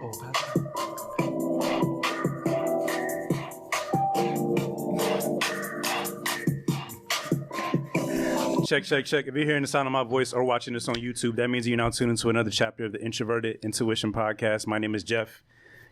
Check. If you're hearing the sound of my voice or watching this on YouTube, that means you're now tuned into another chapter of the Introverted Intuition Podcast. My name is Jeff.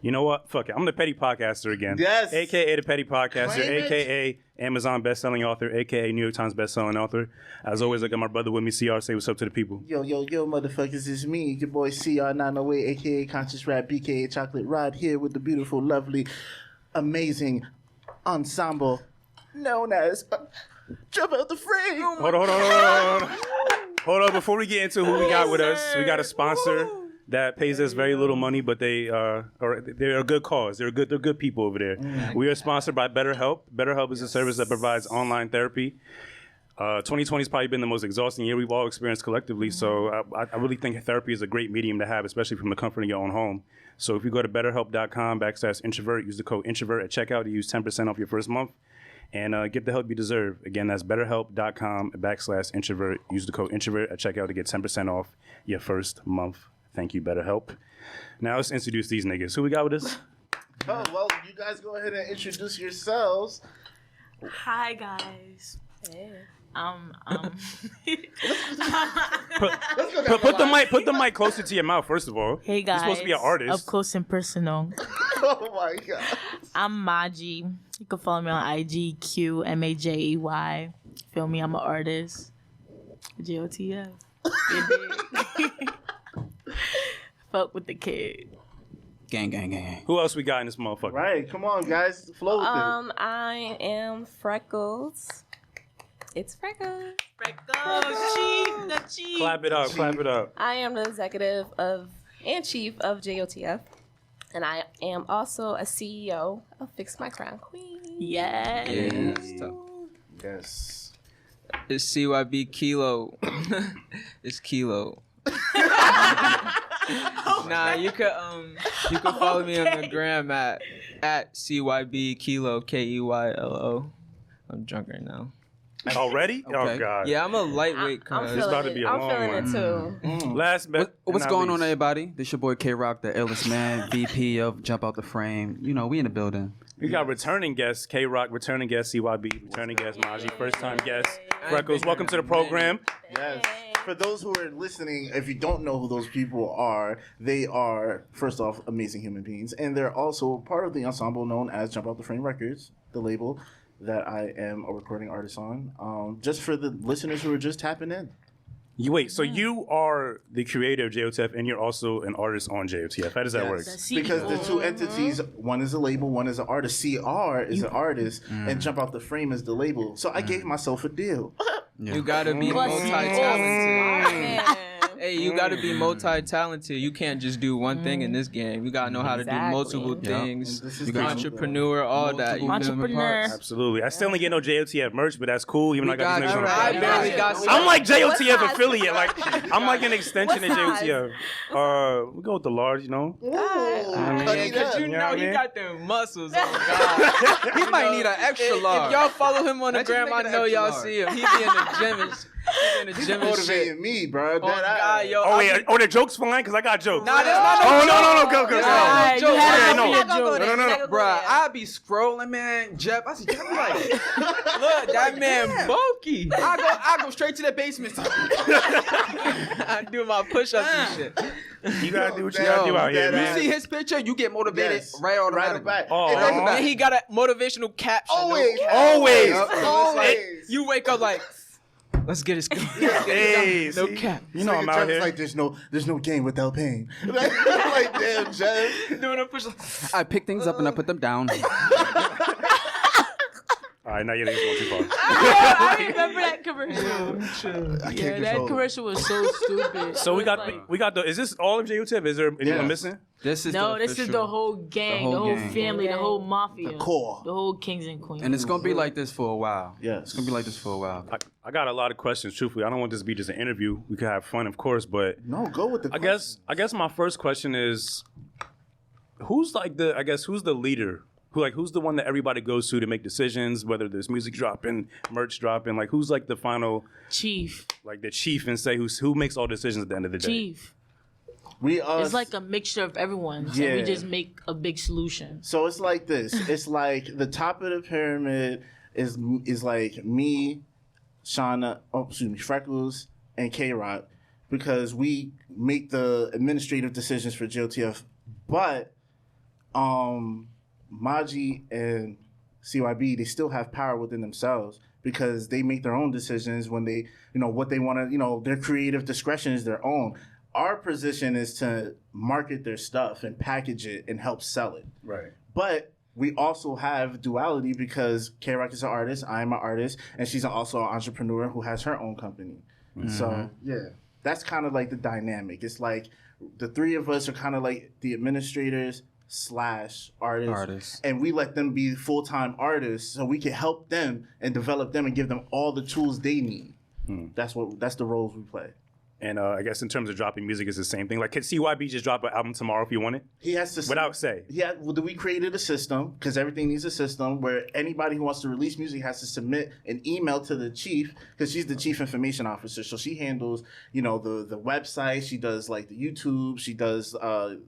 You know what? Fuck it. I'm the Petty Podcaster again. Yes. AKA the Petty Podcaster, AKA Amazon bestselling author, AKA New York Times bestselling author. As always, I got my brother with me, CR. Say what's up to the people. Yo, motherfuckers, it's me, your boy CR908, aka Conscious Rap, BKA Chocolate Rod, here with the beautiful, lovely, amazing ensemble known as Jump Out the Frame. Hold on. Before we get into who we got with us, we got a sponsor that pays us very little money, but they're a good cause. They're good people over there. We are sponsored by BetterHelp. BetterHelp is a service that provides online therapy. 2020 has probably been the most exhausting year we've all experienced collectively. So I really think therapy is a great medium to have, especially from the comfort of your own home. So if you go to BetterHelp.com/introvert, use the code introvert at checkout to use 10% off your first month. And get the help you deserve. Again, that's BetterHelp.com/introvert. Use the code introvert at checkout to get 10% off your first month. Thank you, BetterHelp. Now let's introduce these niggas. Who we got with us? Oh, well, you guys go ahead and introduce yourselves. Hi, guys. Hey. Put the mic closer to your mouth, first of all. Hey, guys. You're supposed to be an artist. Up close and personal. Oh, my God. I'm Maji. You can follow me on IG, QMAJEY. Feel me? I'm an artist. GOTF. Fuck with the kid. Gang. Who else we got in this motherfucker? Right, come on, guys. Flow with it. I am Freckles. It's Freckles. The chief. Clap it up. I am the executive and chief of JOTF. And I am also a CEO of Fix My Crown Queen. Yes. Yes. It's CYB Kilo. It's Kilo. Nah, you could follow me on the gram at CYB Kilo KEYLO. I'm drunk right now. Already? Okay. Oh God. Yeah, I'm a lightweight. It's about to be a I'm long feeling one. it too. Last bet. What's going on, everybody? This your boy K-Rock, the illest man, VP of Jump Out the Frame. You know, we in the building. We got returning guests, K-Rock, returning guest, CYB, returning guest, Maji, first time guest, Freckles. Welcome to the program. Yes. For those who are listening, if you don't know who those people are, they are, first off, amazing human beings. And they're also part of the ensemble known as Jump Out the Frame Records, the label that I am a recording artist on. Just for the listeners who are just tapping in. So you are the creator of JOTF and you're also an artist on JOTF. How does that work? Because the two entities, one is a label, one is an artist. CR is an artist, and Jump Out the Frame is the label. So I gave myself a deal. You gotta be multi-talented. Hey, you gotta be multi-talented. You can't just do one thing in this game. You gotta know how to do multiple things. You got entrepreneur, all that. You Entrepreneur. Absolutely. I still don't get no JOTF merch, but that's cool. Even though I got these niggas on the I barely got some. I'm like JOTF affiliate. Like I'm like an extension of JOTF. We go with the large, you know. Because you know he got them muscles. Oh God, he might need an extra large. If y'all follow him on the gram, I know y'all see him. He be in the gym. He's motivating me, bro. The joke's fine because I got jokes. Nah, that's not no, go. No. Bruh, I be scrolling, man. Jeff, I see Jeff like, look, that man bulky. I go straight to the basement. I do my push-ups and shit. You gotta do what you gotta do out here, man. You see his picture, you get motivated right automatically. Right and he got a motivational caption. Always. You wake up like, let's get it going. Hey, no cap. You know I'm out here. Like there's no gain without pain. Like damn, Jeff. Doing a push. I pick things up and I put them down. All right, now you're going too far. I remember that commercial. That commercial was so stupid. So we got the. Is this all of JOTF? Is there anyone missing? This is the whole gang, the whole family, the whole mafia, the core, the whole kings and queens. And it's gonna be like this for a while. Yes, it's gonna be like this for a while. I got a lot of questions. Truthfully, I don't want this to be just an interview. We could have fun, of course, but no, go with the. I guess my first question is, who's the leader? Who's the one that everybody goes to make decisions, whether there's music dropping, merch dropping, like who's like the final chief? Like the chief and say who makes all decisions at the end of the day? Chief. It's like a mixture of everyone. So we just make a big solution. So it's like this. It's like the top of the pyramid is like me, Shauna, Freckles, and K-Rock, because we make the administrative decisions for JOTF. But Maji and CYB, they still have power within themselves because they make their own decisions when they, what they want to, their creative discretion is their own. Our position is to market their stuff and package it and help sell it. Right. But we also have duality because K-Rock is an artist, I'm an artist, and she's also an entrepreneur who has her own company. Mm-hmm. So, yeah, that's kind of like the dynamic. It's like the three of us are kind of like the administrators / artists, and we let them be full-time artists so we can help them and develop them and give them all the tools they need. That's the roles we play. And I guess in terms of dropping music, it's the same thing. Like, can CYB just drop an album tomorrow if you want it? He has to. Without say. Yeah, we created a system, because everything needs a system, where anybody who wants to release music has to submit an email to the chief, because she's the chief information officer. So she handles, the website. She does, like, the YouTube. She does,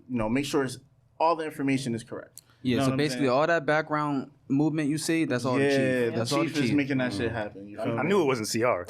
make sure all the information is correct. Yeah, so basically all that background movement you see, that's all the chief. Yeah, that's the all chief the chief is making that shit happen. You feel I me? knew it wasn't CR.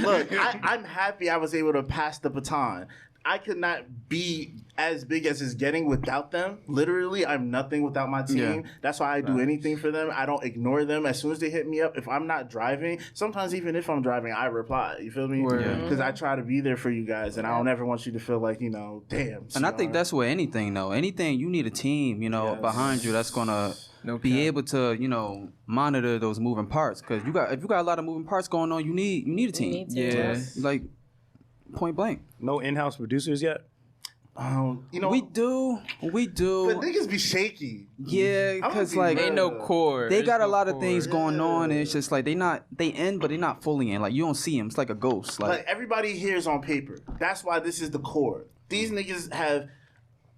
Look, I'm happy I was able to pass the baton. I could not be as big as it's getting without them. Literally, I'm nothing without my team. Yeah. That's why I do anything for them. I don't ignore them. As soon as they hit me up, if I'm not driving, sometimes even if I'm driving, I reply. You feel me? Because I try to be there for you guys, and I don't ever want you to feel like, damn. And I think that's where anything, though. Anything, you need a team, behind you that's going to be able to, monitor those moving parts. Because if you got a lot of moving parts going on, you need a team. Like, point blank. No in-house producers yet? We do. But niggas be shaky. Yeah, because like ain't no core. They got a lot of things going on, and it's just like they in, but they not fully in. Like you don't see them. It's like a ghost. Like everybody here is on paper. That's why this is the core. These niggas have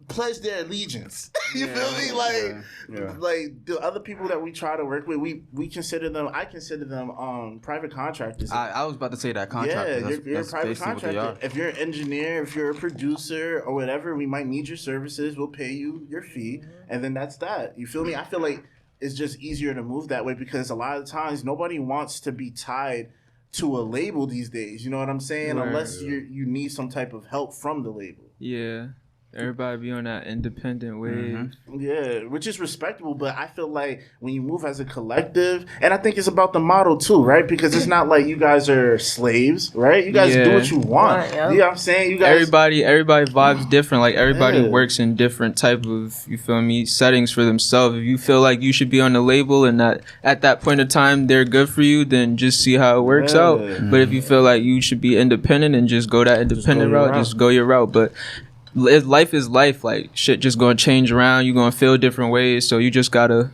pledged their allegiance. You feel me? Like the other people that we try to work with, we consider them. I consider them private contractors. I was about to say that contractors. Yeah, you're a private contractor. If you're an engineer, if you're a producer or whatever, we might need your services. We'll pay you your fee, and then that's that. You feel me? I feel like it's just easier to move that way because a lot of times nobody wants to be tied to a label these days. You know what I'm saying? Right. Unless you need some type of help from the label. Yeah. Everybody be on that independent wave. Yeah, which is respectable, but I feel like when you move as a collective, and I think it's about the model too, right? Because it's not like you guys are slaves, right? You guys do what you want. You know what I'm saying? You guys, everybody vibes different. Like everybody works in different type of, you feel me, settings for themselves. If you feel like you should be on the label and that at that point of time they're good for you, then just see how it works out. But if you feel like you should be independent and just go that independent route, just go your route. But life is life. Like shit just gonna change around. You gonna feel different ways. So you just gotta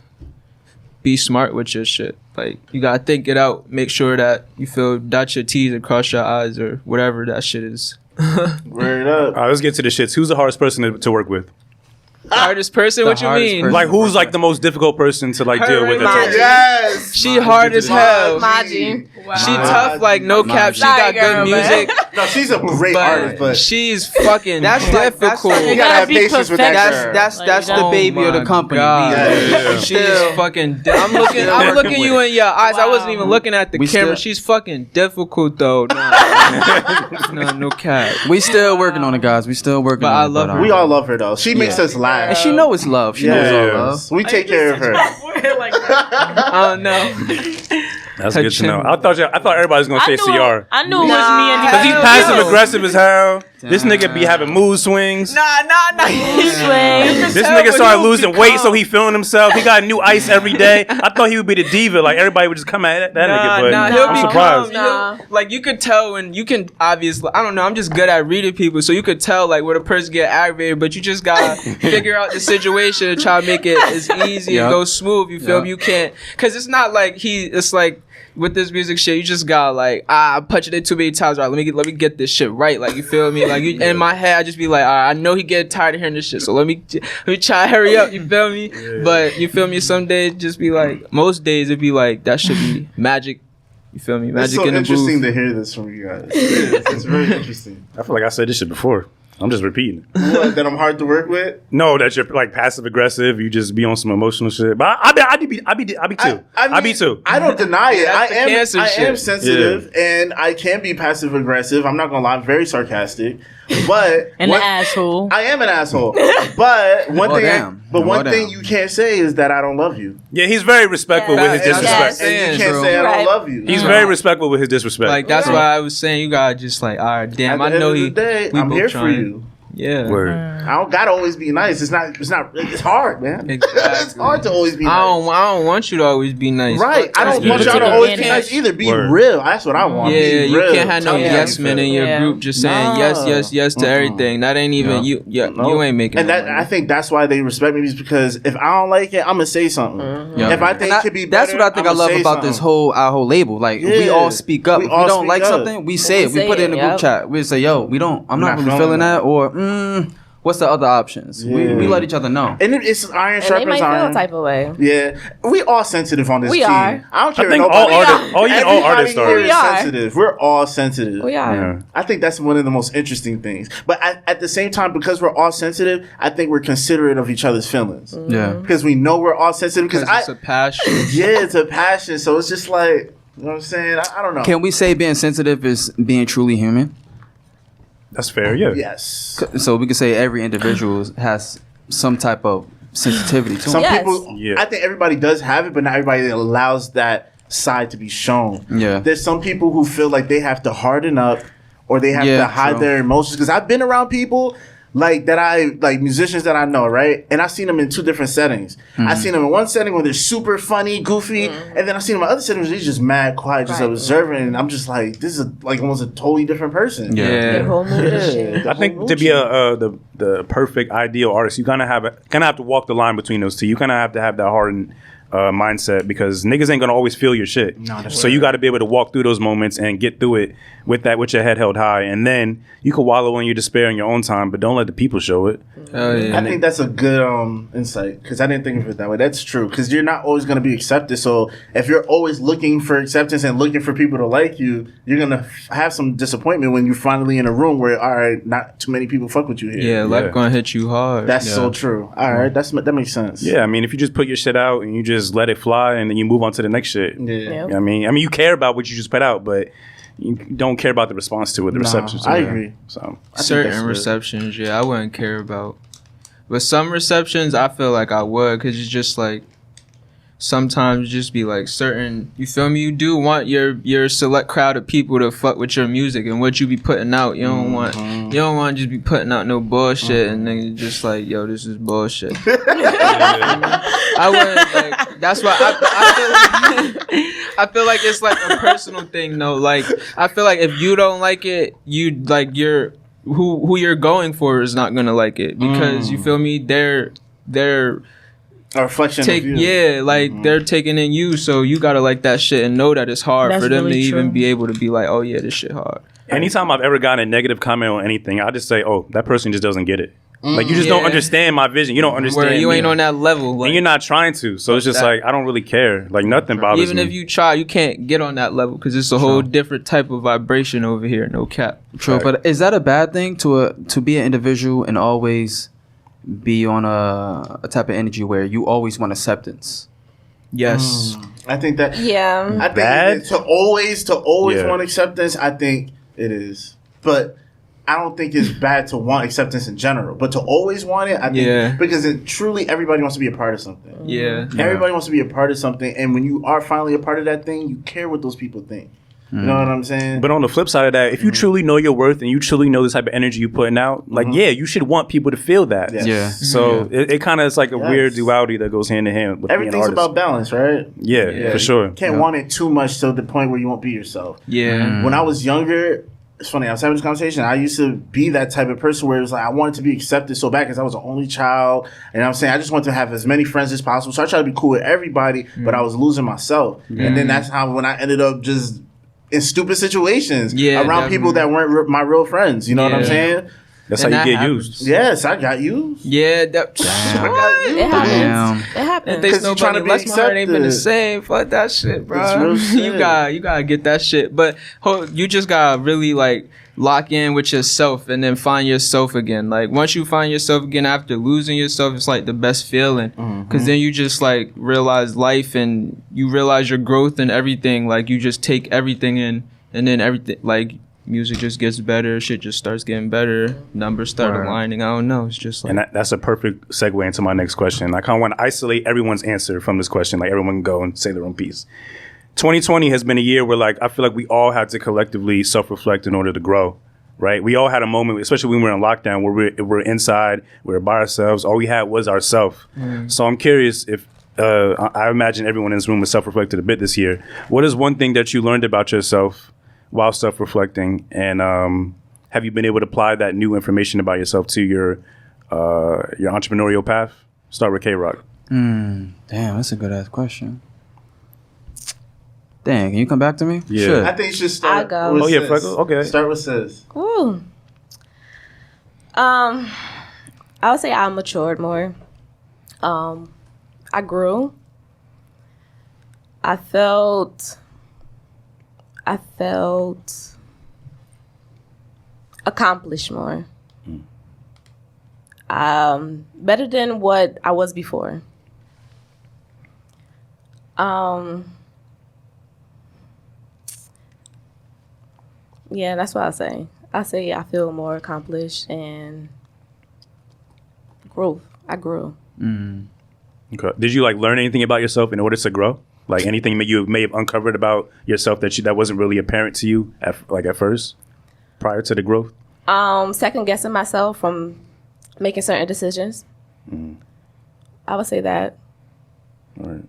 be smart with your shit. Like you gotta think it out. Make sure that you feel dot your T's and cross your I's or whatever that shit is. Word up. All right, let's get to the shits. Who's the hardest person to work with? Hardest person? What you mean? Like who's like the most difficult person to like deal with? Yes. She hard as hell. Maji. Wow. She tough like no cap. She got good music. No, she's a great artist, but she's fucking difficult. You gotta have patience with that. That's the baby of the company. She's fucking. I'm looking you in your eyes. I wasn't even looking at the camera. She's fucking difficult though. No cap. We still working on it, guys. We still working. But I love her. We all love her though. She makes us laugh. And she knows it's love. She knows all love. We take care of her. Oh no. That's good to know. I thought everybody was gonna say CR. I knew it was me and because he's passive aggressive as hell. This nigga be having mood swings. Nah. This nigga started losing weight, so he feeling himself. He got new ice every day. I thought he would be the diva. Like everybody would just come at that nigga, but he'll I'm be surprised. Calm. Like you could tell when you can obviously. I don't know. I'm just good at reading people, so you could tell like where the person get aggravated. But you just gotta figure out the situation and try to make it as easy and go smooth. You feel me? You can't, cause it's not like it's like. With this music shit, you just got like, I punch it in too many times. Right, let me get this shit right. Like you feel me? Like in my head, I just be like, I know he getting tired of hearing this shit. So let me try to hurry up. You feel me? Yeah. But you feel me? Some days just be like, most days it'd be like that should be magic. You feel me? Magic in the booth. It's so interesting to hear this from you guys. It's very interesting. I feel like I said this shit before. I'm just repeating. What, that I'm hard to work with? No, that you're like passive aggressive. You just be on some emotional shit. But I be too. I be too. I don't deny it. That's the cancer I am shit. sensitive and I can be passive aggressive. I'm not gonna lie, I'm very sarcastic. But An asshole. I am an asshole. But one thing you can't say is that I don't love you. Yeah, he's very respectful with his disrespect. And you can't say I don't love you. He's very respectful with his disrespect. Like that's why I was saying you gotta just like, all right, damn, At the I know end of he. the day, we I'm both here trying. for you. Yeah. Word. I don't gotta always be nice. It's hard, man. Exactly. It's hard to always be nice. I don't want you to always be nice. Right. I don't Yeah. want y'all to always be nice either. Be real. That's what I want. Yeah, be you real. can't have no Tell me how yes you men feel. in your group just saying yes to everything. That ain't even you. Yeah, No. you ain't making. And no that money. I think that's why they respect me, is because if I don't like it, I'm gonna say something. Yeah. If I think it could be better, that's what I think I I'ma love say about this something. our whole label. Like we Yeah. all speak up. We If we all don't speak like up. something, we say it. We say put it in the it, group yep. chat. We say, yo, I'm not really feeling feeling that. that, or what's the other options? Yeah. We let each other know. And it's iron And they sharpens might feel iron. a type of way. Yeah, we all sensitive on this We team. are. I don't care. I think what all nobody- artists, all Everybody artists here are. is We are. sensitive. We're all sensitive. We are. Yeah. I think that's one of the most interesting things. But at the same time, because we're all sensitive, I think we're considerate of each other's feelings. Yeah. Because we know we're all sensitive. Because it's a passion. yeah, it's a passion. So it's just like, you know what I'm saying? I don't know. Can we say being sensitive is being truly human? That's fair. Yeah. Yes. So we could say every individual has some type of sensitivity to Some them. Yes. people, Yeah. I think everybody does have it, but not everybody allows that side to be shown. Yeah. There's some people who feel like they have to harden up or they have Yeah, to hide true. their emotions. Because I've been around people like musicians that I know, right? And I've seen them in two different settings. I've seen them in one setting where they're super funny, goofy, and then I've seen them in other settings where they're just mad, quiet, just Right. observing. And I'm just like, this is like almost a totally different person. Their whole mood is shit. I think to be the perfect ideal artist, you kind of have to walk the line between those two. You kind of have to have that hardened mindset, because niggas ain't gonna always feel your shit. So you got to be able to walk through those moments and get through it with your head held high, and then you can wallow in your despair in your own time, but don't let the people show it. I think that's a good insight, because I didn't think of it that way. That's true, because you're not always going to be accepted. So if you're always looking for acceptance and looking for people to like you, you're going to have some disappointment when you're finally in a room where, all right, not too many people fuck with you here. Yeah, life gonna hit you hard. That's so true. All right, that makes sense. Yeah, I mean, if you just put your shit out and you just let it fly and then you move on to the next shit. Yeah. You know what I mean, you care about what you just put out, but you don't care about the response to it, the reception to I it. agree. So I think that's Certain good. receptions, yeah, I wouldn't care about. But some receptions, I feel like I would, because it's just like, sometimes just be like certain, you feel me? You do want your select crowd of people to fuck with your music and what you be putting out. You don't want to just be putting out no bullshit and then you're just like, yo, this is bullshit. I wouldn't, like, that's why I feel like it's like a personal thing though. Like, I feel like if you don't like it, you like who you're going for is not gonna like it, because you feel me? They're A reflection of you. like they're taking in you, so you gotta like that shit and know that it's hard That's for them really to even true. be able to be like, oh yeah, this shit hard. anytime I've ever gotten a negative comment on anything, I just say, oh, that person just doesn't get it. Like, you just don't understand my vision. You don't understand Where you me. ain't on that level, And like, you're not trying to. So it's just that. like, I don't really care. Like, nothing bothers even me. if you try, you can't get on that level because it's a whole different type of vibration over here. No cap. True, but is that a bad thing to be an individual and always be on a type of energy where you always want acceptance? Yes. I think that. Yeah. I think Bad? to always Yeah. want acceptance, I think it is. But I don't think it's bad to want acceptance in general. But to always want it, I think, because truly everybody wants to be a part of something. Yeah. Everybody wants to be a part of something, and when you are finally a part of that thing, you care what those people think. You know what I'm saying? But on the flip side of that, if you truly know your worth and you truly know the type of energy you're putting out, like, yeah, you should want people to feel that. Yes. Yeah. So it kind of is like a weird duality that goes hand in hand with being an Everything's artist. about balance, right? Yeah, for sure. You can't want it too much to the point where you won't be yourself. Yeah. When I was younger, it's funny, I was having this conversation. I used to be that type of person where it was like I wanted to be accepted so bad because I was the only child. And I'm saying I just wanted to have as many friends as possible. So I tried to be cool with everybody, but I was losing myself. And then that's how when I ended up just in stupid situations around people that weren't my real friends. You know what I'm saying? That's And how you that get happens. used. Yes, I got used. Yeah. I got used. It happens. Damn. It happens. If there's 'Cause you trying nobody to be less, my heart ain't been the accepted. same. Fuck that shit, bro. It's real you shit. gotta get that shit. But you just gotta really like lock in with yourself and then find yourself again. Like once you find yourself again after losing yourself, it's like the best feeling. Cause then you just like realize life and you realize your growth and everything. Like you just take everything in, and then everything like music just gets better. Shit just starts getting better. Numbers start aligning. I don't know. It's just like, and that's a perfect segue into my next question. I kind of want to isolate everyone's answer from this question. Like everyone can go and say their own piece. 2020 has been a year where like I feel like we all had to collectively self-reflect in order to grow, right? We all had a moment, especially when we were in lockdown, where we're inside, we were by ourselves. All we had was ourself. So I'm curious if I imagine everyone in this room has self-reflected a bit this year. What is one thing that you learned about yourself while self-reflecting, and have you been able to apply that new information about yourself to your entrepreneurial path? Start with K-Rock. Damn, that's a good ass question. Dang, can you come back to me? Yeah. Sure. I think you should start. I'll go. With Oh yeah, sis. Freckle. Okay. Start with sis. Ooh. I would say I matured more. I grew. I felt accomplished more. Better than what I was before. Yeah, that's what I say. I say I feel more accomplished and growth. I grew. Okay. Did you like learn anything about yourself in order to grow? Like anything that you may have uncovered about yourself that wasn't really apparent to you at first, prior to the growth? Second guessing myself from making certain decisions. I would say that. All right.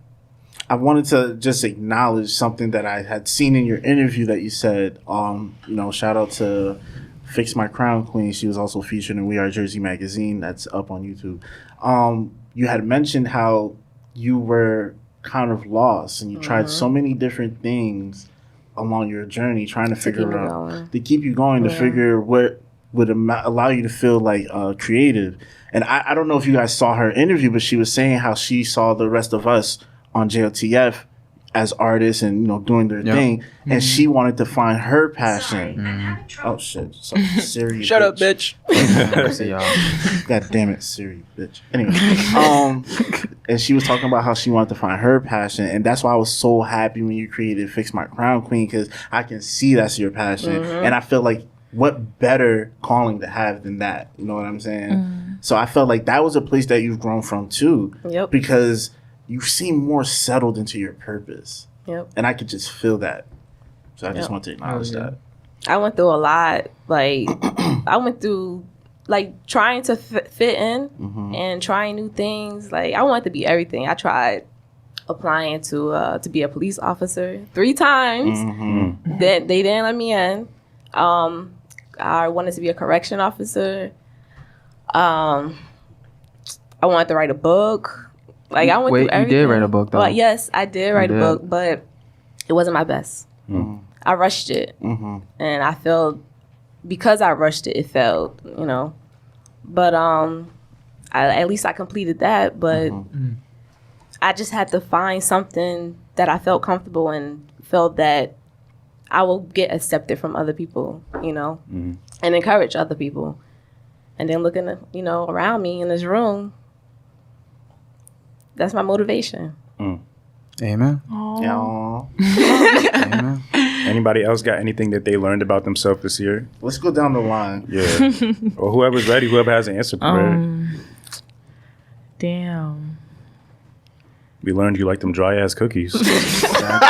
I wanted to just acknowledge something that I had seen in your interview that you said. Shout out to Fix My Crown Queen. She was also featured in We Are Jersey magazine. That's up on YouTube. You had mentioned how you were kind of lost and you tried so many different things along your journey, trying to figure out to keep you going, to figure what would allow you to feel like creative. And I don't know if you guys saw her interview, but she was saying how she saw the rest of us on JLTF as artists and doing their thing, and she wanted to find her passion. Oh shit! Siri, shut up, bitch. God damn it, Siri, bitch. Anyway, and she was talking about how she wanted to find her passion, and that's why I was so happy when you created Fix My Crown Queen, because I can see that's your passion, and I feel like what better calling to have than that? You know what I'm saying? So I felt like that was a place that you've grown from too, because you seem more settled into your purpose. And I could just feel that. So I just want to acknowledge that. I went through a lot. Like, I went through, like, trying to fit in and trying new things. Like, I wanted to be everything. I tried applying to be a police officer 3 times. They didn't let me in. I wanted to be a correction officer. I wanted to write a book. Like, I went through everything. You did write a book, though. Well, yes, I did write a book, but it wasn't my best. I rushed it. And I felt, because I rushed it, it failed, But at least I completed that. But I just had to find something that I felt comfortable and felt that I will get accepted from other people, and encourage other people. And then looking, around me in this room, that's my motivation. Amen. Amen. Anybody else got anything that they learned about themselves this year? Let's go down the line. Yeah. Or whoever's ready, whoever has an answer prepared. Damn. We learned you like them dry ass cookies. God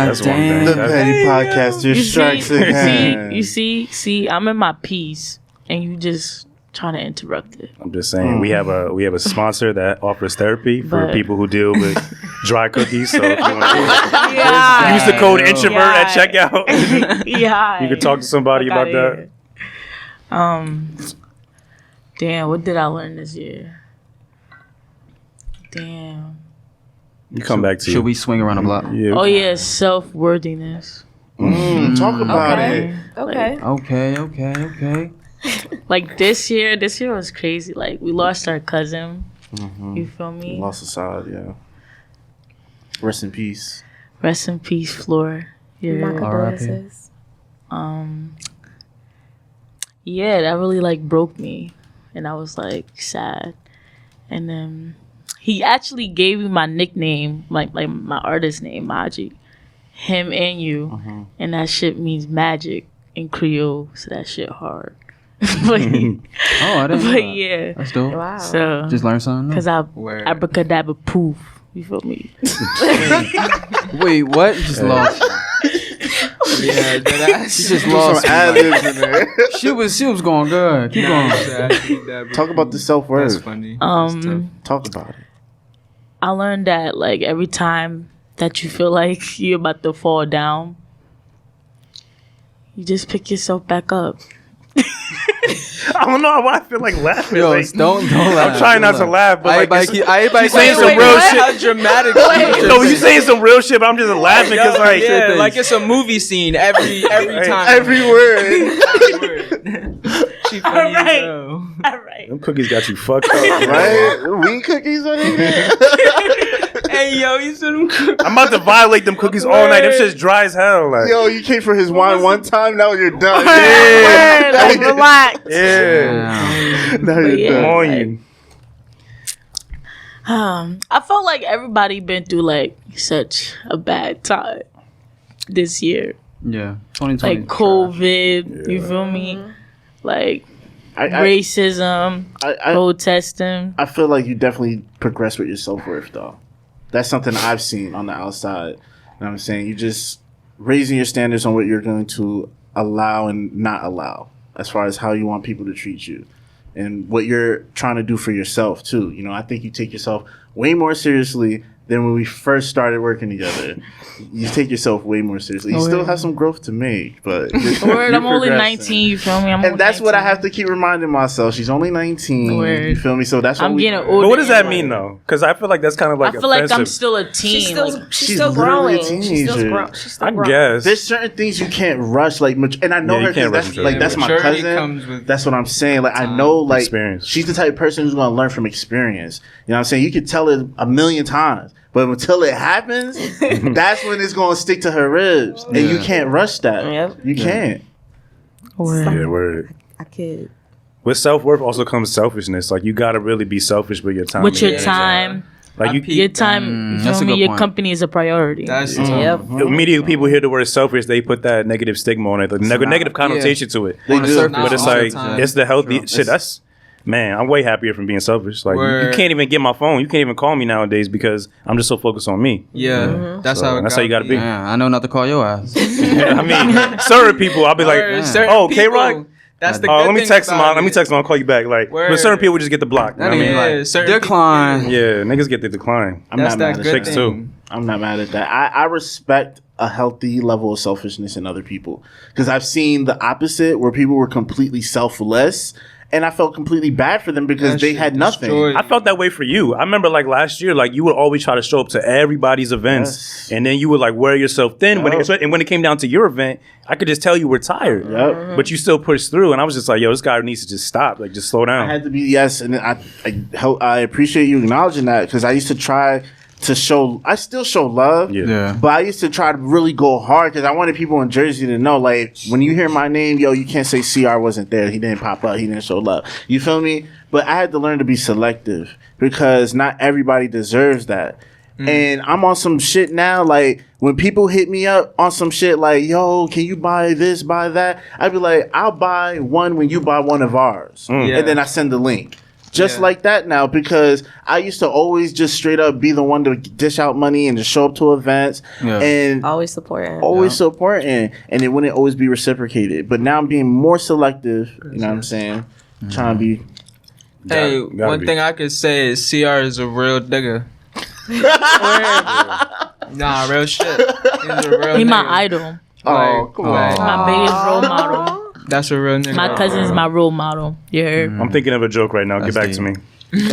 That's one thing. damn. The Petty Podcaster strikes again. You see, I'm in my piece, and you just trying to interrupt it. I'm just saying we have a sponsor that offers therapy for people who deal with dry cookies. So if you want to use the code introvert at checkout, you can talk to somebody about that. Damn, what did I learn this year? Damn. You come back to Should we swing around the block? Yeah. Oh yeah, self-worthiness. Talk about it. Okay. Okay. Like this year was crazy. Like we lost our cousin. You feel me? Lost aside, yeah. Rest in peace. Rest in peace, Flora. My Yeah. condolences. Yeah, that really like broke me, and I was like sad. And then he actually gave me my nickname, like my artist name, Maji. Him and you, and that shit means magic in Creole, so that shit hard. But, Oh, I didn't know but that. yeah, That's dope. Wow. so Just learn something new. because I Word. abracadabra poof, you feel me? Wait, what? You just lost. Yeah, that She just lost. Some me, like, ad-libs in there. she was going good. Keep going. Talk about the That's self-worth. funny. That's tough. Talk about it. I learned that like every time that you feel like you're about to fall down, you just pick yourself back up. I don't know why I feel like laughing. Yo, like, don't laugh. I'm trying not to laugh, but like, Everybody saying some keep- real shit. How dramatic. No, you saying some real shit, but I'm just laughing because like, yeah, like it's a movie scene every time. Every word. She funny as Alright. hell. All right. them cookies got you fucked up. Right? Weed cookies on it? Hey yo, you said them cookies. I'm about to violate them cookies all night. Them shit's dry as hell. Like, Yo, you came for his wine one time, now you're done. Word, like, relax. yeah, Damn. Now you're yeah. done. on you. I felt like everybody been through like such a bad time this year. Yeah. 2020. Like COVID, you feel me? Like I racism, I protesting. I feel like you definitely progress with your self-worth, though. That's something I've seen on the outside. You know what I'm saying? You just raising your standards on what you're going to allow and not allow as far as how you want people to treat you and what you're trying to do for yourself, too. You know, I think you take yourself way more seriously than when we first started working together. You take yourself way more seriously. You still have some growth to make, but Word, you're I'm only progressing. 19, you feel me? I'm only And that's what I 19. have to keep reminding myself. She's only 19. Word. You feel me? So that's what I'm getting older. older. But what does that and, mean like, though? Because I feel like that's kind of like I feel like I'm offensive. still a teen. She's still, like, she's she's still literally a growing. She's still teenager. growing. She's still I growing. guess. There's certain things you can't rush, like, and I know Yeah, you her can't because rush that's maturity. like that's my Maturity cousin. comes with That's what I'm saying. Like I know, like Experience. she's the type of person who's gonna learn from experience. You know what I'm saying? You could tell it a million times, but until it happens, that's when it's gonna stick to her ribs, and you Yeah. can't rush that. Yep. You can't. Yeah, word. I could. With self-worth also comes selfishness. Like you gotta really be selfish with your time. with and your energy. time, Like you, your time, you that's feel a me? good Your point. company is a priority. That's Yep. immediately people hear the word selfish, they put that negative stigma on it, the negative connotation to it. They On the do. surface. But it's all the like time. it's the healthy shit. That's man, I'm way happier from being selfish. Like you Word. can't even get my phone. You can't even call me nowadays because I'm just so focused on me. Yeah, that's So how. that's how you gotta be. Yeah, I know not to call your ass. I mean, certain people, I'll be like, Word, certain oh, people, K-Rock. That's the. Oh, good let me thing text him. about Let me it. text him. I'll call you back. Like, Word. but certain people just get the block. You know That what I ain't mean? like Yeah, certain decline. Yeah, niggas get the decline. I'm That's not mad that at good that. Chicks thing. too. I'm not mad at that. I respect a healthy level of selfishness in other people because I've seen the opposite where people were completely selfless, and I felt completely bad for them because That they shit had nothing. destroyed I felt that way for you. I remember like last year, like you would always try to show up to everybody's events, Yes. and then you would like wear yourself thin. Yep. And when it came down to your event, I could just tell you were tired, Yep. but you still pushed through. And I was just like, yo, this guy needs to just stop, like just slow I down. had to be and I appreciate you acknowledging that because I used to try to show. I still show love, Yeah. but I used to try to really go hard because I wanted people in Jersey to know, like, when you hear my name, yo, you can't say CR wasn't there. He didn't pop up. He didn't show love. You feel me? But I had to learn to be selective because not everybody deserves that. And I'm on some shit now. Like, when people hit me up on some shit like, yo, can you buy this, buy that? I'd be like, I'll buy one when you buy one of ours. Yeah. And then I send the link. Just Yeah. like that now, because I used to always just straight up be the one to dish out money and just show up to events Yeah. and Always supporting. always supporting, and it wouldn't always be reciprocated. But now I'm being more selective. You know what I'm saying? Trying to be. Hey, Gotta one be. thing I could say is CR is a real nigga. Nah, real shit. He's a real He my nigga. idol. Oh, come on. My biggest role model. That's a real nigga. My cousin's my role model. You heard? I'm thinking of a joke right now. That's Get back deep. to me.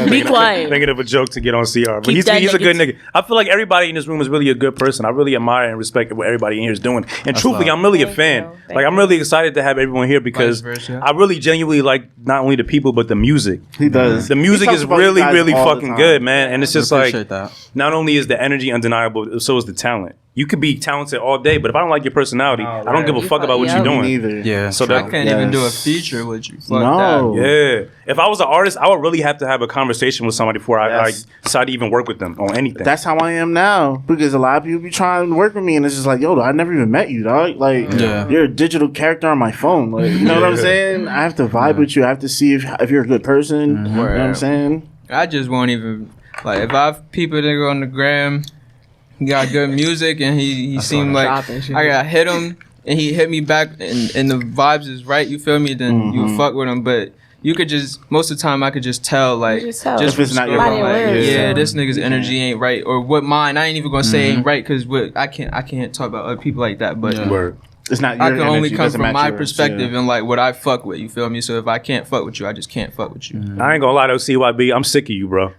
Be quiet. Thinking of a joke to get on CR. But Keep he's that a good nigga- nigga. I feel like everybody in this room is really a good person. I really admire and respect what everybody in here is doing. And truthfully, love. I'm really a Thank fan. you. Like, Thank I'm you. really excited to have everyone here because versa. I really genuinely like not only the people, but the music. He does. The music He talks is about you really, guys really all the fucking time. good, man. And it's just like, Appreciate that. not only is the energy undeniable, so is the talent. You could be talented all day, but if I don't like your personality, I don't give a fuck about what you're doing. Neither. Yeah. So I can't even do a feature with you. Fuck No. Yeah. If I was an artist, I would really have to have a conversation with somebody before I decide to even work with them on anything. That's how I am now, because a lot of people be trying to work with me, and it's just like, yo, I never even met you, dog. Like, you're a digital character on my phone. Like, you know what I'm saying? I have to vibe with you. I have to see if you're a good person. You know what I'm saying? I just won't even like if I have people that go on the gram. He got good music, and he seemed like I got hit him, and he hit me back, and the vibes is right. You feel me? Then you fuck with him, but you could just most of the time I could just tell like just if it's not your Body like, words. yeah, this nigga's energy ain't right, or what mine. I ain't even gonna say ain't right because I can't talk about other people like that, but. Word. It's not your I can only energy, come doesn't from match my yours, perspective yeah. and like what I fuck with. You feel me? So if I can't fuck with you, I just can't fuck with you. I ain't gonna lie though, CYB, I'm sick of you, bro.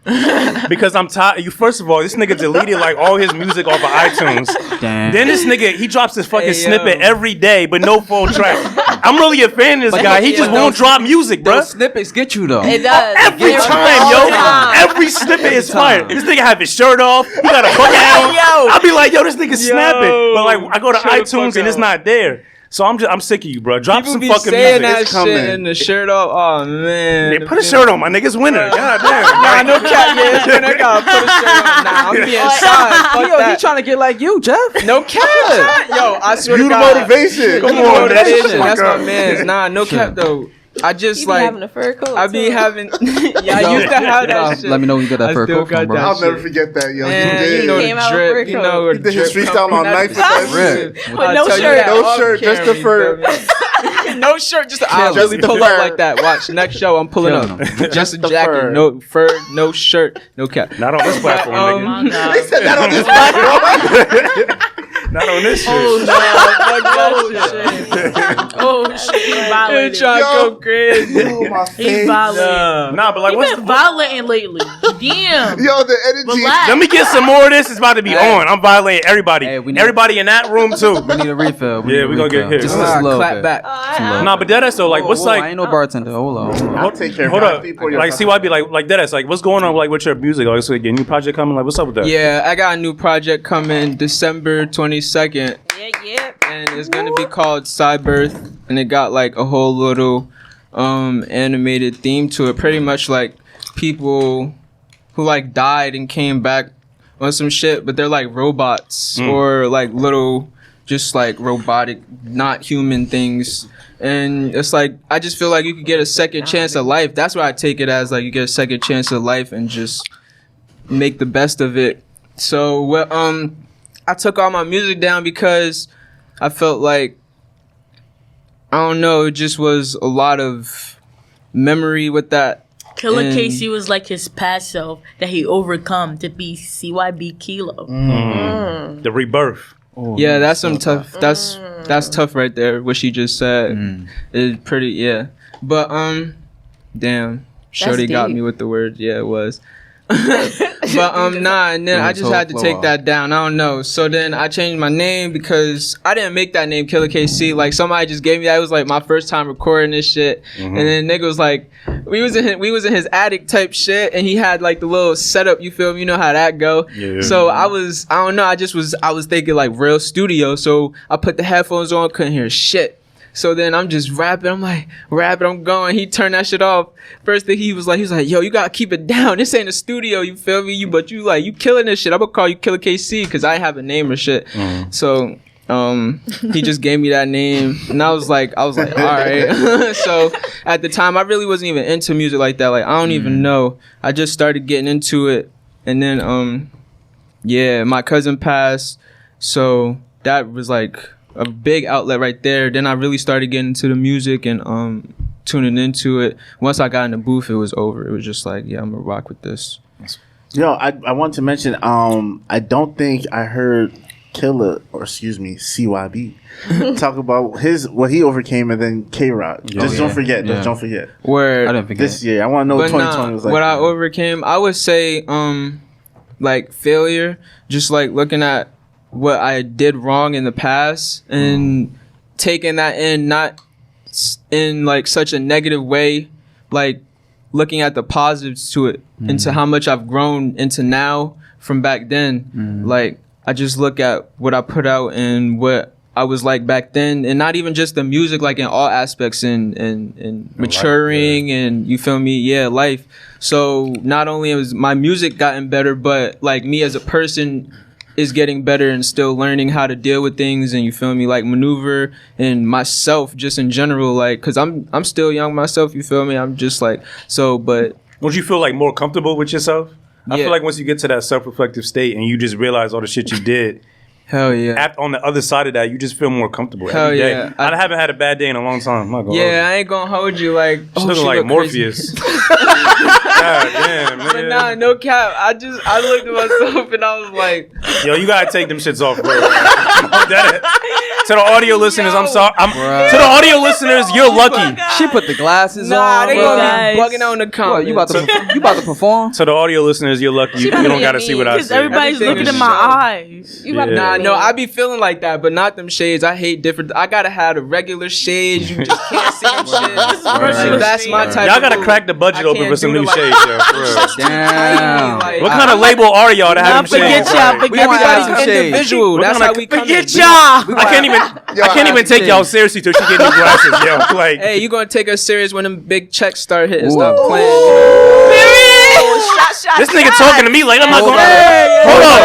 Because I'm tired. You first of all, this nigga deleted like all his music off of iTunes. Damn. Then this nigga, he drops his fucking Hey, snippet yo. every day, but no full track. I'm really a fan of this guy. He just won't drop music, bro. Those snippets get you though. It does. Every time, yo. Every snippet is fire. This nigga have his shirt off. He got a bucket hat on. I be like, yo, this nigga snapping. But like, I go to Chill the iTunes fuck and it's out. not there. So I'm sick of you, bro. Drop People some be fucking saying music. that It's shit coming. and the shirt off. Oh man. Yeah, put a shirt on, my nigga's winner. God damn. Nah, no cap. Yeah, it's gonna gotta put a shirt on. Nah, I'm being shy. Fuck Yo, he that. trying to get like you, Jeff. No cap. Yo, I swear You to the God. motivation. Come You on, know man. that Shut is. the That's fuck my up. man's. Nah, no cap though. I just You be like having a fur coat. I be too. having. Yeah, I used to have that shit. Let me know when you get that I fur still coat got from, bro. that I'll shit. never forget that, yo. Man, He did. you know Came the out with drip. fur You coat. know where He did his drip freestyle come from. all That's night the for that shit. shit. With I'll no tell you shirt. that No off shirt, just camera, the you fur. feel me? No shirt, just I'll Just really the pull fur. up like that. Watch next show, I'm pulling Killing up. Just a the jacket, fur. no fur, no shirt, no cap. Not on this platform, nigga. My God. They said that on this platform. Not on this shit. Oh shit, he They violated. trying to Yo. go crazy. Oh, my He face. violated. Nah, but like, You what's been the... violating lately. Damn. Yo, the energy. Relax. Let me get some more of this. It's about to be on. I'm violating everybody. Hey, we need- Everybody in that room, too. We need a refill. Yeah, we gonna get hit. Just a Ah, little clap bit. back. Nah, but deadass, though, like, what's Whoa, like... I ain't no bartender. Hold on. I'll take care of Hold five up, people. like CYB, like deadass, like what's going on, like with your music? Like, so your new project coming? Like, what's up with that? Yeah, I got a new project coming December 22nd, Yeah. and it's gonna be called Cybirth, and it got like a whole little animated theme to it. Pretty much like people who like died and came back on some shit, but they're like robots or like little, just like robotic, not human things. And it's like I just feel like you could get a second chance of life. That's what I take it as. Like you get a second chance of life and just make the best of it. So well, I took all my music down because I felt like, I don't know, it just was a lot of memory with that. Killer And- Casey was like his past self that he overcome to be CYB Kilo. The rebirth. Yeah, that's some tough. That's tough right there. What she just said is pretty. Yeah, but damn, Shorty got deep. me with the word. Yeah, it was. But nah, and then I just had to take that down. I don't know. So then I changed my name because I didn't make that name Killer KC. Like somebody just gave me that. It was like my first time recording this shit. And then nigga was like, we was in his attic type shit, and he had like the little setup. You feel me? You know how that go. Yeah. So I don't know. I was thinking like real studio. So I put the headphones on, couldn't hear shit. So then I'm just rapping. I'm like, I'm going. He turned that shit off. First thing he was like, yo, you gotta keep it down. This ain't a studio, you feel me? But you killing this shit. I'm gonna call you Killer KC because I have a name or shit. So he just gave me that name, and I was like, all right. So at the time, I really wasn't even into music like that. Like I don't even know. I just started getting into it, and then yeah, my cousin passed, so that was like a big outlet right there. Then I really started getting into the music and tuning into it. Once I got in the booth, it was over. It was just like, yeah, I'm gonna rock with this. Yo, I want to mention, I don't think I heard CYB talk about what he overcame, and then K-Rock. Don't forget. Just don't forget. Where I didn't forget. This year, I want to know what But 2020 was like. what I overcame, I would say, like failure, just like looking at what I did wrong in the past and taking that in, not in like such a negative way, like looking at the positives to it, into how much I've grown into now from back then. Like I just look at what I put out and what I was like back then, and not even just the music, like in all aspects, and maturing, and you feel me, life. So not only has my music gotten better, but like me as a person is getting better and still learning how to deal with things, and you feel me, like maneuver, and myself just in general, like, cause I'm still young myself, you feel me, I'm just like, so, but. Don't you feel like more comfortable with yourself? I feel like once you get to that self-reflective state and you just realize all the shit you did, hell yeah. On the other side of that, you just feel more comfortable every day. Yeah. I haven't had a bad day in a long time. I ain't gonna hold you like. She's looking like Morpheus. God damn, man. But nah, no cap. I looked at myself and I was like, yo, you gotta take them shits off, bro. To the audio listeners, I'm sorry. To the audio listeners, you're lucky. She put the glasses on. Nah, they gonna be bugging on the comments. You about to perform? To the audio listeners, you're lucky. You don't gotta see what I see. Everybody's looking in my eyes. Nah, no, I be feeling like that, but not them shades. I hate different. I gotta have the regular shades. You just can't see them shades. That's my type. Y'all gotta crack the budget open for some new shades, yo. Damn. What kind of label are y'all to have them shades? Everybody's individual. That's how we come. Forget y'all. I can't even take y'all seriously till she get new glasses, yo. Like, hey, you gonna take us serious when them big checks start hitting? Stop playing. This nigga talking to me like I'm not going. Hold on.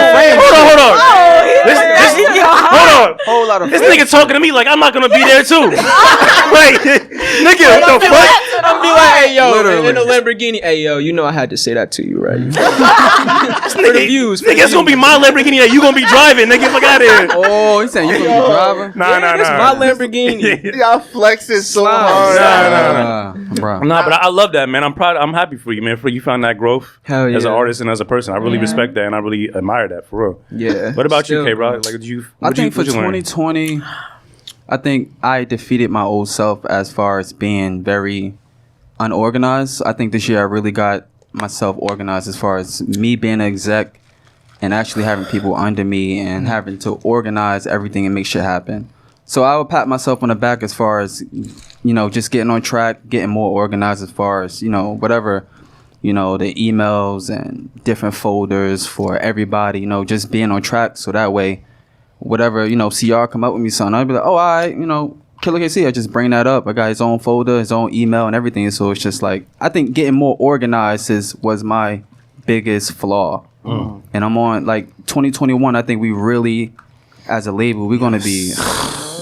Whole lot of this nigga talking to me like I'm not gonna be there too. Like, nigga, what the fuck? I'm be like, hey yo, in a Lamborghini. Hey yo, you know I had to say that to you, right? For the views. Nigga, it's gonna be my Lamborghini that you gonna be driving. Nigga, fuck out of here. Oh, he's saying you gonna be driving? Nah. It's my Lamborghini. Y'all flexing so hard. Nah, but I love that, man. I'm proud. I'm happy for you, man. For you found that growth as an artist and as a person. I really respect that and I really admire that for real. Yeah. What about you, K-Rock? Like, I think for 2020, I think I defeated my old self as far as being very unorganized. I think this year I really got myself organized as far as me being an exec and actually having people under me and having to organize everything and make shit happen. So I would pat myself on the back as far as, just getting on track, getting more organized as far as, whatever, the emails and different folders for everybody, just being on track. So that way, whatever, CR come up with me something, I'd be like, oh, all right, Killer KC, I just bring that up. I got his own folder, his own email and everything. So it's just like, I think getting more organized was my biggest flaw. And I'm on, 2021, I think we really, as a label, we're going to be...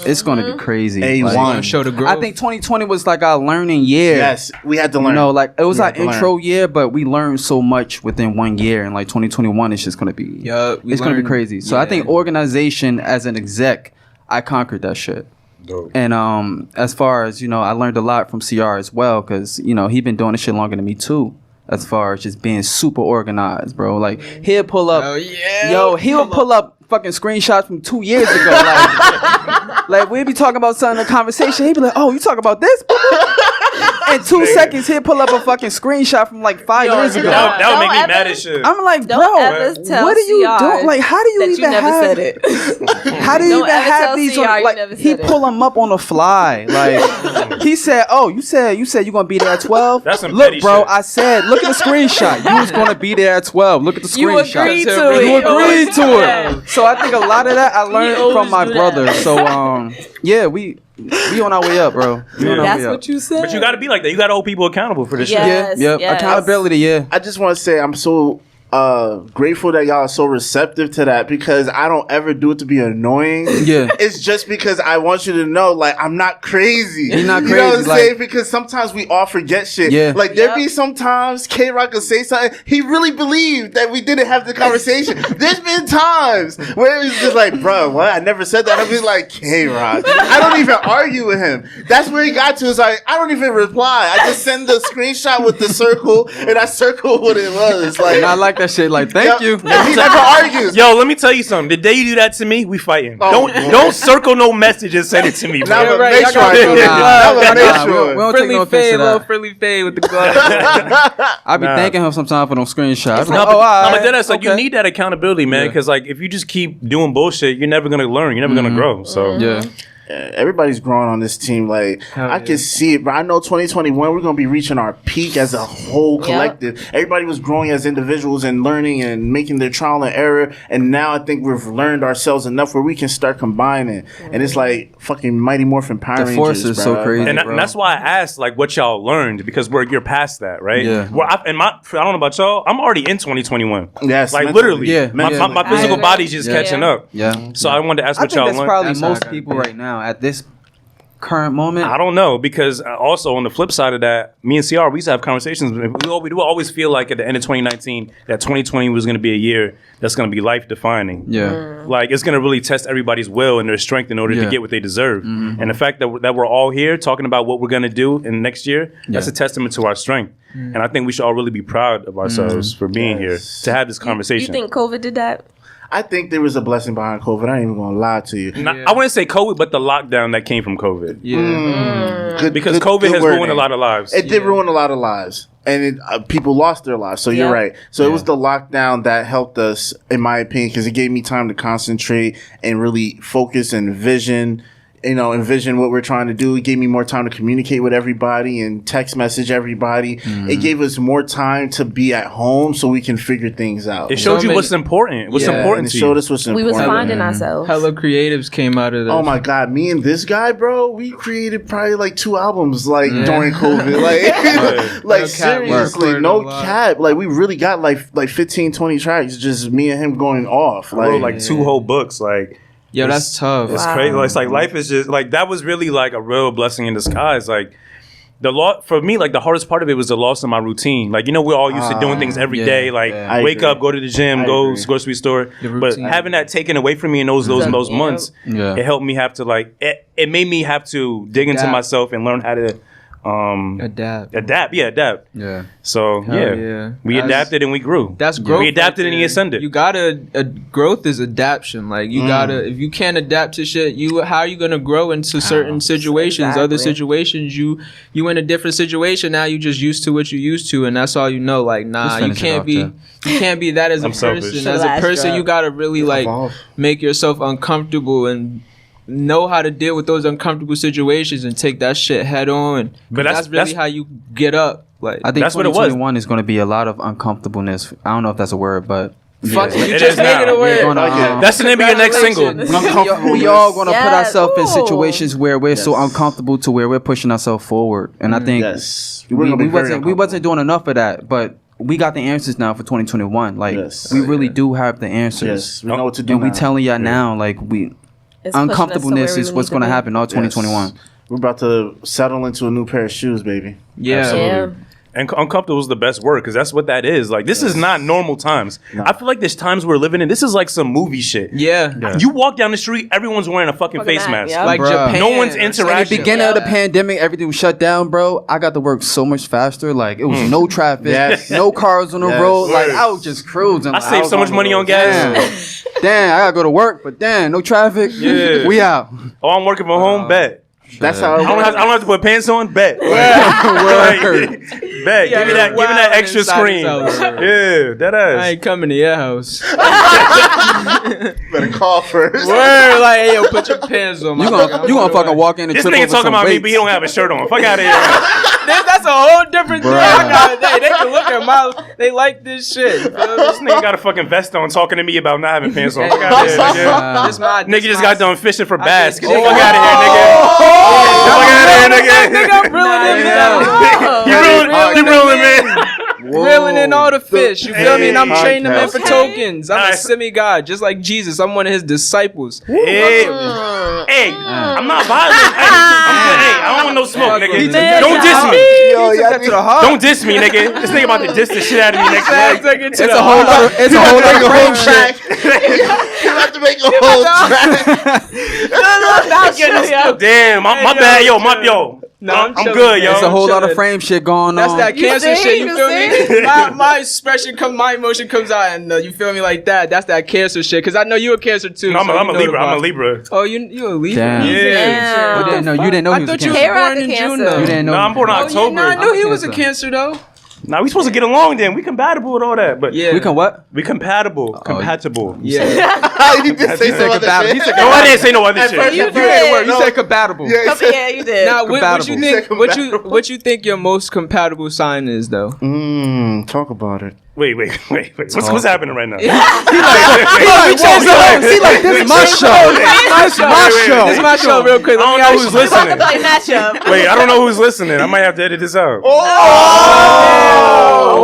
It's going to be crazy. A1. Show the growth. I think 2020 was like our learning year. Yes, we had to learn. It was our intro year, but we learned so much within 1 year. And 2021 is just going to be, it's going to be crazy. So I think organization as an exec, I conquered that shit. Dope. And as far as, I learned a lot from CR as well because, he been doing this shit longer than me too. As far as just being super organized, bro. Like, he'll pull up. He'll pull up fucking screenshots from 2 years ago. Like we'd be talking about something in a conversation. He'd be like, oh, you talk about this? In 2 seconds, he'll pull up a fucking screenshot from 5 years ago. That would make me mad as shit. I'm like, bro, what are you doing? Like, how do you even have... said it. How do you even have these... he pull them up on the fly. Like, he said, oh, you said you're going to be there at 12? That's some Look, petty bro, shit. I said, look at the screenshot. You was going to be there at 12. Look at the screenshot. You agreed to it. You agreed to it. So I think a lot of that I learned from my brother. So, yeah, we on our way up, bro. That's what you said. But you got to be like that. You got to hold people accountable for this shit. Yes. Accountability, yeah. I just want to say I'm so grateful that y'all are so receptive to that because I don't ever do it to be annoying. Yeah. It's just because I want you to know, I'm not crazy. You're not crazy. You know what I'm saying? Because sometimes we all forget shit. Yeah. There be sometimes K-Rock will say something. He really believed that we didn't have the conversation. There's been times where it was just like, bro, what? I never said that. I'll be like, K-Rock. I don't even argue with him. That's where he got to. It's like, I don't even reply. I just send the screenshot with the circle and I circle what it was. And I like that shit. Thank you. He never argues. Yo, let me tell you something. The day you do that to me, we fighting. Don't circle no message and send it to me, bro. Make sure I do that. We don't take no offense to that. Friendly fade with the glove. I be thanking him sometimes for those screenshots. But then it's you need that accountability, man. Because if you just keep doing bullshit, you're never gonna learn. You're never gonna grow. So yeah. everybody's growing on this team. Like I can see it, but I know 2021 we're gonna be reaching our peak as a whole collective. Everybody was growing as individuals and learning and making their trial and error, and now I think we've learned ourselves enough where we can start combining. And it's like fucking Mighty Morphin Power Rangers. The force is so crazy, and that's why I asked like what y'all learned, because you're past that, right? Yeah. Well, I don't know about y'all. I'm already in 2021. Yes, like mentally. literally. Yeah, my physical body's just catching up. Yeah. So I wanted to ask what y'all learned. That's probably most people right now at this current moment. I don't know, because also on the flip side of that, me and CR, we used to have conversations. We do always feel like at the end of 2019 that 2020 was going to be a year that's going to be life defining. Yeah. Like it's going to really test everybody's will and their strength in order to get what they deserve. Mm-hmm. And the fact that we're all here talking about what we're going to do in next year, that's a testament to our strength. And I think we should all really be proud of ourselves for being here to have this conversation. You think COVID did that? I think there was a blessing behind COVID. I ain't even gonna lie to you. I wouldn't say COVID, but the lockdown that came from COVID. Yeah, because COVID has ruined a lot of lives. It did ruin a lot of lives, and people lost their lives. So you're right. So it was the lockdown that helped us, in my opinion, because it gave me time to concentrate and really focus and envision what we're trying to do. It gave me more time to communicate with everybody and text message everybody. Mm-hmm. It gave us more time to be at home so we can figure things out. It showed you what's important. What's important to you. It showed us what's important. We was finding ourselves. Hella creatives came out of this. Oh my God, me and this guy, bro, we created probably like 2 albums during COVID. Like seriously, no cap. Like we really got like 15, 20 tracks, just me and him going off. I wrote like 2 whole books. Like yo, that's tough. It's crazy. It's like life is just like that was really like a real blessing in disguise. Like for me, like the hardest part of it was the loss of my routine. Like we're all used to doing things every day. Like wake up, go to the gym, go grocery store. But having that taken away from me in those months, it helped me have to it made me have to dig into myself and learn how to adapt. Yeah. So we adapted and we grew. That's growth. We adapted and he ascended. You gotta growth is adaptation. Like you gotta, if you can't adapt to shit, how are you gonna grow into certain situations? Exactly. Other situations, you in a different situation now. You just used to what you used to, and that's all you know. Like you can't be that as a person. As a person, you gotta really make yourself uncomfortable and know how to deal with those uncomfortable situations and take that shit head on. But that's really how you get up. Like I think that's 2021 is going to be a lot of uncomfortableness. I don't know if that's a word, but fuck it, you just make it a word. That's the name of your next single. We all going to put ourselves in situations where we're so uncomfortable to where we're pushing ourselves forward. And I think we wasn't doing enough of that, but we got the answers now for 2021. Like we really do have the answers. Yes, we know what to do. And we telling y'all now, like uncomfortableness is what's going to happen all 2021. Yes. We're about to settle into a new pair of shoes, baby. Yeah. Absolutely. And uncomfortable is the best word, because that's what that is. Like, this is not normal times. No. I feel like there's times we're living in. This is like some movie shit. Yeah. You walk down the street, everyone's wearing a fucking face mask. Yeah. Like Japan. No one's interacting. At the beginning of the pandemic, everything was shut down, bro. I got to work so much faster. Like, it was no traffic, no cars on the road. Like, I was just cruising. I saved so much money on gas. Damn, I got to go to work, but damn, no traffic. Yeah. We out. Oh, I'm working from home? Bet. That's how I don't have to put pants on. Bet. Bet. Give me that extra screen. Yeah, that ass. I ain't coming to your house. Better call first. Word, like, hey, yo, put your pants on. You gonna fucking walk in and this trip nigga over talking some about weights. me, but he don't have a shirt on. Fuck out of here. That's a whole different thing. They can look at my. They like this shit. This nigga got a fucking vest on, talking to me about not having pants on. Fuck out of here, nigga. Nigga just got done fishing for bass. Get the fuck out of here, nigga. Fuck out of here, nigga. Nigga, I'm reeling in. You reeling me. Reeling in all the fish. You feel me? And I'm training them in for tokens. I'm a semi-god, just like Jesus. I'm one of his disciples. Hey, I'm not violent. I don't want no smoke, nigga. Don't diss me. Don't diss me, nigga. This nigga about to diss the shit out of me next week. It's a whole other frame shit. You have to make a whole track. Damn, my bad, yo. No, I'm good, yo. It's a whole lot of frame shit going on. That's that cancer shit, you feel me? My expression my emotion comes out, and you feel me like that. That's that cancer shit, because I know you a cancer too. No, I'm a Libra. I'm a Libra. Oh, you a Libra? Damn. Yeah. You didn't know he was a cancer. I thought you were born in June, though. You didn't know. No, I'm born in October. I knew he was a cancer, though. Now we supposed to get along then. We compatible with all that, but Yeah. We can what? we compatible. Yeah. He did say some other compatible. shit. He said No, I didn't say no other shit. first- You at did. first- Word, you said compatible. Yeah, he said- Yeah, you did. Now, what you Compatible. think? Compatible. What you think your most compatible sign is, though? Talk about it. Wait. What's happening right now? This is my show. This is my show. This is my show, real quick. I don't know who's listening. Play matchup. Wait, I don't know who's listening. I might have to edit this out. Oh,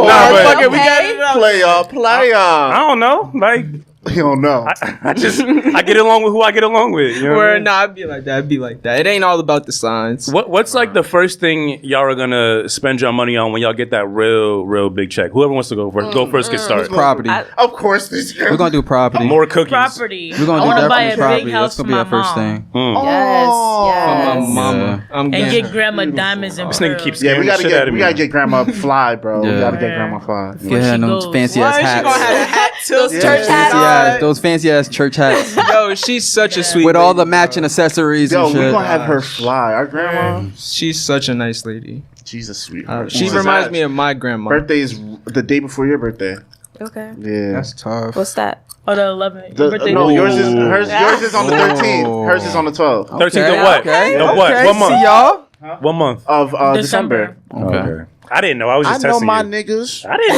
Nah, but Fuck it, we Okay. got it out. player. I don't know. Like You don't know. I get along with who I get along with. You know what I Word, mean? nah, I'd be like that. I'd be like that. It ain't all about the signs. What's like the first thing y'all are gonna spend your money on when y'all get that real big check? Whoever wants to go first, get started. Property. Of course, this. We're gonna do property. More cookies. Property. We're gonna I do want to buy a definitely property. big That's house for gonna be my our first mom. thing. Oh. Yes, My yes. mama. I'm And getting get grandma diamonds and This nigga pearls. keeps Yeah, scaring we the gotta shit out of me. get grandma fly, bro. We Yeah. gotta get grandma fly. Get her she them goes. fancy ass hats. hat Those church hats. Yeah, those fancy ass church hats Yo, she's such a sweet with all lady, the matching accessories Yo, and we shit. gonna have her fly. Our grandma, She's such a nice lady. she's a sweet. She reminds me of my grandma. Birthday is the day before your birthday. Okay. Yeah. That's tough. What's that? Oh, the 11th. No, yours is hers. Yeah. Yours is on the 13th. Hers is on the 12th 13th of what? Okay. Of what? Okay. What month? See y'all. What month? of December. Okay. I didn't know. I was I just know testing my you. niggas. I didn't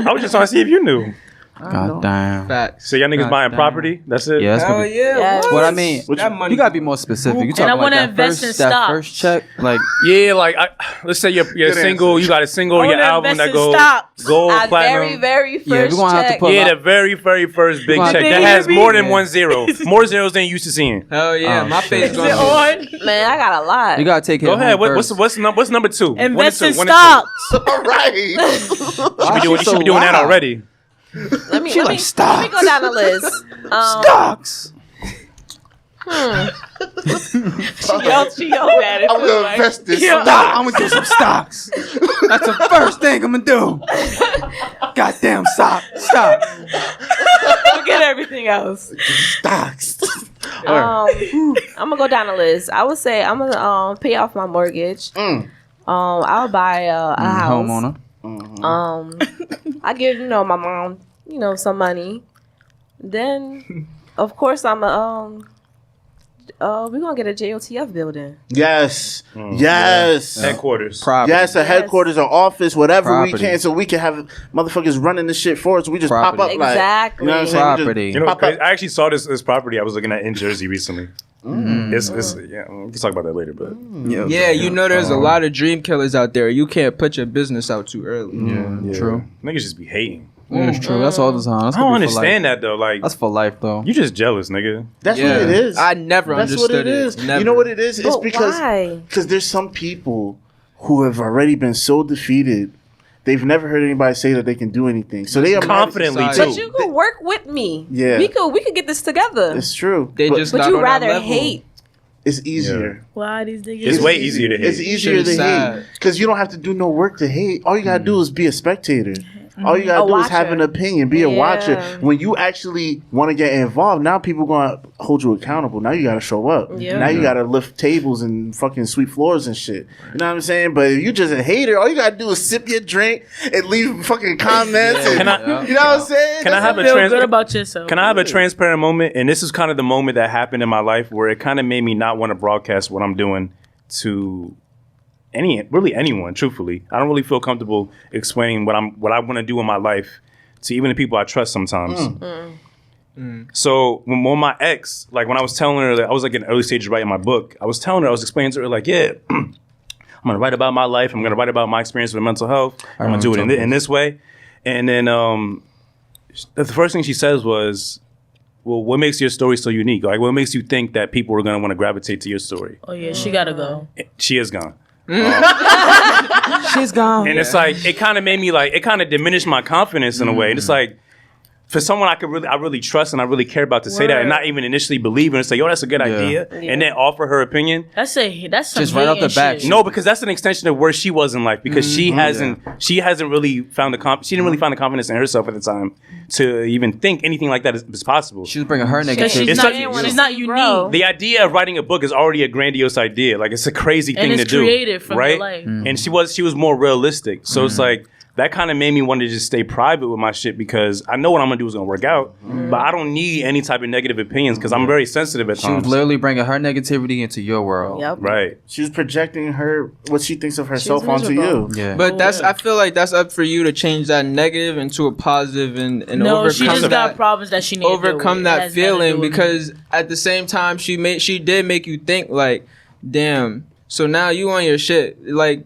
know. I was just trying to see if you knew. God damn. Facts. So y'all niggas God buying damn. property? That's it? Yeah, that's Hell gonna be. yeah. Yes. What I mean, That money. you gotta be more specific. You I talking wanna like that invest first, in that stocks. first check, like Yeah, like let's say you're Good single. answer. You got a single. I Your wanna album invest that in goes stocks. gold, Our platinum. very first Yeah, we gonna have to check. put- Yeah, the very first big gonna check have that to- has more than Yeah. one zero, more zeros than you used to seeing. Hell yeah. Oh, My shit. face Is going it to on? Man, I got a lot. you gotta take care Go of ahead. home What's number two? Invest in One and two. stocks. All right. You should be doing that already. Let me like let me stocks. go down the list. stocks. She yelled at it. I'm gonna invest this. Stock. I'm gonna do some stocks. That's the first thing I'm gonna do. Goddamn stocks. Forget everything else. Stocks. I'm gonna go down the list. I would say I'm gonna pay off my mortgage. I'll buy a house. Homeowner. I give my mom some money. Then, of course, we're gonna get a JOTF building. Yes. Yes. Headquarters. Property. Yes, a headquarters or office, whatever Property. we can, so we can have motherfuckers running this shit for us. We just Property. pop up like, Exactly. you know what I'm saying? We just Property. You know, pop what's crazy? up. I actually saw this property I was looking at in Jersey recently. It's yeah. We can talk about that later, but Yeah, you know there's a lot of dream killers out there. You can't put your business out too early. yeah. True. Niggas just be hating. Yeah, it's true. That's all the time. That's I don't gonna be for understand life. that though. Like That's for life, though. you just jealous, nigga. That's Yeah. what it is. I never That's what understood it is. Never. You know what it is? It's But because why? there's some people who have already been so defeated, they've never heard anybody say that they can do anything. So they are Confidently But too. But you could work with me. Yeah. we could get this together. It's true. They but just But not you on that rather level. hate. it's easier. Why these niggas? It's way easier to hate. It's easier Shit to is hate sad. because you don't have to do no work to hate. All you gotta do is be a spectator. All you gotta A do is have watcher. an opinion, be a watcher. Yeah. When you actually want to get involved, now people gonna hold you accountable. Now you gotta show up. Yeah. Now you gotta lift tables and fucking sweep floors and shit. You know what I'm saying? But if you just a hater, all you gotta do is sip your drink and leave fucking comments. and, Can I- you know what I'm saying? Can I have a Feel good about yourself. Can I have a transparent moment? And this is kind of the moment that happened in my life where it kind of made me not want to broadcast what I'm doing to anyone. Truthfully, I don't really feel comfortable explaining what I want to do in my life to even the people I trust sometimes. So when my ex, like when I was telling her that I was like in early stages of writing my book, I was telling her, I was explaining to her like, yeah, I'm gonna write about my life. I'm gonna write about my experience with mental health. I'm gonna do it in this way. And then the first thing she says was, well, what makes your story so unique? Like, what makes you think that people are gonna want to gravitate to your story? Oh yeah, she gotta go. She is gone. She's gone. And it's like, it kind of made me like, it kind of diminished my confidence in a way. And it's like, for someone I really trust and I really care about to say that and not even initially believe and say, yo, that's a good idea, and then offer her opinion. That's some just right off the bat. No, because that's an extension of where she was in life. Because she hasn't really found she didn't really find the confidence in herself at the time to even think anything like that is possible. She was bringing her negativity. She's not unique. The idea of writing a book is already a grandiose idea. Like, it's a crazy thing to do. And it's creative from right? your life. And she was more realistic. So it's like, that kind of made me want to just stay private with my shit because I know what I'm going to do is going to work out, but I don't need any type of negative opinions because I'm very sensitive at times. She was literally bringing her negativity into your world. Yep. Right. She was projecting what she thinks of herself onto you. Yeah. But I feel like that's up for you to change that negative into a positive and No, overcome she just got problems that she needs to overcome that feeling because at the same time she did make you think like, damn, so now you on your shit. Like,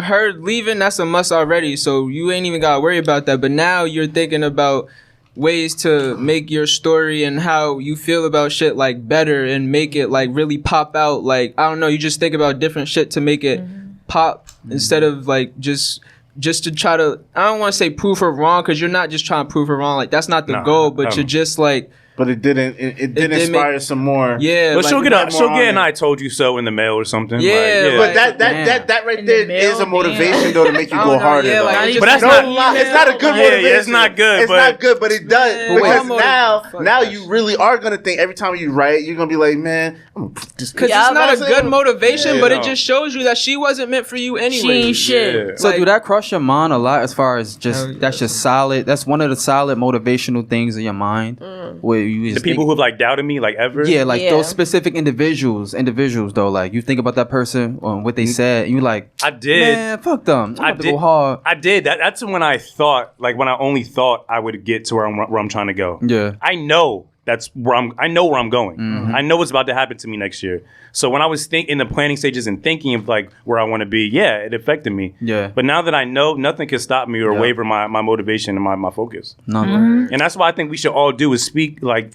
her leaving, that's a must already, so you ain't even gotta worry about that. But now you're thinking about ways to make your story and how you feel about shit like better and make it like really pop out. Like, I don't know, you just think about different shit to make it pop instead of like just to try to, I don't want to say prove her wrong because you're not just trying to prove her wrong. Like, that's not the goal, but you're just like. But it did inspire some more. Yeah, but like, she'll get an "I told you so" in the mail or something. Yeah, but that right there is a motivation though to make you go harder. Yeah, like, but that's it's not a good motivation. Yeah, it's not good. It's not good, but it does because now that you really are gonna think every time you write, you're gonna be like, man, because it's not a good motivation, but it just shows you that she wasn't meant for you anyway. She ain't shit. Yeah. So do that cross your mind a lot as far as just that's just solid? That's one of the solid motivational things in your mind where you the people who've like doubted me like ever. Yeah, like those specific individuals though. Like you think about that person what they said, and you like, I did. Man, fuck them. I did. Go hard. I did. That's when I thought, like when I only thought I would get to where I'm trying to go. Yeah. I know that's where I know where I'm going. I know what's about to happen to me next year. So when I was in the planning stages and thinking of like where I want to be, yeah, it affected me. Yeah. But now that I know, nothing can stop me or waver my motivation and my focus. No. And that's what I think we should all do is speak like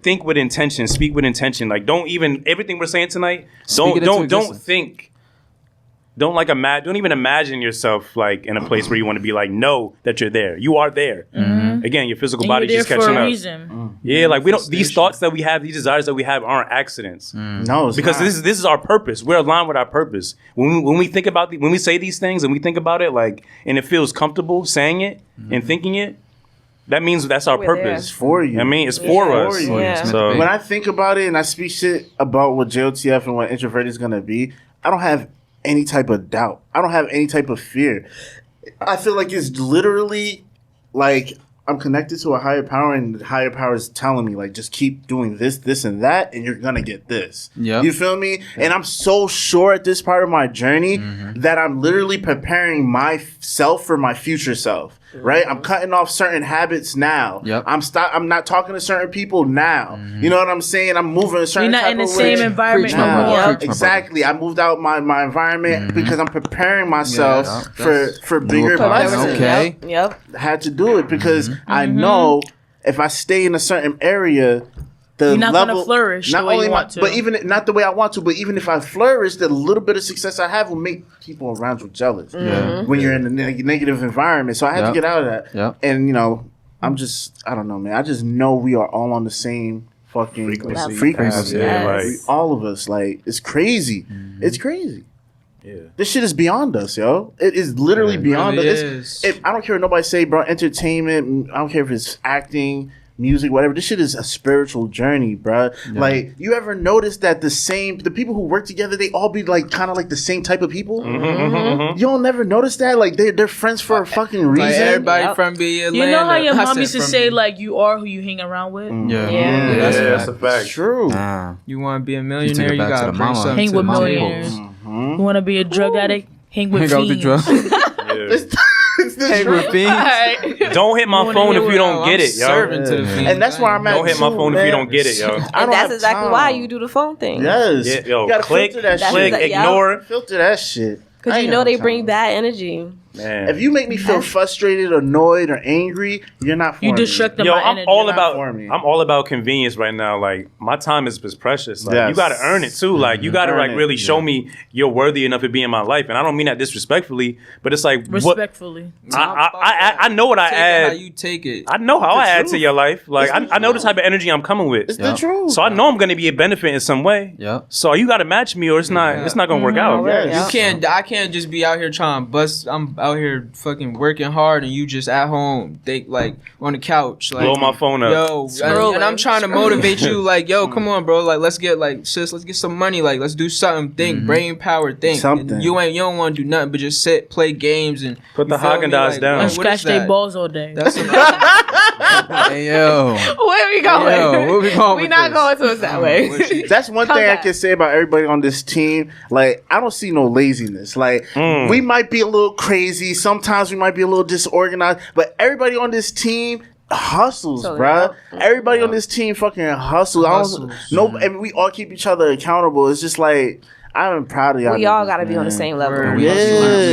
think with intention, speak with intention. Like don't even everything we're saying tonight. Don't think. Don't even imagine yourself like in a place where you want to be. Like know that you're there. You are there. Again, your physical body just catching up. Reason. Yeah, like we don't. These thoughts that we have, these desires that we have, aren't accidents. No, it's because not. this is our purpose. We're aligned with our purpose. When we think about when we say these things and we think about it, like, and it feels comfortable saying it and thinking it, that means that's our purpose. It's for you. I mean, it's for us. Yeah. So when I think about it and I speak shit about what JOTF and what Introverted is gonna be, I don't have any type of doubt. I don't have any type of fear. I feel like it's literally like I'm connected to a higher power, and the higher power is telling me, like, just keep doing this, this, and that, and you're gonna get this. Yep. You feel me? And I'm so sure at this part of my journey that I'm literally preparing myself for my future self. Right? I'm cutting off certain habits now. Yep. I'm not talking to certain people now. You know what I'm saying? I'm moving a certain You're not type in the of same way environment Preach, my no brother. more. Preach, my Exactly. I moved out my environment because I'm preparing myself for bigger blessings. Okay. Yep. I had to do it because I know if I stay in a certain area, the You're not level gonna flourish not the way only you want to. but even not the way I want to, but even if I flourish, the little bit of success I have will make people around you jealous. When you're in a negative environment, so I had to get out of that. Yep. And I don't know, man. I just know we are all on the same fucking frequency. Yeah, Like, like all of us, like, it's crazy. It's crazy. Yeah. This shit is beyond us, yo. It is literally beyond really us. I don't care what nobody say, bro. Entertainment. I don't care if it's acting, music, whatever. This shit is a spiritual journey, bro. Yeah. Like, you ever notice that the people who work together, they all be like kind of like the same type of people? You don't never notice that? Like, they're friends for a fucking reason. Like everybody from being You know how your mom used to say, like, you are who you hang around with? Yeah. that's a fact. True. You want to be a millionaire, you got to bring something Hang to with the millionaires. table. You want to be a drug addict? Hang with Hang out with the fiends. drugs. Hey, Don't hit my phone if you don't get it, yo. And that's where I'm at. Don't hit my phone if you don't get it, yo. And that's exactly why you do the phone thing. Yes. Yeah, yo, you gotta click, filter that click, shit. ignore. Filter that shit. Because you know they bring bad energy. Man. If you make me feel frustrated, annoyed, or angry, you're not for You me. distracted Yo, my I'm energy. all Not about for me. I'm all about convenience right now. Like my time is precious. Like you Yes. got to earn it too. Like you got to Earn like it, really show me you're worthy enough to be in my life. And I don't mean that disrespectfully, but it's like what Respectfully. I know what I Take it add. how you take it. I know how I add to truth. your life. Like It's the I know the type of energy I'm coming with. It's the truth. So I know I'm gonna be a benefit in some way. Yep. So you got to match me, or it's not gonna work out. Yes. I can't just be out here trying to bust. I'm out here fucking working hard, and you just at home, like on the couch, like Blow my phone up. yo, and I'm trying to motivate you, like yo, come on, bro, like let's get some money, like let's do something, think, brain power, think. Something. And you don't want to do nothing but just sit, play games, and Put the you feel me? Haagen-Dazs Like, down. what And is scratch their that? balls all day. That's some, Hey yo. Where we going? Yo, where we going We with not this? going to it that way. That's one Come thing back. I can say about everybody on this team. Like, I don't see no laziness. Like, we might be a little crazy. Sometimes we might be a little disorganized. But everybody on this team hustles, So, bruh. Everybody on this team fucking hustles. Hustles. And we all keep each other accountable. It's just like, I'm proud of y'all. We all niggas, got to be on the man. same level. We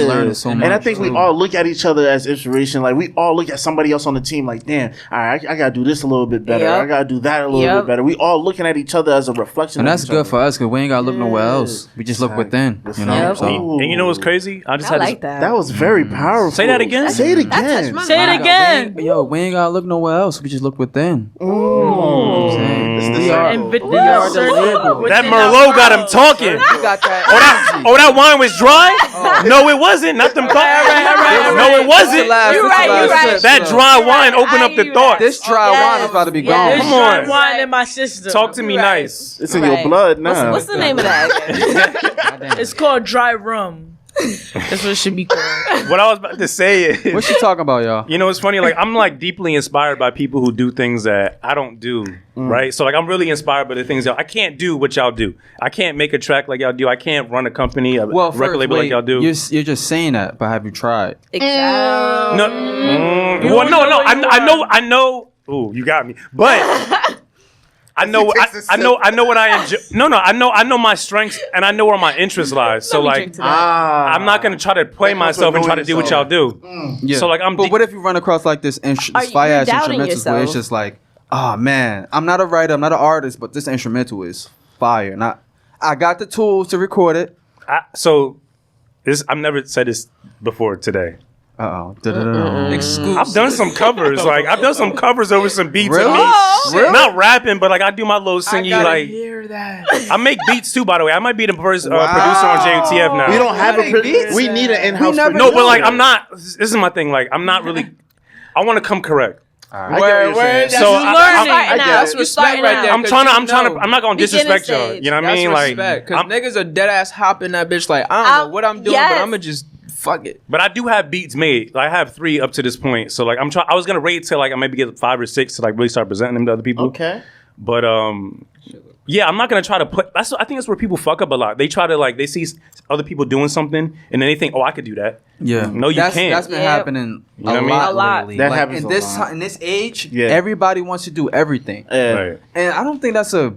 learned so much. And I think we all look at each other as inspiration. Like, we all look at somebody else on the team like, damn, all right, I got to do this a little bit better. Yep. I got to do that a little Yep. bit better. We all looking at each other as a reflection And of that's each good other. for us because we ain't gotta look nowhere else. We just look within, you know. Yep. So And you know what's crazy? I just I had like this, that. That was very powerful. Say that again? Say it That touched again. my Say it mind. again. yo, we ain't gotta look nowhere else. We just look within. It's the We are- circle. And we are the label. that Merlot got him talking. You got that. Oh, that wine was dry? No, it wasn't. Not them. No, it wasn't. You right. That dry wine opened I up the hear thoughts. This dry wine is about to be gone. There's Come dry on. wine in my system. Talk to me Right. nice. It's in your Right. blood now. What's the name of that? It's called dry rum. That's what it should be called. What I was about to say is, What you talking about, y'all? you know, it's funny. Like I'm like deeply inspired by people who do things that I don't do. Right. So like I'm really inspired by the things that I can't do what y'all do. I can't make a track like y'all do. I can't run a company, a Well, record first, label like y'all do. You're just saying that, but have you tried? Exactly. No. Well, no. I know. Ooh, you got me. But I know. I know what I enjoy. No. I know my strengths and I know where my interests lie. So like, I'm not gonna try to play That comes myself with and try to do what y'all knowing do. Yeah. So like, I'm. But what if you run across like this Are you fire ass doubting instrumentals where it's yourself? just like, oh man, I'm not a writer, I'm not an artist, but this instrumental is fire. And I got the tools to record it. I've never said this before today. exclusive. I've done some covers. Like I've done some covers over some beats. Really? Of me. Oh, Really? Not rapping, but like I do my little singing. Like hear that. I make beats too. By the way, I might be the first producer on JUTF now. We don't have a. We need an in-house. never- No, but like I'm not. This is my thing. Like I'm not really. I want to come correct. I get what you're saying. So learning. I now. That's You respect starting right out. there. I'm trying to. I'm not gonna disrespect y'all. stage. You know what I That's mean? respect. Like, Because niggas are dead ass hopping that bitch like, I don't know what I'm doing, yes. but I'm going to just fuck it. but I do have beats made. Like, I have 3 up to this point. So like, I'm trying. I was gonna wait till like I maybe get 5 or 6 to like really start presenting them to other people. Okay. But yeah, I'm not gonna try to put. I think that's where people fuck up a lot. They try to like they see other people doing something and then they think, oh, I could do that. Yeah. No, you can't. That's been Yep. happening know what I mean? a A lot. lately. That Like, happens in a this lot. in this age, Yeah. everybody wants to do everything. Right. And I don't think that's a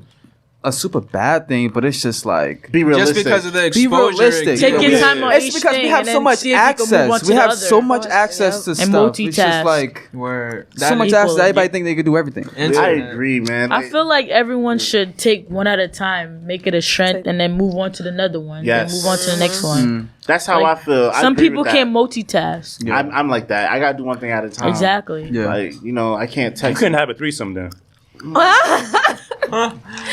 super bad thing, but it's just like Be realistic. Just because of the be exposure. realistic. Take your Yeah. time on It's each because thing we have and so then much see if you can move on access. to We the have other. so much access to And stuff. It's just multitask. like Word. so much access. equal. Everybody think they could do everything. I agree, man. I feel like everyone should take one at a time, make it a strength, and then move on to another one. Yes. Then move on to the next one. That's how Like, I feel. I Some agree people with can't that. multitask. I'm like that. I gotta do one thing at a time. Exactly. Yeah. Like, you know, I can't You text. couldn't have a threesome then.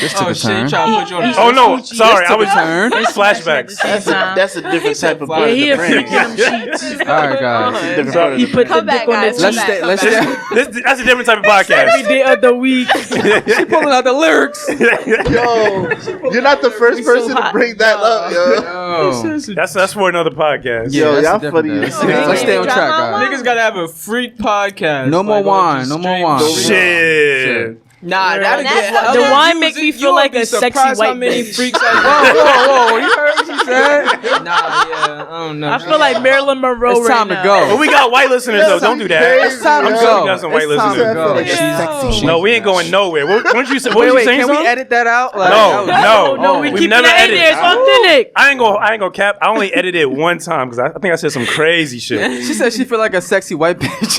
This took Oh, a shit. turn. Trying to put you on the Oh no, sorry. I took a was turn. flashbacks. That's a different type of Yeah, part of he the a brain. freak in them sheets. All right, guys. Different part of He the put brain. the dick on guys. the Let's sheet. stay. Let's stay. That's a different type of Every podcast. day of the week. Pulling out the lyrics. Yo, you're not the first person to hot. bring that up, yo. Oh. That's for another podcast. Yeah, Yo, that's y'all a different funny day. as hell. Let's stay on track, guys. Niggas gotta have a freak podcast. No more Like, wine, just no more straight wine. music. Shit. Nah, that'd That's get what- hella The wine views. make me You feel would like be a sexy surprised how white many bitch. freaks I Whoa, whoa, whoa! You heard what she said? Nah, yeah, I don't know. I feel like Marilyn Monroe It's right time to now. go. But we got white listeners though. Don't do that. It's time to I'm go. sure we got some white It's time to listeners. go. Like a sexy shit. No, we ain't going nowhere. Weren't you? What Wait, was wait, you saying? can we something? edit that out? Like, No, that was- No, we We've keep never it in there. It's edited. authentic. I ain't gonna cap. I only edited it one time because I think I said some crazy shit. She said she feel like a sexy white bitch.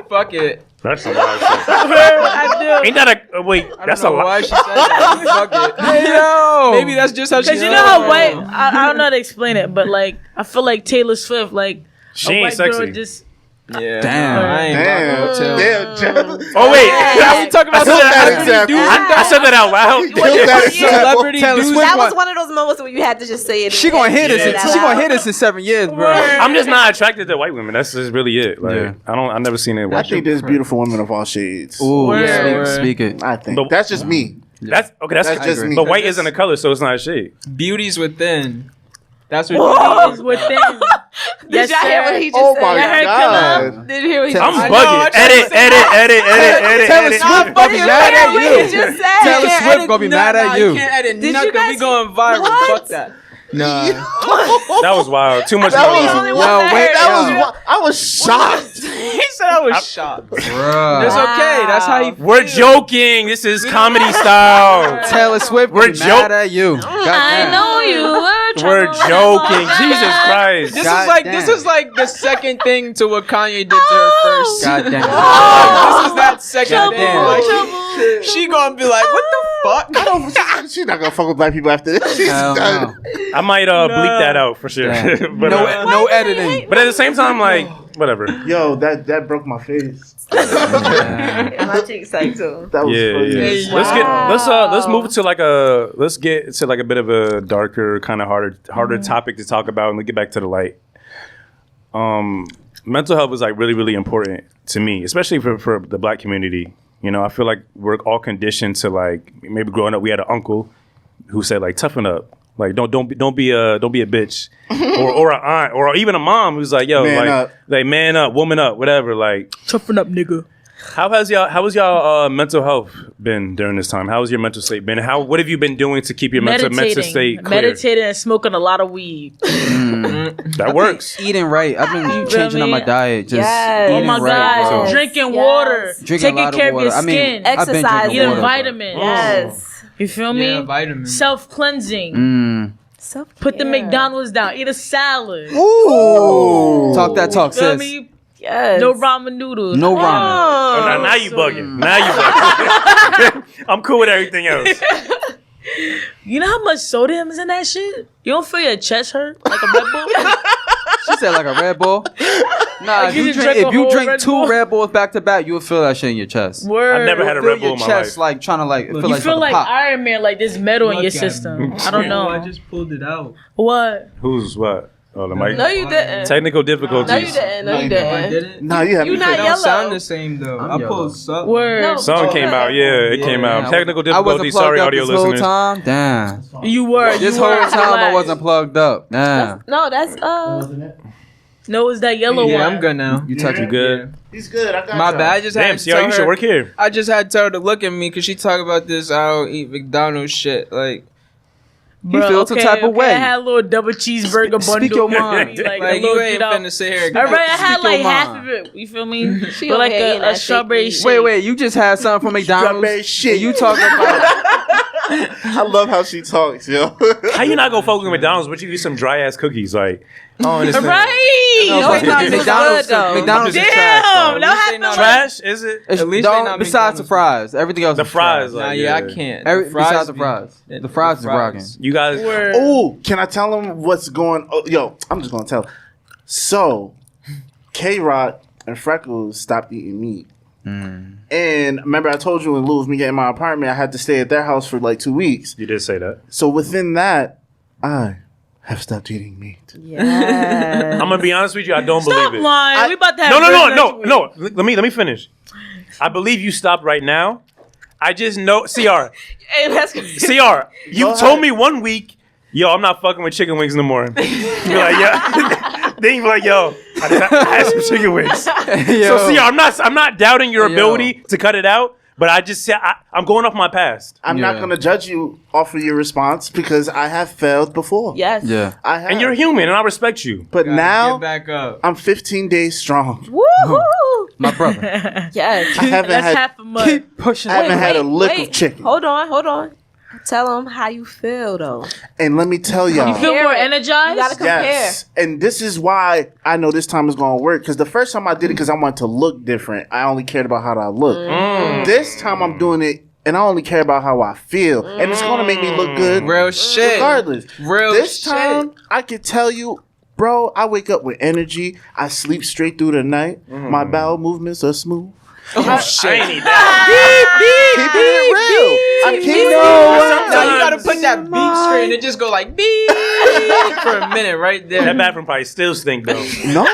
Fuck it. That's a lot of shit. I do. Ain't that a wait? I That's don't a know why lot. she said that. Fuck it. Yo. Maybe that's just how she. Because you know how white, I don't know how to explain it, but like, I feel like Taylor Swift, like, She a ain't white sexy. girl just, Yeah. Damn. I ain't Damn. Oh wait, Now we talking about Kill that celebrity example. dudes. I said that out loud. Kill that Celebrity Taylor dudes. Swift That was want- one of those moments where you had to just say it. She gonna hit us. Yeah. She gonna hit us in 7 years, bro. I'm just not attracted to white women. That's just really it. Like Yeah. I never seen it. I White think there's beautiful women of all shades. Ooh, Word. speak it. I think But- that's just me. That's okay. That's That's just me. But white isn't a color, so it's not a shade. Beauty's within. That's is what. within. Did Yes, y'all hear sir. what he just Oh said? my Y'all heard god. Did you hear what he I'm just I'm said? know, bugging. I tried Edit. Taylor Edit. Swift gonna be mad at What you. he just said? Taylor Can't Swift edit- gonna be nah, mad nah, at you. You can't edit Did you nothing. guys- We going viral. What? Fuck that. Nah. That was wild. Too much. That going was on. only one Yo, that wait, heard That it. was I was shocked. He said I was shocked. It's Bruh. okay. That's how he. We're joking. This is comedy style. Taylor Swift We're gonna be mad at you. I Goddamn. know you. We're joking. Jesus Christ. This God is like damn. this is like the second thing to what Kanye did to her first. Goddamn. This is that second thing. Goddamn. Like, she gonna be like, what the fuck? She's not gonna fuck with black people after this. She's Hell done. no. I might bleep that out for sure. Damn. but, No editing. but at the same time, like whatever. Yo, that broke my face. And my cheeks like too. That was Yeah, funny. yeah. Hey, Let's move to let's get to like a bit of a darker, kind of harder topic to talk about, and we get back to the light. Mental health is like really, really important to me, especially for the Black community. You know, I feel like we're all conditioned to like maybe growing up. We had an uncle who said like toughen up, like don't be a bitch, or an aunt, or even a mom who's like yo man up, woman up, whatever. Like Toughen up, nigga. how has y'all mental health been during this time? How has your mental state been? What have you been doing to keep your mental state clear? Meditating and smoking a lot of weed. That works. Eating right. I've been feel changing up me? my diet. Just Yes. eating Oh my right. God. bro. Yes. Drinking Yes. water. Drinking a Taking lot of care of water. your I mean, skin. I've been Exercise. drinking Eating water, vitamins. Yes. You feel me? Yeah, vitamins. Self-cleansing. Mm. Put the McDonald's down. Eat a salad. Ooh. Talk that talk, Feel sis. me? Yes. No ramen noodles. No ramen. Oh, now you bugging. Now you bugging. I'm cool with everything else. You know how much sodium is in that shit? You don't feel your chest hurt like a Red Bull? She said like a Red Bull. Nah, Like if you you just drink, drank a if you whole drink Red two Bull? Red Bulls back to back, you will feel that shit in your chest. Word. I've never had a Feel Red Bull your in my chest life. like trying to like feel You like feel something like pop. Iron Man, like there's metal in your system. I don't know. I just pulled it out. What? Who's what? Oh, the mic. No, you didn't. Technical difficulties. No, you didn't. No, you I didn't. didn't. Nah, you have You me not crazy. They yellow. don't sound the same though. I'm I yellow. pulled something. Word. No. Song came out. Yeah, it came out. Yeah. Technical I wasn't difficulties. plugged Sorry, up audio this whole listeners. time. Damn. You were. This you whole were. time I Relax. wasn't plugged up. Damn. No, that's No, it's that yellow Yeah, one. I'm good now. You touch You me good? He's good. I got My y'all. bad. I just Damn, had to CR, tell you should her. work here. I just had to tell her to look at me because she talk about this. I don't eat McDonald's shit. Like, You feel some type of way. I had a little double cheeseburger bundle. Speak your mind. Like, a like little you ain't get out. finna sit here. All right, I had Speak like your half mind. of it. You feel me? She But like over here eating a that strawberry shake. shake. Wait, you just had something from Strawberry McDonald's? shit. And you talking about I love how she talks, yo. How you not gonna fuck with McDonald's, but you eat some dry ass cookies? Like, I don't understand. Right. No, like, McDonald's was McDonald's? good, though. McDonald's is Damn, trash. though. that happened. Like, Trash? Is it? It's, At least they don't, not besides the McDonald's. fries, everything else. The is fries, trash. like, Nah, yeah, I can't. Besides the be- fries, the fries is rocking. You guys. word. Oh, can I tell him what's going? Oh, yo, I'm just gonna tell. So, K-Rock and Freckles stopped eating meat. And remember, I told you in lieu of me getting my apartment, I had to stay at their house for like 2 weeks. You did say that. So within that, I have stopped eating meat. Yes. I'm gonna be honest with you. I don't Stop believe it. lying. We about to have No. bread next week. Let me finish. I believe you stopped right now. I just know, Cr. Hey, that's crazy. Cr. You Go told ahead. me 1 week, yo, I'm not fucking with chicken wings no more. You're like, yeah. Then you be like, yo, I had some chicken wings. Yo. So, Cr. I'm not doubting your Yo. ability to cut it out, But I just said I'm going off my past. I'm not going to judge you off of your response because I have failed before. Yes. Yeah. I have. And you're human, and I respect you. But now Get back up. I'm 15 days strong. Woohoo! My brother. Yes. I haven't That's had. half a month. Keep pushing. I haven't had a lick of chicken. Hold on. Tell them how you feel though. And let me tell y'all. You feel more energized? You gotta compare. Yes, and this is why I know this time is gonna work. Because the first time I did it, because I wanted to look different, I only cared about how I look. This time I'm doing it, and I only care about how I feel, and it's gonna make me look good, Real shit. regardless. Real This shit. time I can tell you, bro, I wake up with energy. I sleep straight through the night. My bowel movements are smooth. I ain't need that. Keeping it real. I'm keeping No, you gotta put that beat straight and it just go like beep for a minute right there. That bathroom probably still stink though. No,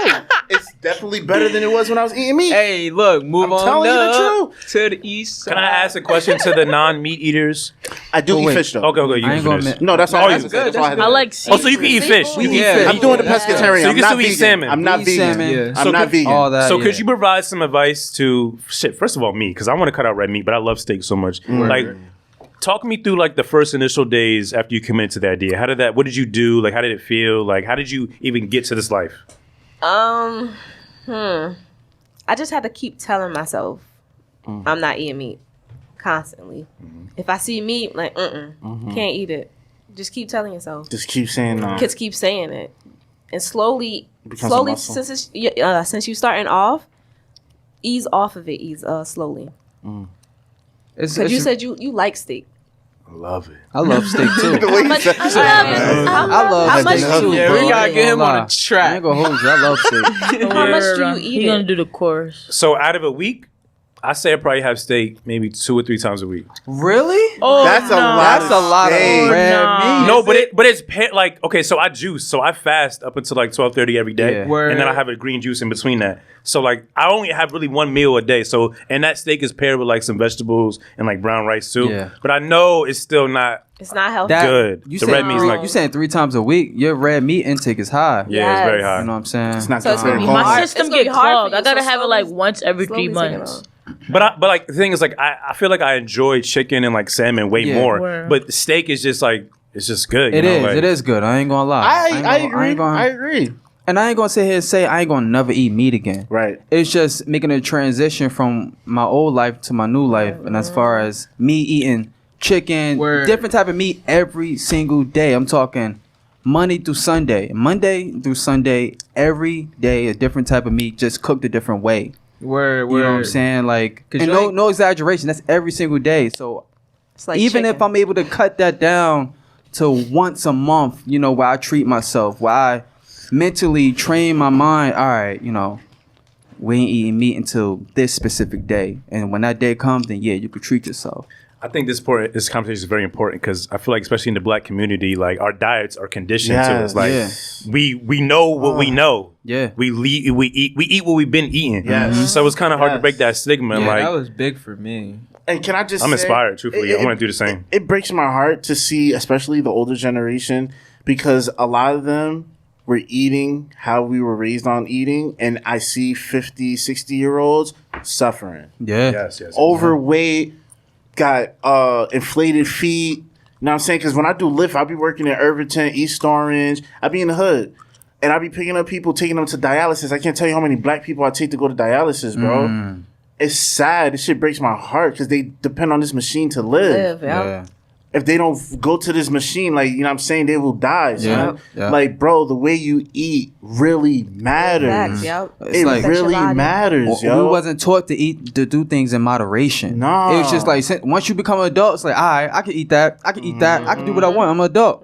it's definitely better than it was when I was eating meat. Hey, look, move I'm on telling you the up to the east side. Can I ask a question to the non-meat eaters? I do eat fish though. Okay, you I can ain't gonna finish. admit- No, that's all I That's had to say. good, That's all I had to I say. like Oh, so you can eat fish. We eat Yeah, fish. I'm doing the Yeah. pescatarian. So you I'm can not still eat vegan. salmon. I'm not Eat vegan. salmon. Yeah. I'm So not could- vegan. All that. So yeah. could you provide some advice to first of all me, because I want to cut out red meat, but I love steak so much. Like talk me through like the first initial days after you committed to the idea. What did you do? Like how did it feel? Like how did you even get to this life? I just had to keep telling myself I'm not eating meat constantly. If I see meat, like can't eat it. Just keep telling yourself. Just keep saying no. Kids keep saying it, and slowly, Becomes a muscle. since you starting off, ease off of it. Slowly. Because you said you like steak. I love it. I love steak too. The way you said I love How steak much- too. Yeah, bro. we gotta I ain't get him gonna on lie. a track. I ain't gonna hold you. I love steak. How much do you eat He's gonna it? do the course. So out of a week, I say I probably have steak maybe 2 or 3 times a week. Really? Oh, That's a lot. That's a lot of steak. red no. meat. No, but it's like okay. So I juice. So I fast up until like 12:30 every day, Yeah. Word. and then I have a green juice in between that. So like I only have really one meal a day. So and that steak is paired with like some vegetables and like brown rice too. Yeah. But I know it's still not. It's not healthy. That- Good. You The saying red meat's not- you saying 3 times a week? Your red meat intake is high. Yeah, it's very Yes. high. You know what I'm saying? It's not So it's gonna be good. My hard. system It's gonna get be hard for clogged. you, I gotta so have it like once every slowly 3 take it months. on. But like the thing is like I feel like I enjoy chicken and like salmon way Yeah. more. Word. But steak is just like it's just good. It you know, is. like- It is good. I ain't gonna lie. I ain't agree. gonna- I agree. And I ain't gonna sit here and say I ain't gonna never eat meat again. Right. It's just making a transition from my old life to my new life. And as far as me eating chicken, Word. different type of meat every single day. I'm talking Monday through Sunday. Monday through Sunday, every day a different type of meat, just cooked a different way. Word, You know what I'm saying? Like, 'Cause and you ain't- no exaggeration. That's every single day. So It's like even chicken. if I'm able to cut that down to once a month, you know, where I treat myself, where I mentally train my mind, all right, you know, we ain't eating meat until this specific day. And when that day comes, then yeah, you could treat yourself. I think this conversation is very important because I feel like, especially in the Black community, like our diets are conditioned to Yes. us. Like Yeah. we know what we know. Yeah. We eat what we've been eating. Yes. So it's kind of hard to Yes. break that stigma. Yeah, like that was big for me. And can I just I'm say, inspired, truthfully. I wanna do the same. It breaks my heart to see, especially the older generation, because a lot of them were eating how we were raised on eating, and I see 50, 60-year-olds suffering. Yeah. yes. Overweight, got inflated feet. You know what I'm saying? Because when I do Lyft, I'll be working in Irvington, East Orange. I be in the hood. And I be picking up people, taking them to dialysis. I can't tell you how many black people I take to go to dialysis, bro. It's sad. This shit breaks my heart because they depend on this machine to live. Yeah. If they don't go to this machine, like, you know what I'm saying, they will die. Yeah. Son. Yeah. Like, bro, the way you eat really matters. Facts, yep. It's It like- really Affects your body. matters, We yo. wasn't taught to do things in moderation. No. It's just like once you become an adult, it's like, all right, I can eat that. I can eat that. I can do what I want. I'm an adult.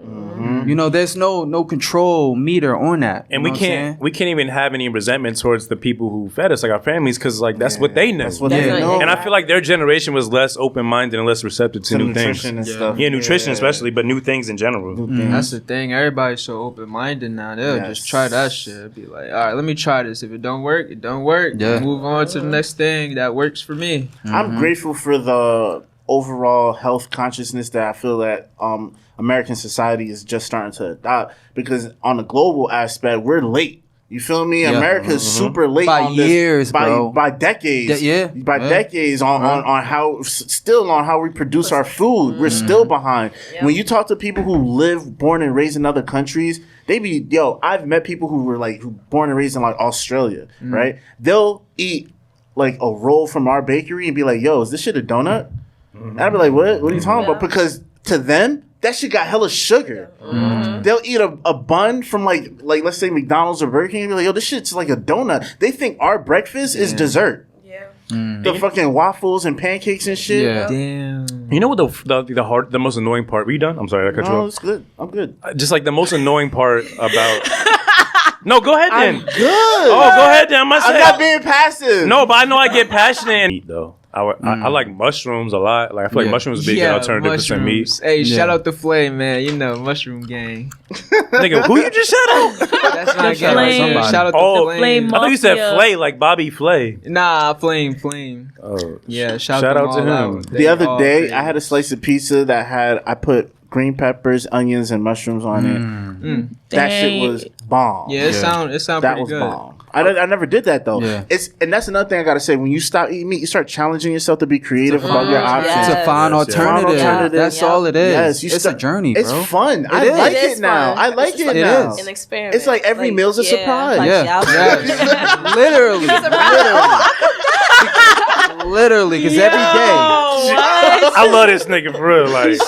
You know, there's no control meter on that. And You we know what I'm saying? can't even have any resentment towards the people who fed us, like our families, because like that's what they know. That's what Yeah. they know. And I feel like their generation was less open minded and less receptive to To new things. nutrition and stuff. Yeah, nutrition especially, but new things in general. That's the thing. Everybody's so open minded now. They'll Yes. just try that shit. Be like, all right, let me try this. If it don't work, it don't work. Yeah. Move on to the next thing that works for me. I'm grateful for the overall health consciousness that I feel that American society is just starting to adopt, because on a global aspect, we're late You feel me? America is super late by on this, years, bro. By decades. By decades on how we produce our food. We're still behind. When you talk to people who live, born and raised in other countries, they be I've met people who were like who born and raised in like Australia, right? They'll eat like a roll from our bakery and be like, "Yo, is this shit a donut?" And I'd be like, "What? What are you talking about?" Because to them, that shit got hella sugar. They'll eat a bun from like let's say McDonald's or Burger King and be like, "Yo, this shit's like a donut." They think our breakfast is dessert. The fucking waffles and pancakes and shit. Yeah. Damn. You know what the most annoying part? Were you done? I'm sorry, I cut you No, off. it's good. I'm good. Just like the most annoying part about. No, go ahead then. I'm good. Oh, go ahead then. I'm not being passive. No, but I know I get passionate and eat though. I like mushrooms a lot. Like I feel like mushrooms would be a good alternative to some meat. Hey, shout out to Flay, man. You know, mushroom gang. Nigga, who you just shout out? That's my gang. Flame. Shout out to Flame. I thought you said Flay, like Bobby Flay. Nah, Flame. Oh, Yeah, shout out them to him. all out. The They other all day, crazy. I had a slice of pizza that I put green peppers, onions, and mushrooms on it. That shit was bomb. Yeah, it sound that pretty was good. bomb. I never did that though. Yeah. And that's another thing I gotta say. When you stop eating meat, you start challenging yourself to be creative about your options. To find Yes, alternative. alternative. That's all it is. Yes, you it's a journey, bro. It's fun. I is. like It it is now. fun. I like It's it like now. an experiment. It's like every meal's a surprise. Like, Yeah. y'all- Literally. Literally, because every day, I love this nigga for real. Like,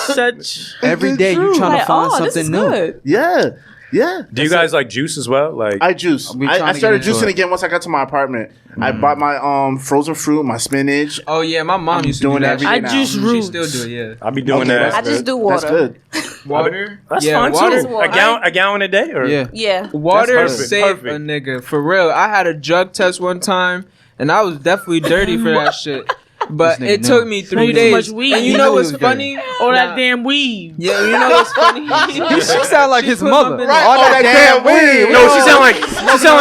every day you trying to find something new. Yeah. do you guys like juice as well? Like, I juice. We I trying to started get into juicing it. again once I got to my apartment. I bought my frozen fruit, my spinach. Oh yeah, my mom used to doing do that. every day I now. juice She roots. still do it. Yeah. I be doing Okay, that. I just do That's water. good. Water. That's yeah, fine water. too. water. A gallon a day, or Yeah. Yeah. Water That's perfect, saved perfect. a nigga for real. I had a drug test one time, and I was definitely dirty for that shit. But This nigga it knew. took me 3 Smoke too days. much weed. And He you know knew what's he was funny? All Nah. that damn weed. Yeah, you know what's funny? She sound like his put mother. my- Right, All that damn weed. no, she sound like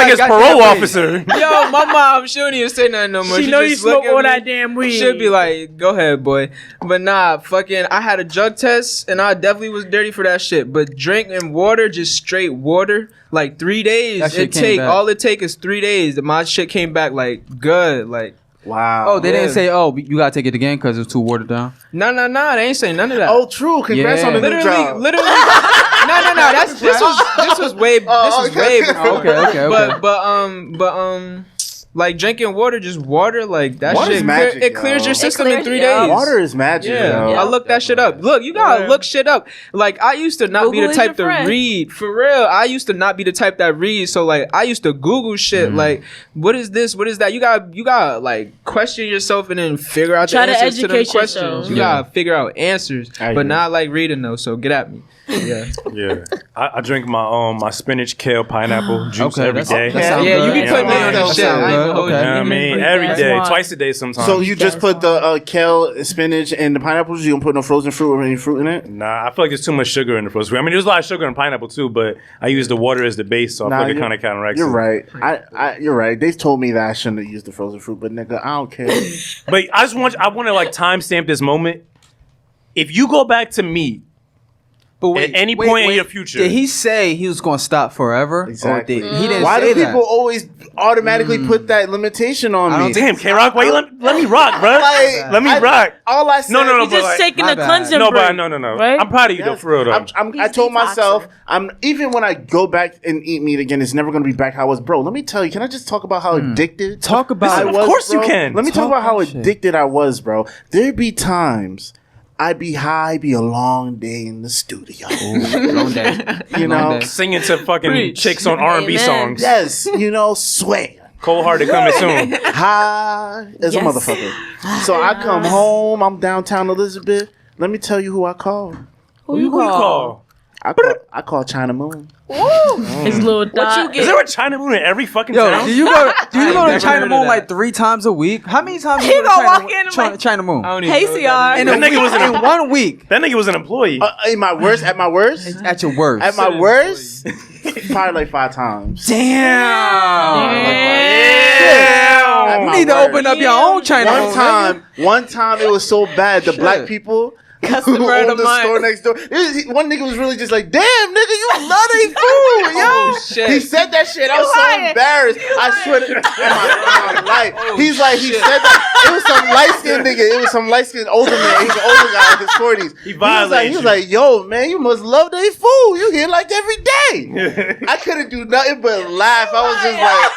his goddamn parole weed. officer. Yo, my mom, she don't even say nothing no more. She know you just look smoke at all me. that damn weed. She'll be like, go ahead, boy. But nah, fucking, I had a drug test, and I definitely was dirty for that shit. But drinking water, just straight water, like 3 days. That shit came back. All it take is 3 days. My shit came back like good. Like, Wow. Oh, they didn't Yeah. say, oh, you gotta take it again because it's too watered down. no, they ain't saying none of that. Oh, true. Congrats Yeah. on the new job. Literally. No. This was way before. Okay. But like drinking water, just water, like that Water's shit. magic, it clears yo. your system clears- in 3 yeah. days. Water is magic. Yeah, yo. I looked that shit up. Look, you gotta look shit up. Like I used to not be Google the is type to your friend. read. For real, I used to not be the type that reads. So like, I used to Google shit. Like, what is this? What is that? You gotta like question yourself and then figure out Try the to answers to them educate questions. yourself. You Yeah. gotta figure out answers. I But agree. not like reading though. So get at me. Yeah. Yeah, I drink my spinach, kale, pineapple juice Okay, every day. that sounds Yeah, good. you be Yeah, putting me man. on your That shit. sound I ain't good. gonna hold Okay. You know what I you. mean? That's Every day, why. twice a day sometimes. So you just put the kale, spinach, and the pineapples. You don't put no frozen fruit or any fruit in it. Nah, I feel like there's too much sugar in the frozen fruit. I mean, there's a lot of sugar in pineapple too, but I use the water as the base, so I Nah, feel like it you're- kind of counteracts You're it. right. You're right. They've told me that I shouldn't have used the frozen fruit, but nigga, I don't care. But I want to like timestamp this moment. If you go back to meat But at any point in your future, Did he say he was gonna stop forever? Exactly. Or he didn't Why say do that. people always automatically put that limitation on I me? don't think- damn, K-Rock, why you let me rock, bro? Like, Let me I- rock. All I said. No, You but just like- taking My a bad. cleansing No, break. but no. Right? I'm proud of you though, for real though. I told myself, even when I go back and eat meat again, it's never gonna be back how I was, bro. Let me tell you, can I just talk about how addicted? Talk about I it. Of was, course you bro? can. Let me talk Talk about how that shit. addicted I was, bro. There'd be times I'd be high, be a long day in the studio. Long day. You Long know, day. Singing to fucking Preach. chicks on R&B Amen. songs. yes, sweat. Cold Hearted coming soon. High as a Yes. motherfucker. So I come home, I'm downtown Elizabeth. Let me tell you who I call. Who you call? I call China Moon. His little What dot. you Is get? there a China moon in every fucking Yo, town? do you go never to China heard of Moon that. like 3 times a week? How many times He you go to gonna China, walk in and China, like, China Moon? I don't even Hey, know what CR. In That nigga was in 1 week. That nigga was an employee. At my worst, At your worst. at my worst, probably like 5 times. Damn. At You my need to worst. open up your own China Moon. One time it was so bad. The black Shit. people, Customer who of owned the the month. store next door. One nigga was really just like, damn, nigga, you love they food, yo. Oh, shit. He said that shit. I was so lying. embarrassed. I swear to my life. Oh, He's like, he shit. said that. It was some light-skinned nigga. It was some light-skinned older man. He's an older guy in his 40s. He was like, yo, man, you must love they food. You get like every day. I couldn't do nothing but laugh. I was just like,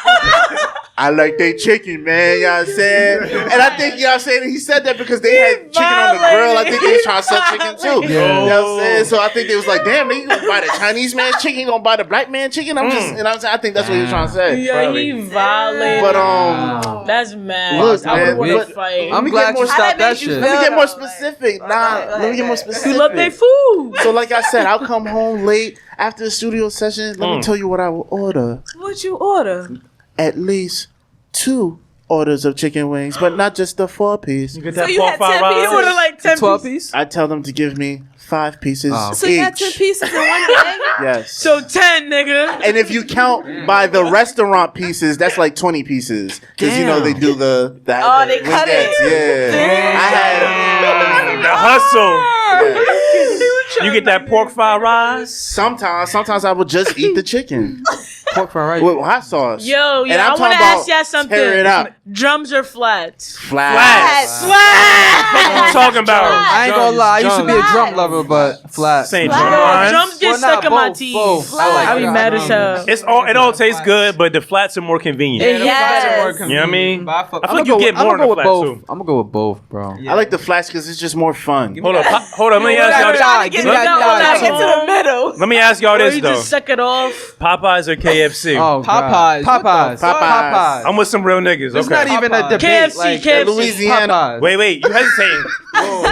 I like they chicken, man. You know what I'm saying? And I think, you know what I'm saying? He said that because they had chicken on the grill. I think they was trying to sell chicken too. You know what I'm saying? So I think they was like, damn, they gonna buy the Chinese man chicken, you gonna buy the black man chicken? I'm just, you know what I'm saying? I think that's what he was trying to say. Yeah, he violated. But that's mad. Look, I man, would want but- to fight. I'm glad you stopped that shit. let me get more specific. Let me get more specific. You love their food. So like I said, I'll come home late after the studio session. Let me tell you what I will order. What you order? At least 2 orders of chicken wings, but not just the 4-piece. You get So that you had 10 pieces. You order like 10 12 pieces. piece? I tell them to give me 5 pieces So each. you had 10 pieces in one day? Yes. So 10, nigga. And if you count by the restaurant pieces, that's like 20 pieces. Because, you know, they do the Oh, they cut it. Yeah. I had... The hustle. You get that pork fried rice. Sometimes I would just eat the chicken Pork fried rice. with hot sauce. Yo, And yeah, I'm I want to talking ask y'all something. tear it up. Drums or flats? Flat. What you talking about? I ain't gonna lie, I used to be a drum lover, but flat. Saying Flat. drum lines. Drums get Well, stuck nah, in my both, teeth. both. I be mad as hell. It all tastes good, but the flats are more convenient. Yeah, the flats are more Yes. You know what I mean? convenient, but I fuck- I feel like you get more I'm on the gonna go with flat both. too. I'm gonna go with both, bro. I like the flats because it's just more fun. Hold on. Let me ask Give me y'all. that, give me that Get thigh. to the middle. Let me ask y'all Or this you though: just suck it off. Popeyes or KFC? Oh, Popeyes. God. Popeyes. What the fuck? Popeyes. I'm with some real niggas. It's Okay. not even a Popeyes. debate. KFC, like, KFC. Louisiana. Popeyes. Wait, you hesitating?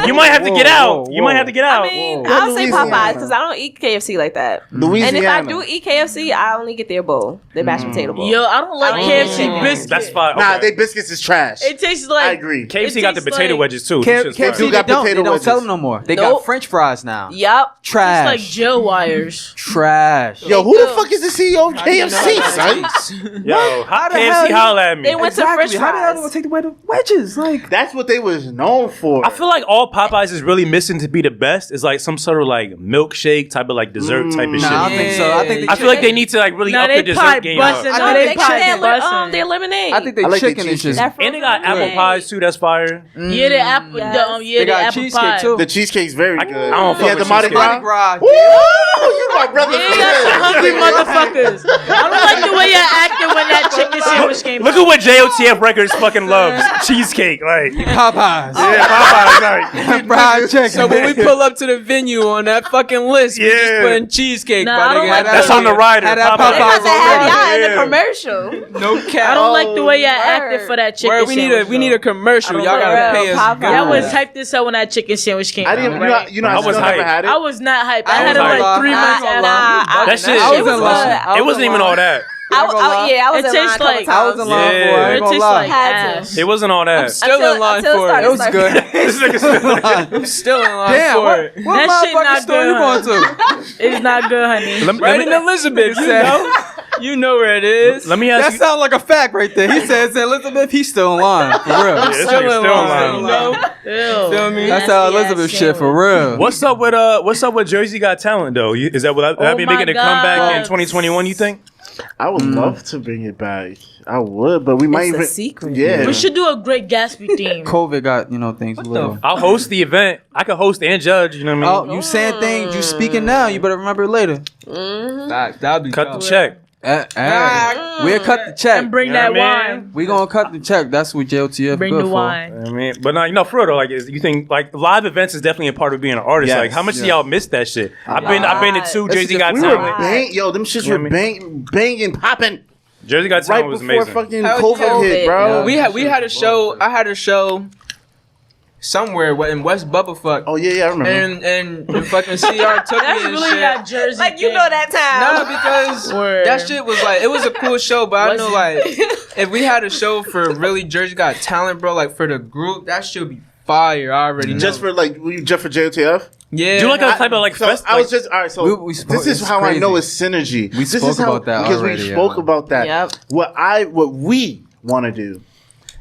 You might have to get out. You might have to get out. I mean, Whoa. I'll say Louisiana. Popeyes because I don't eat KFC like that. Louisiana. And if I do eat KFC, I only get their bowl, their mashed potato bowl. Yo, I don't like KFC biscuits. That's fine. Nah, Okay. they biscuits is trash. It tastes like. I agree. KFC it got the tastes potato like- wedges too. KFC, Them shit's fire. KFC got they potato don't wedges. sell them no more. They Nope. got French fries now. Yup. It's Trash. like jail wires. Trash. Yo, who the fuck is the CEO of KFC, son? Yo, how the KFC hell holla at me? They went to French How the hell they gonna fries. take away the wedges? Like, That's what they was known for. I feel like all Popeyes is really missing to be the best is like some sort of like milkshake type of like dessert type of shit. nah, I don't think so. I think I feel like they need to like really Nah, up they the dessert pie game busting up. up. I No, think they they pie cut busting. their lemonade. I think they I like the chicken is cheesecake. just. That And they got fruit apple lemonade. pies too. That's fire. Yeah, the apple. Yes. Yeah, They the got apple cheesecake pie. too. The cheesecake's very good. I don't fuck Yeah, the with Mardi cheesecake. Gras. Gras. Woo! You my brother. Yeah, that's some hungry motherfuckers. I don't like the way y'all acted when that chicken sandwich came Look out. at what JOTF Records fucking loves. Cheesecake. Like, Popeyes. yeah, Popeyes. Like, Fried chicken. So when we pull up to the venue on that fucking list, we just Yeah. putting cheesecake. Nah, my I don't nigga. like that's on the rider. Had that They Popeyes. about to have already. y'all in Yeah. the commercial. No cap. I don't like the way y'all Word. acted for that chicken Where sandwich. we need a commercial. Y'all gotta pay us. Popeyes. good. Y'all was hyped this up when that chicken sandwich came I out. didn't. right? You know, I I was still never hyped. had it. I was not hyped. I I had was it like hyped. 3 months Nah, after. That shit. I was It was in line. good. It wasn't even all that. Yeah, I was It in line tastes a couple like- times. I was in line Yeah. for it. I It ain't gonna tastes lie. like Had to. ass. It wasn't all that. Still in line until for started It was slurping. good. This nigga still. I'm still in line Damn, for what it. That shit motherfucking not store you good, going to? It's not good, honey. Right in Elizabeth, you know. You know where it is. Let me That ask you. sounds like a fact right there. He says Elizabeth, he's still in line. For real. Yeah, this Still nigga in still in line. line. You know? Ew. Feel me? That's how Elizabeth shit for real. What's up with Jersey Got Talent though? Is that what that be my making a comeback in God. 2021? You think? I would love to bring it back. I would, but we might It's a even. secret. Yeah. We should do a Great Gatsby theme. COVID got, things a little. I'll host the event. I could host and judge. You know what I mean? Oh, you saying things, you speaking now. You better remember it later. That'd be Cut the tough. check. We'll cut the check. And bring You know that what I mean? wine. We gonna cut the check. That's what JLTF Bring good the for. wine. I mean, but no, for real though, like, you think like live events is definitely a part of being an artist. Yes, like, how much yes. do y'all miss that shit? I've been to 2 Listen, Jersey Got we were Talent. Yo, them shits You know were what I banging, popping Jersey Got right Talent was before amazing. fucking Hell COVID hit, yeah. bro. We had a show. I had a show somewhere in West Bubblefuck. Oh yeah, I remember. And fucking CR took That's me and really shit. that Jersey Like, you thing. know that Nah, time. because Word. that shit was like, it was a cool show, but I Was know it? like if we had a show for really Jersey Got Talent, bro, like for the group, that shit would be fire. I already know. just for JOTF. yeah. Do like a type of like So fest. I was just all right. So We spoke- this is it's how I crazy. know it's synergy. We This spoke is how- about that because already, we spoke yeah. about that. Yep. What we want to do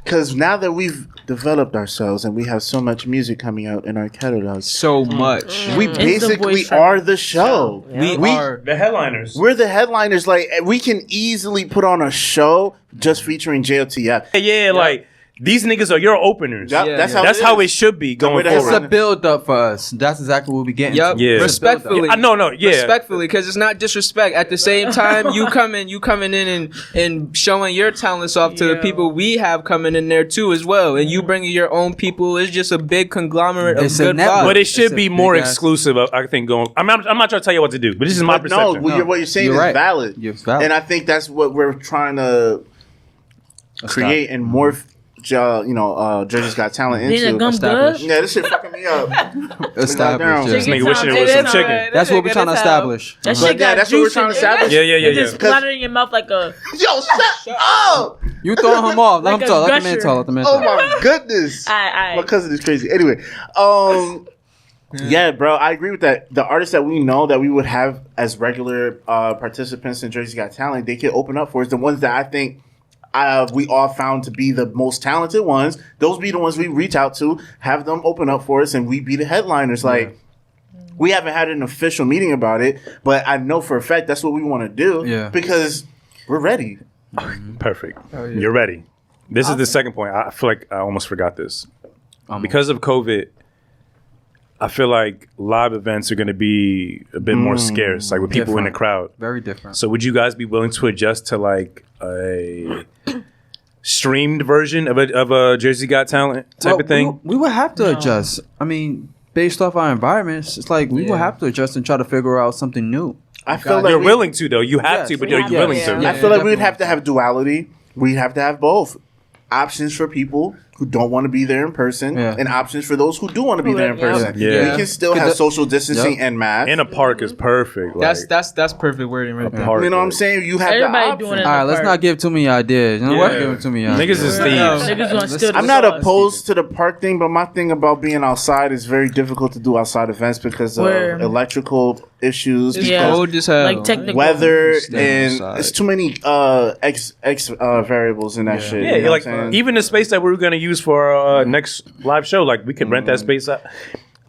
Because now that we've developed ourselves and we have so much music coming out in our catalogs, So much. we basically are the show. Yeah. We are The headliners. We're the headliners. Like, we can easily put on a show just featuring JOTF. Yeah, like these niggas are your openers. Yep, Yeah, that's yeah. That's how it should be going we're the It's a forward. build up for us. That's exactly what we getting. Yep. to. Yeah. Respectfully. No, yeah. Respectfully, because it's not disrespect. At the same time, you coming in and showing your talents off to the people we have coming in there too as well, and you bringing your own people. It's just a big conglomerate It's of a good network. vibes. But it should It's a be more big ass- exclusive. I think going. I'm not trying to tell you what to do, but this is my But no, perception. what you're saying You're is right. valid. You're valid. And I think that's what we're trying to create and morph, Jersey's Got Talent Did it into. come good? Yeah, this shit fucking me up. Established. This Yeah. nigga wishing it was some chicken. That's what we're trying to establish. That But shit yeah, got that's what we're juice trying to in it. establish. Yeah. It just flattered in your mouth like a. Yo, shut up! You throwing him off. Let Like him a talk. Let the man gusher. talk. Let the man Oh talk. my goodness. Aight. My cousin is crazy. Anyway, yeah, bro, I agree with that. The artists that we know that we would have as regular participants in Jersey Got Talent, they could open up for us. The ones that I think we all found to be the most talented ones, those be the ones we reach out to, have them open up for us, and we be the headliners. Like, we haven't had an official meeting about it, but I know for a fact that's what we want to do. Yeah. Because we're ready. Perfect. You're ready. This is the second point. I feel like I almost forgot this. Because of COVID, I feel like live events are going to be a bit more scarce, like with people in the Different. crowd. Very different. So would you guys be willing to adjust to like a streamed version of a Jersey Got Talent type of thing? We would have to adjust. I mean, based off our environments, it's like we would have to adjust and try to figure out something new. I feel like You're we- willing to though. You have Yes. to, but you're Yes. willing Yeah. to. I feel like we would have to have duality. We'd have to have both options for people who don't want to be there in person, Yeah. and options for those who do want to be there in Yeah. person. Yeah. We can still have social distancing and mask. In a park is perfect. Like, That's perfect wording right there. park, You know what I'm like- saying? You have Everybody the doing option. it. All right, let's not give too many ideas. You know what? Yeah. Give too many Niggas ideas. is Yeah. thieves. Niggas gonna steal the I'm not sauce. opposed to the park thing, but my thing about being outside is very difficult to do outside events because of Where- electrical issues, It's Yeah. cold as hell. Like technical. weather, Stay and outside. it's too many x variables in that shit. Yeah, you know like what I'm saying? even the space that we were gonna use for our next live show, like we could rent that space out.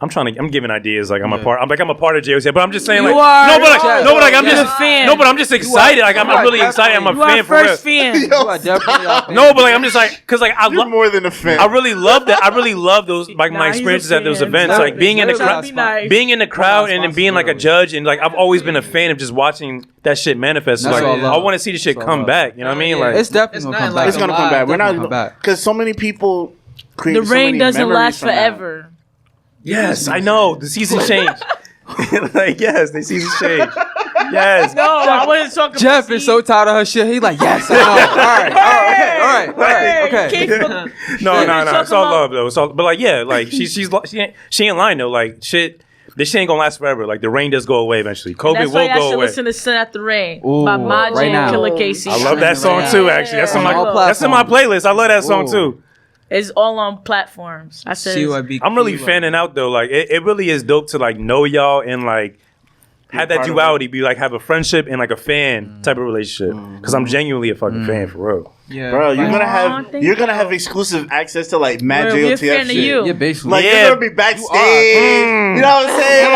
I'm giving ideas like I'm a part of JOC, but I'm just saying like You are. no, but like, You are. no, but like I'm You're just a fan. no, but I'm just excited. Like I'm really excited. I'm a You are fan for real. first fan. You are definitely out there. No, but like I'm just like because like You're more than a fan. I really love that. I really love those like my he's a experiences at those fan. events, like being in the Very crowd, Be nice. being in the crowd, and then being like a judge, and like I've always been a fan of just watching that shit manifest. So, That's like all love. I want to see the shit That's all come love. back. You know what I mean? Yeah. Like It's definitely It's gonna not come like back. It's gonna come back. We're Definitely not come back. because so many people create The so rain many doesn't memories last from that. forever. yes, I know the season changed. Like yes, the season changed. Yes. No, I wasn't talking Jeff about is so tired of her shit. He's like, yes, I know. All right, okay. No, We've no, been no. It's talking all about- love though. It's all, but like, yeah, like she ain't lying though. Like shit, this shit ain't gonna last forever. Like the rain does go away eventually. COVID That's why will y'all go should away. listen to "Sun at the Rain" Ooh, by Maji right now. and Killer Casey. I love that song too. Actually, that's on All my playlist. I love that song Ooh. too. It's all on platforms. I said, CYB. I'm really fanning out though. Like it really is dope to like know y'all and like have that part of duality. Be like have a friendship and like a fan type of relationship. Because I'm genuinely a fucking fan for real. Yeah. Bro, you're gonna Aw, have thank you're gonna you. have exclusive access to like Mad We're a JOTF fan of shit. you. Yeah, basically. Like Yeah. you're gonna be backstage. You know what I'm saying?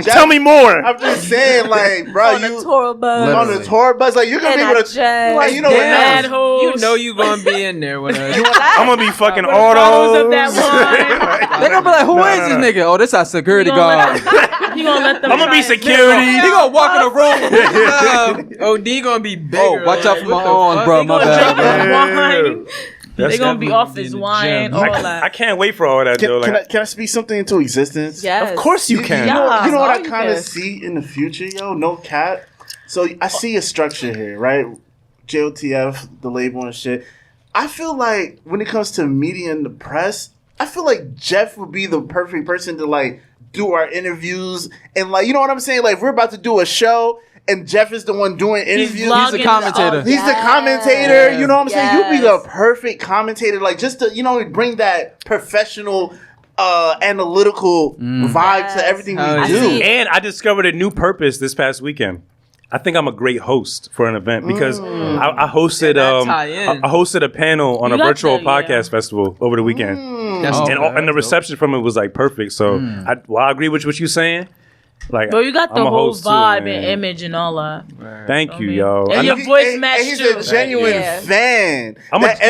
Like Tell me more. I'm just saying, like, bro, On the you tour bus. on the tour bus, like you're gonna And be I able to. just- Like, you know Mad what? hoes. You know you gonna be in there with us. I'm gonna be fucking bottles of autos. that They're gonna be like, who is this nigga? Oh, this our security guard. wine. You gonna let them? I'm gonna be try it. security. He gonna walk in the room. OD gonna be bigger. Oh, watch out for my What the arms, fuck? bro. They My gonna drink bad. his wine. That's They gonna be definitely- off his wine. All I that. can't wait for all that though. Like, Can I speak something into existence? Yes. of course you can. Yeah. You know what I all you kind of can. see in the future, yo? No cap. So I see a structure here, right? JOTF, the label and shit. I feel like when it comes to media and the press, I feel like Jeff would be the perfect person to like do our interviews and like, you know what I'm saying? Like we're about to do a show and Jeff is the one doing interviews. He's the vlogging. commentator. Oh, He's the commentator, you know what I'm saying? You'd be the Yes. perfect commentator, like just to, you know, bring that professional, analytical vibe to everything Hell we yeah. do. see. And I discovered a new purpose this past weekend. I think I'm a great host for an event because I hosted I hosted a panel on a virtual podcast festival over the weekend. And the reception from it was like perfect. So I agree with what you're saying. Like, bro, you got the I'm a whole host too, vibe man. and image and all that. Thank you, yo. And your voice matched He's too. a genuine fan. I'm that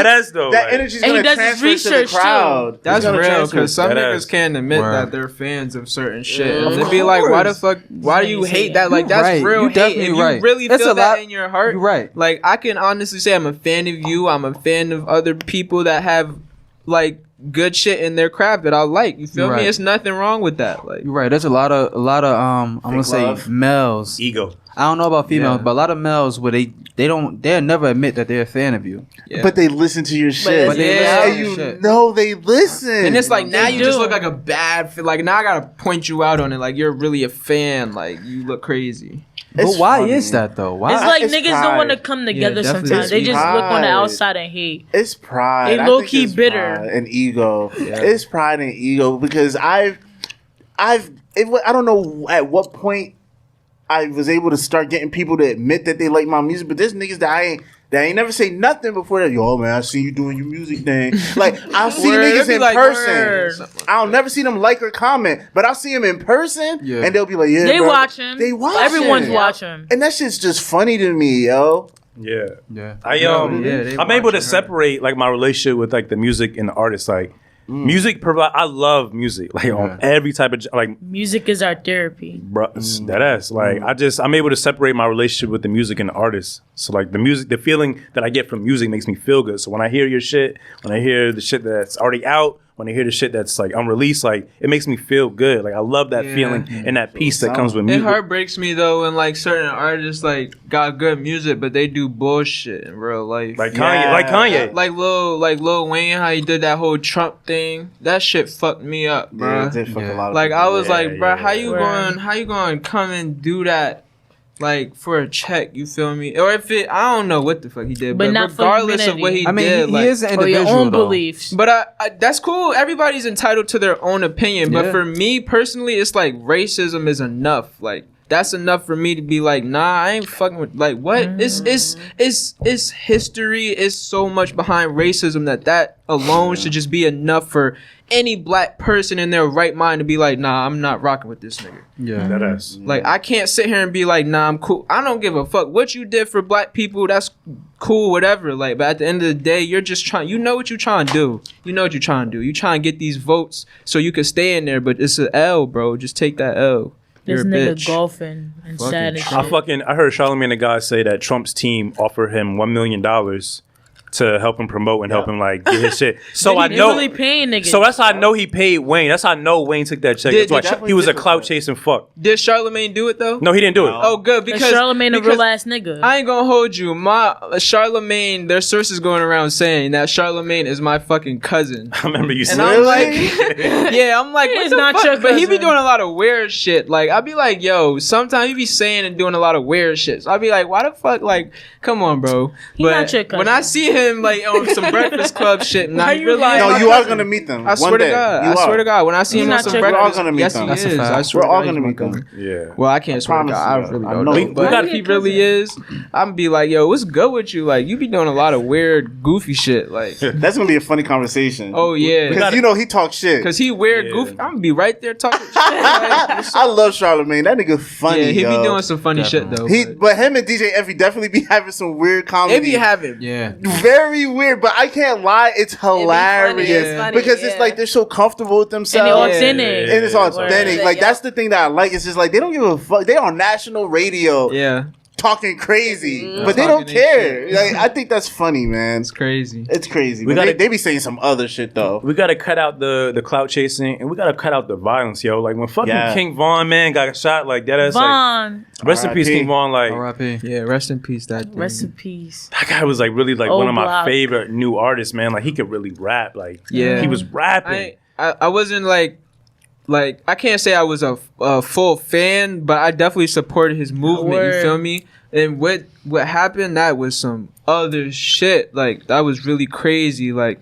ass though. That like, energy's gonna transfer to the crowd. That's real, because some niggas ass. can't admit that they're fans of certain shit. And they be like, why the fuck, why do you hate that? Like, that's real hate. If you really feel that in your heart, you're right. Like, I can honestly say I'm a fan of you. I'm a fan of other people that have, like, good shit in their craft that I like. You feel me? It's nothing wrong with that. Like, you're right. There's a lot of I'm gonna say males. Ego. I don't know about females, but a lot of males where they'll never admit that they're a fan of you. Yeah. But they listen to your shit. But they listen to your shit. Know they listen. And it's like now you just look like a bad like now I gotta point you out on it. Like you're really a fan. Like you look crazy. But why is that though? Why? It's like It's niggas pride. don't want to come together sometimes. They just look on the outside and hate. It's pride. They low key bitter and ego. It's pride and ego because I don't know at what point I was able to start getting people to admit that they like my music, but there's niggas that ain't never say nothing before that. Yo, man, I see you doing your music thing. Like, I'll see niggas in person. I'll never see them like or comment, but I'll see them in person, and they'll be like, yeah, they bro. watching. They watching. Everyone's watching. And that shit's just funny to me, yo. Yeah. I'm able to separate like my relationship with like the music and the artist. Like, music provide. I love music. Like on every type of like. Music is our therapy. Bro, that ass. Like I'm able to separate my relationship with the music and the artist. So like the music, the feeling that I get from music makes me feel good. So when I hear your shit, when I hear the shit that's already out, when I hear the shit that's like unreleased, like it makes me feel good. Like I love that feeling and that peace that comes with music. It heartbreaks me though when like certain artists like got good music but they do bullshit in real life. Like Kanye. Like Lil Wayne, how he did that whole Trump thing. That shit fucked me up, bro. Yeah, it did fuck a lot of like people. I was like, bro, how you going to come and do that? Like for a check, you feel me? Or if it, I don't know what the fuck he did, but not regardless of what he did, he is an individual, your own though. beliefs. But that's cool. Everybody's entitled to their own opinion. But for me personally, it's like racism is enough. Like that's enough for me to be like, nah, I ain't fucking with. Like what? It's history. It's so much behind racism that alone should just be enough for any black person in their right mind to be like, nah, I'm not rocking with this nigga. Yeah, that ass. Like I can't sit here and be like, nah, I'm cool. I don't give a fuck what you did for black people. That's cool, whatever. Like, but at the end of the day, you're just trying. You know what you're trying to do. You know what you're trying to do. You trying to get these votes so you can stay in there. But it's an L, bro. Just take that L. This You're a nigga bitch. golfing and sad as shit. I heard Charlamagne the God say that Trump's team offered him $1 million to help him promote and help him like get his shit. So I know really paying niggas. So that's how I know he paid Wayne. That's how I know Wayne took that check. That's why he was a clout chasing fuck. Did Charlamagne do it though? No, he didn't do it. Oh, good because Charlamagne a real ass nigga. I ain't gonna hold you. My Charlamagne, there's sources going around saying that Charlamagne is my fucking cousin. I remember you saying. And I'm like, yeah, I'm like, He's what the not fuck? your But he be cousin. doing a lot of weird shit. Like I be like, yo, sometimes he be saying and doing a lot of weird shit. So I be like, why the fuck? Like, come on, bro. He not your cousin. When I see him like on some Breakfast Club shit, and I you really lying? No, my you are cousin. gonna meet them. I swear to God. I swear to God. When I see He's him on not some your breakfast, We're all gonna meet yes, them. he That's a is. fact. I swear We're all to God, gonna he's meet my them. cousin. Yeah. Well, I can't swear to promise God. I you, really I don't know. know. But gotta if he keep really is, I'm be like, yo, what's good with you? Like, you be doing a lot of weird, goofy shit. Like, That's gonna be a funny conversation. oh yeah, because you know he talks shit. because he weird, Yeah. goofy. I'm gonna be right there talking shit. Like, I love Charlamagne. That nigga funny. yeah, he yo. be doing some funny shit though. But him and DJ Effie definitely be having some weird comedy. They be having. yeah. Very weird, but I can't lie, it's hilarious It's funny, because it's yeah. like they're so comfortable with and themselves. they authentic. And it's authentic. Word. Like Yeah. that's the thing that I like. It's just like they don't give a fuck. They on national radio Yeah, talking crazy, Mm-hmm. but they don't Talking their care. shit. Like I think that's funny, man. it's crazy. It's crazy. We But gotta- they be saying some other shit though. We gotta cut out the clout chasing and we gotta cut out the violence, yo. Like when fucking Yeah. King Von man got shot like that. Like, Vaughn, rest in peace, R.I.P. King Von. Like R.I.P. Yeah, rest in peace. That dude. rest in peace. that guy was like really like Old one of my block. favorite new artists, man. Like he could really rap. Like Yeah. he was rapping. I wasn't like I can't say I was a full fan, but I definitely supported his movement. Word. You feel me? And what happened? That was some other shit. Like that was really crazy. Like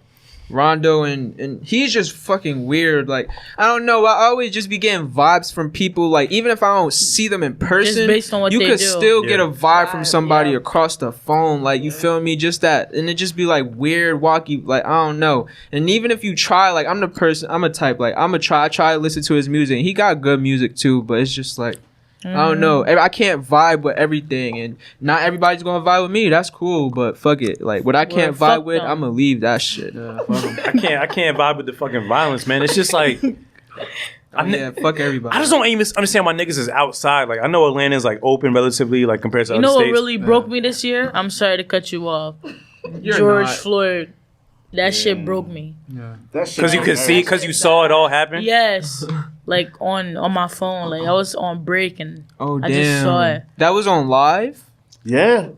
Rondo, and he's just fucking weird. Like, I don't know. I always just be getting vibes from people. Like, even if I don't see them in person, Just based on what you they could do. still get a vibe from somebody yeah. across the phone. Like, you feel me? Just that, and it just be like weird, walky. Like, I don't know. And even if you try, like, I'm a type. Like, I try to listen to his music. He got good music too, but it's just like. I don't know. I can't vibe with everything, and not everybody's gonna vibe with me. That's cool, but fuck it. Like what I can't vibe with, I'm gonna leave that shit. I can't vibe with the fucking violence, man. It's just like, fuck everybody. I just don't even understand why niggas is outside. Like I know Atlanta's like open relatively, like compared to You other know what states. really broke me this year? I'm sorry to cut you off. You're George not. Floyd. That shit broke me. Because you could see, because you saw it all happen. Yes. Like on my phone. Like I was on break and Oh I damn! just saw it. That was on live. Yeah.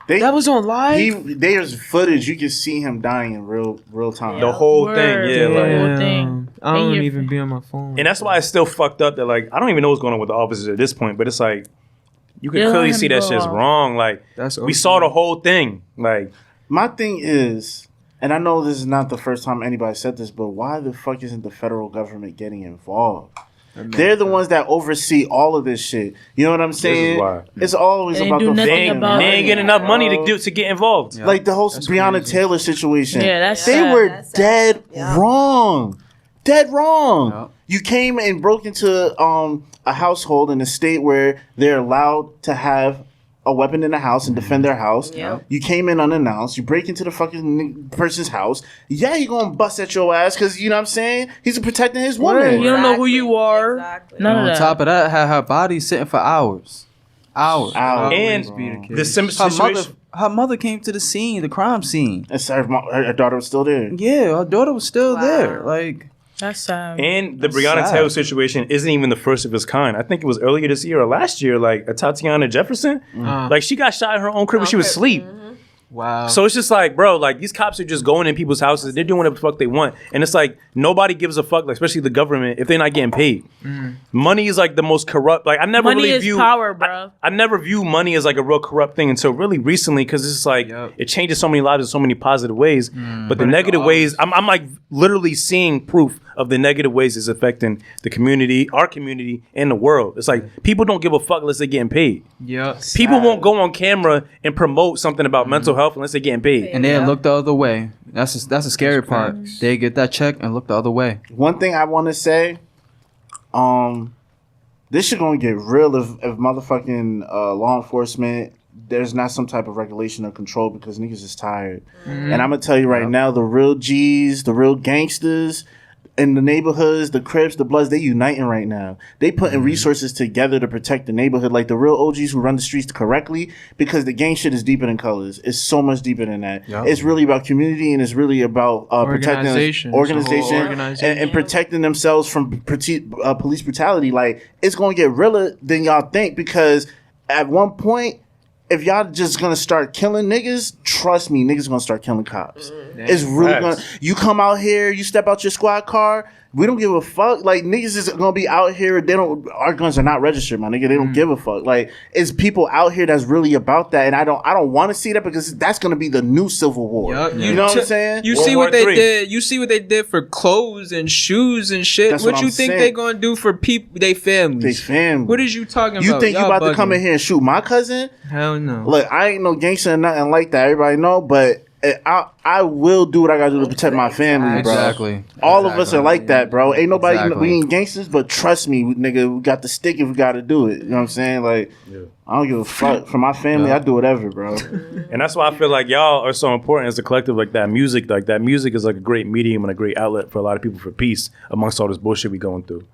That was on live. There's footage. You can see him dying in real time. The whole Word. thing, yeah. The Like, whole thing. I don't And even be on my phone. and that's why it's still fucked up that like I don't even know what's going on with the officers at this point. But it's like you can Yeah, clearly let see him that go shit's off. wrong. Like That's we saw the whole thing. Like My thing is, and I know this is not the first time anybody said this, but why the fuck isn't the federal government getting involved? They're the ones that oversee all of this shit. You know what I'm saying? why. It's always They about do the nothing they fucking about ain't money, getting enough money bro. to get involved. Like the whole Breonna crazy. Taylor situation. Yeah, that's they sad. were That's sad. dead Yeah. wrong. Dead wrong. Yep. You came and broke into a household in a state where they're allowed to have a weapon in the house and defend their house. Yep. You came in unannounced. You break into the fucking person's house. Yeah, you're going to bust at your ass because, you know what I'm saying? He's protecting his woman. You don't know who you are. Exactly. None of On that. top of that, had her body sitting for hours. Hours. And the situation. Her mother came to the scene, the crime scene. And so her daughter was still there. Yeah, her daughter was still there. Like, That's sad. And the That's Breonna sad. Taylor situation isn't even the first of its kind. I think it was earlier this year or last year, like a Tatiana Jefferson. Like she got shot in her own crib when she was asleep. Wow. So it's just like, bro, like these cops are just going in people's houses. They're doing whatever the fuck they want. And it's like nobody gives a fuck, like, especially the government, if they're not getting paid. Money is like the most corrupt. Like I never Money really is view power, bro. I never view money as like a real corrupt thing until really recently because it's like it changes so many lives in so many positive ways. But the negative ways, I'm like literally seeing proof of the negative ways it's affecting the community, our community, and the world. It's like people don't give a fuck unless they're getting paid. yeah. People won't go on camera and promote something about mental health unless they're getting paid. and they look the other way. That's the scary part. They get that check and look the other way. One thing I want to say, this shit gonna get real if motherfucking law enforcement, there's not some type of regulation or control because niggas is tired. And I'm gonna tell you right now, the real G's, the real gangsters in the neighborhoods, the Crips, the Bloods, they uniting right now. They putting resources together to protect the neighborhood, like the real OGs who run the streets correctly, because the gang shit is deeper than colors. It's so much deeper than that. Yep. It's really about community and it's really about Organization. protecting It's a whole organization organization. and protecting themselves from police brutality. Like, it's going to get realer than y'all think, because at one point, if y'all just gonna start killing niggas, trust me, niggas gonna start killing cops. It's really Facts. gonna. You come out here, you step out your squad car. We don't give a fuck. Like, niggas is gonna be out here. They don't. Our guns are not registered, my nigga. They don't give a fuck. Like, it's people out here that's really about that, and I don't want to see that because that's gonna be the new civil war. Yup. You know what I'm saying? You World see War what they III. did. You see what they did for clothes and shoes and shit. That's What what you I'm think saying. they gonna do for people? They families. They family. What is you talking You about? think you Y'all about to come bugging. in here and shoot my cousin? Hell no. Look, I ain't no gangster or nothing like that. Everybody know, but I will do what I gotta do to protect my family, bro. Exactly. All of us are like that, bro. Ain't nobody, Exactly. we ain't gangsters, but trust me, nigga, we got the stick if we gotta do it. You know what I'm saying? Like, I don't give a fuck. For my family, I do whatever, bro. And that's why I feel like y'all are so important as a collective. Like that music is like a great medium and a great outlet for a lot of people for peace amongst all this bullshit we going through.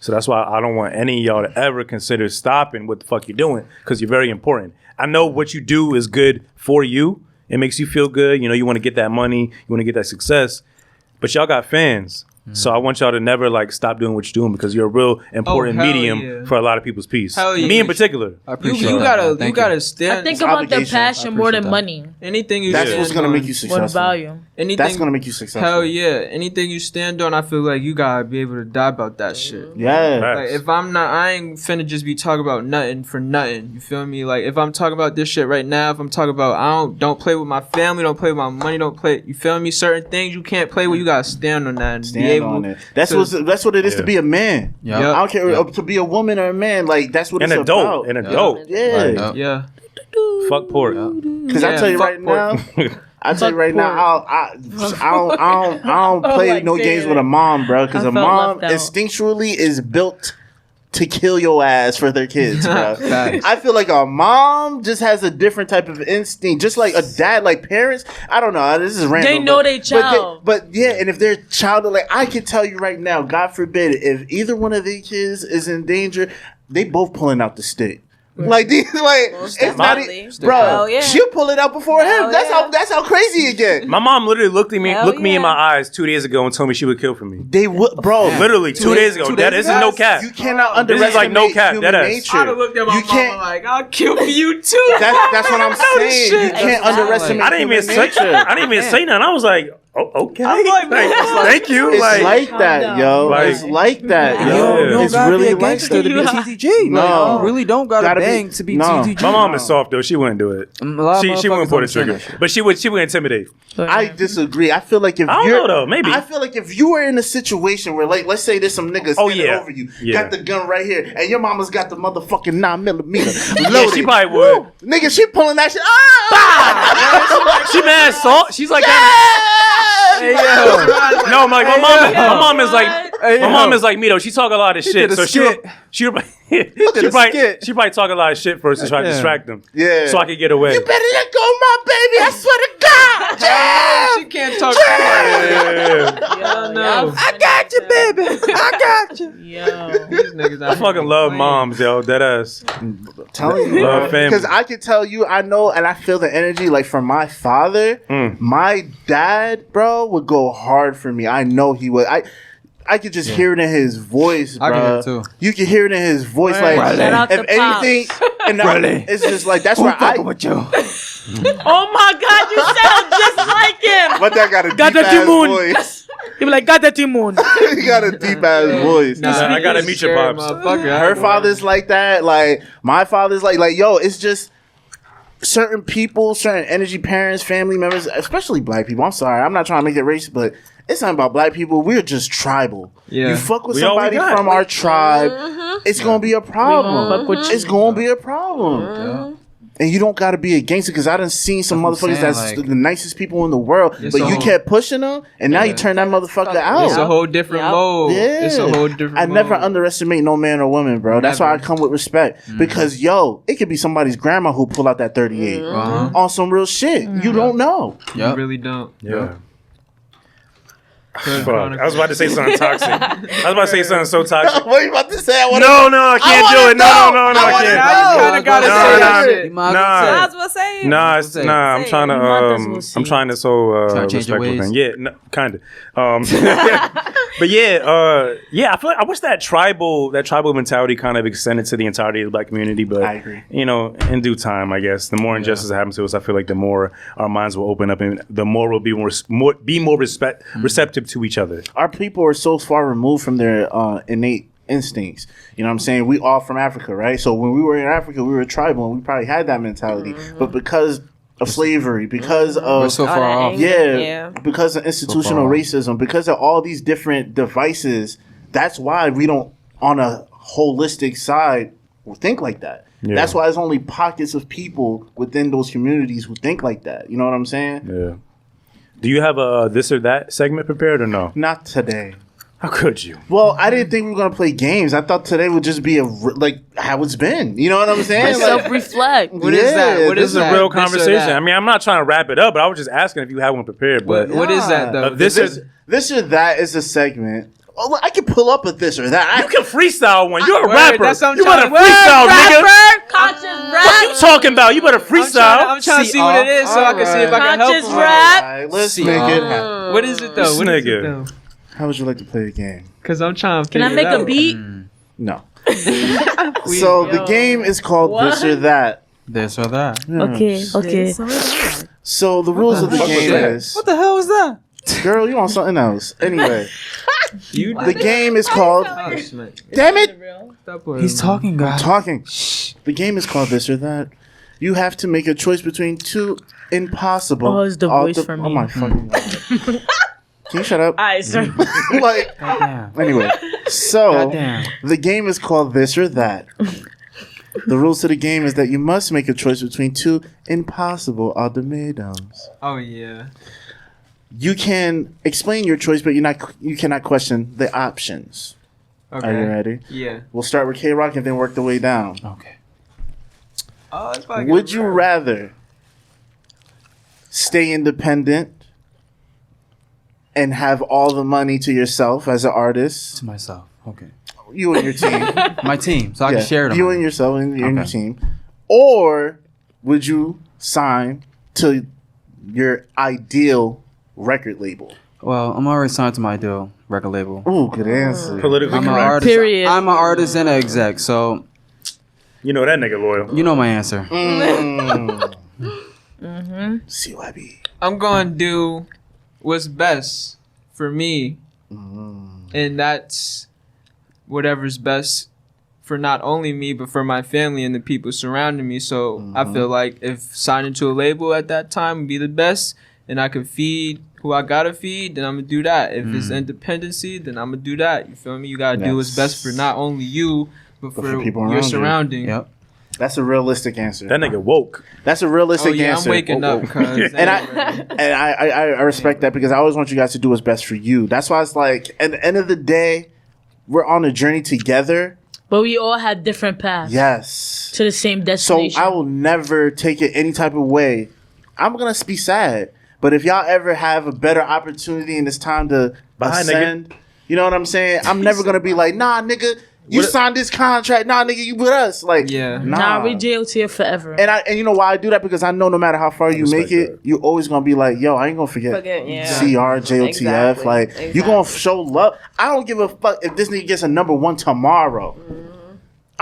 So that's why I don't want any of y'all to ever consider stopping what the fuck you're doing, because you're very important. I know what you do is good for you. It makes you feel good. You know, you want to get that money. You want to get that success. But y'all got fans. So I want y'all to never like stop doing what you're doing because you're a real important hell medium yeah. for a lot of people's peace. Hell yeah. Me in particular. I appreciate You that. gotta I stand. think about the obligation. passion I more appreciate than that. money. Anything you That's stand what's gonna on, make you More successful. value. anything, That's gonna make you successful. hell yeah. Anything you stand on, I feel like you gotta be able to die about that shit. Yeah. Like if I'm not, I ain't finna just be talking about nothing for nothing. You feel me? Like if I'm talking about this shit right now, if I'm talking about don't play with my family, don't play with my money, don't play. You feel me? Certain things you can't play with. You gotta stand on that and Stand be able on it. That's to- what it is to be a man. Yep. I don't care to be a woman or a man. Like that's what An it's adult. about. An adult. Yeah. Yep. Yeah. Fuck pork. Because I Yeah, tell you fuck right pork. now, I don't play like, no games damn. with a mom, bro. Because I a felt mom left out. instinctually is built to kill your ass for their kids, bro. Facts. I feel like a mom just has a different type of instinct, just like a dad, like parents. I don't know. This is random. They know they child. But yeah, and if they're child, like I can tell you right now, God forbid, if either one of these kids is in danger, they both pulling out the stick. Like these, like it's not, definitely. bro. Hell yeah. She'll pull it out before him. Hell yeah. That's how crazy it get. My mom literally looked me Hell in yeah. my eyes 2 days ago and told me she would kill for me. They would, bro. Literally 2 days ago. That this is no cap. You cannot This underestimate is like no cap, human deadass. nature. I'd have looked at my You mama can't. like, I'll kill for you too. That's what I'm saying. You can't underestimate. I didn't even human say. nature. I didn't even say nothing. I was like, oh, okay. I'm like, thank you. It's like that, yo. Like- It's like that, Yeah. yo. You don't It's gotta really be a like gangster that. to be TTG. No. Like, you really don't gotta Gotta be- bang to be no. TTG. My mom is soft though. She wouldn't do it. A lot of She wouldn't motherfuckers pull the understand trigger, that shit. but she would intimidate. I disagree. I feel like if I don't you're, know, though. Maybe. I feel like if you were in a situation where, like, let's say there's some niggas Oh, standing yeah. over you, Yeah. got the gun right here, and your mama's got the motherfucking 9mm loaded. Yeah, she probably would. Nigga, she pulling that shit. Ah! She mad salt. She's like that. Hey, yo. No, my mom is like Hey, my yo. mom is like me though. She talk a lot of shit, did a so skit. she did a skit. probably talk a lot of shit first to try to Yeah. distract them. Yeah. So I could get away. You better let go of my baby. I swear to God. She can't talk. Yeah. No. I got you, baby. I got you. Yo. These niggas I fucking love moms, yo. Dead ass. Telling you, Love family. because I can tell you, I know, and I feel the energy. Like from my father, my dad, bro, would go hard for me. I know he would. I could just hear it in his voice, bro. I can hear it too. You can hear it in his voice, Right. like Shout out if to Pops. anything, and Really? it's just like that's where I. with you. Oh my God, you sound just like him. But that got a Got deep the ass Timon. voice. You be like, got that Timon. He got a deep ass voice. Nah, I gotta meet your pops. Her father's like that. Like my father's like yo. It's just certain people, certain energy, parents, family members, especially black people. I'm sorry, I'm not trying to make it racist, but it's not about black people. We're just tribal. Yeah. You fuck with We all we somebody got. from our tribe, it's gonna be a problem. fuck with you. It's gonna be a problem. And you don't gotta be a gangster because I done seen some That's what I'm motherfuckers saying, that's like- the nicest people in the world, It's but a you whole- kept pushing them, and now you turn that motherfucker out. It's a whole different Yep. mode. Yeah. It's a whole different I never mode. underestimate no man or woman, bro. That's why I Never. come with respect. Because yo, it could be somebody's grandma who pull out that 38 on some real shit. You don't know. You Yep. really don't. Yeah. Fuck. I was about to say something toxic. I was about to say something so toxic. What are you about to say? I wanna No, I can't wanna do it. No, know. I I wanna can't. know. Now you kind of gotta Nah, say nah. that shit. You might as Nah. well say Might it. as well say it. Nah, Say it. I'm trying to You might as well see. I'm trying to so Trying to change your respectful ways. thing. Yeah, no, kind of. But yeah, I feel like I wish that tribal mentality kind of extended to the entirety of the black community. But I agree. you know, in due time, I guess the more injustice that happens to us, I feel like the more our minds will open up and the more we'll be more receptive to each other. Our people are so far removed from their innate instincts. You know what I'm saying? We all from Africa, right? So when we were in Africa, we were tribal and we probably had that mentality. But because of slavery, because We're of so All far that off. anger. yeah, Yeah. because of institutional racism, because of all these different devices, that's why we don't, on a holistic side, think like that. Yeah. That's why there's only pockets of people within those communities who think like that. You know what I'm saying? Yeah. Do you have a this or that segment prepared or no? Not today. How could you? Well, I didn't think we were gonna play games. I thought today would just be like how it's been. You know what I'm saying? Like, Self-reflect. What is that? What This is is a that? real This or conversation. that? I mean, I'm not trying to wrap it up, but I was just asking if you had one prepared. But What is that though? this is this or that is a segment. Oh, look, I can pull up a this or that. you can freestyle one. You're a Word, rapper. that's what I'm You better trying to- freestyle, nigga. Conscious What rap. you talking about? You better freestyle. I'm trying to see what it is so I can see if I can help Conscious him. rap. All right, let's See, make it happen. What is it though? This What is it nigga. though? How would you like to play the game? Cause I'm trying to. Can I make a beat? No. So the game is called This or That. This or that. Okay. So the rules of the game is. What the hell is that? Girl, you want something else? Anyway, the game is called. Damn it! He's talking, guys. Talking. The game is called This or That. You have to make a choice between two impossible. Oh, it's the voice for me. Oh my fucking god! Can you shut up? Alright, sir. Like. Goddamn. Anyway, so Goddamn. the game is called This or That. The rules to the game is that you must make a choice between two impossible ultimatums. Oh yeah. You can explain your choice, but you cannot question the options. Okay. Are you ready? Yeah. We'll start with K-Rock and then work the way down. Okay. Oh, it's fucking Would you rare. rather stay independent and have all the money to yourself as an artist? To myself. Okay. You and your team. My team, so I can share it. You and yourself and your Okay. team. Or would you sign to your ideal record label? Well, I'm already signed to my deal record label. Ooh, good answer. Politically I'm an correct. artist. Period. I'm an artist and an exec, so You know that nigga loyal. you know my answer. CYB. I'm gonna do what's best for me, and that's whatever's best for not only me but for my family and the people surrounding me. So I feel like if signing to a label at that time would be the best, and I could feed who I gotta feed, then I'm gonna do that. If it's independency, then I'm gonna do that. You feel me? You gotta do what's best for not only you but for people your around you. surrounding. Yep. That's a realistic answer. That nigga woke. That's a Oh realistic yeah, answer. I'm waking up because And I respect that because I always want you guys to do what's best for you. That's why it's like at the end of the day, we're on a journey together. But we all had different paths Yes. to the same So destination. I will never take it any type of way. I'm gonna be sad. But if y'all ever have a better opportunity and it's time to Bye, ascend, you know what I'm saying? I'm never gonna be like, nah, nigga, you What- signed this contract. Nah, nigga, you with us. Like, Yeah. Nah, we JOT here forever. And you know why I do that? Because I know no matter how far you make respect it, you always gonna be like, yo, I ain't gonna forget CR, JOTF. Exactly. Like, you gonna show love. I don't give a fuck if this nigga gets a #1 tomorrow.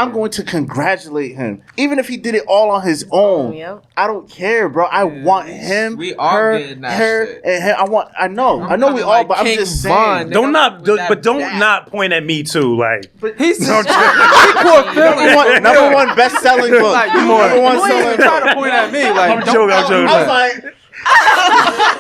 I'm going to congratulate him. Even if he did it all on his own. Yep. I don't care, bro. I want him, We all her, getting that her, shit. and him. I know we coming all, like but I'm King just Von, saying. nigga. Don't not, with that but don't back. not point at me too. Like, He's no, number one best-selling book. like, you number one ain't selling even book. trying to point at me. Like, I'm joking. I'm joking. I was like,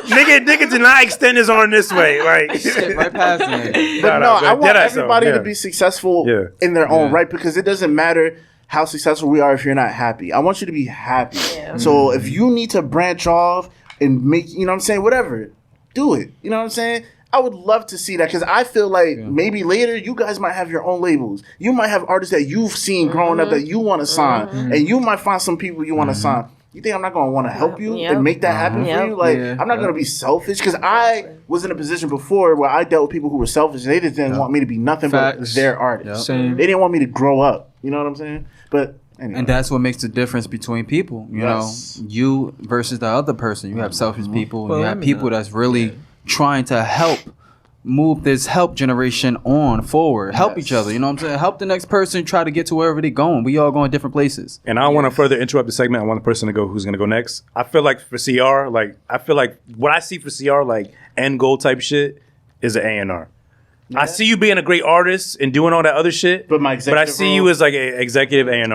nigga did not extend his arm this way. Like, shit right past me. but no, I want deadass though, everybody yeah. to be successful Yeah. in their own Yeah. right because it doesn't matter how successful we are if you're not happy. I want you to be happy. Yeah. So if you need to branch off and make, you know what I'm saying, whatever, do it. You know what I'm saying? I would love to see that because I feel like maybe later you guys might have your own labels. You might have artists that you've seen growing up that you want to sign, and you might find some people you want to sign. You think I'm not gonna want to help you Yep. and make that happen for Yep. you? Like Yeah. I'm not gonna be selfish because I was in a position before where I dealt with people who were selfish. They just didn't want me to be nothing but Facts. their artist. Same. They didn't want me to grow up. You know what I'm saying? But anyway. And that's what makes the difference between people. You Yes. know, you versus the other person. You have selfish people. Well, you let have me people know. that's really trying to move this help generation on forward. Help each other. You know what I'm saying? Help the next person try to get to wherever they're going. We all going different places. And I don't want to further interrupt the segment. I want the person to go who's going to go next. I feel like for CR, like I feel like what I see for CR, like end goal type shit, is an A&R. I see you being a great artist and doing all that other shit, But my I executive see role- you as like an executive A&R.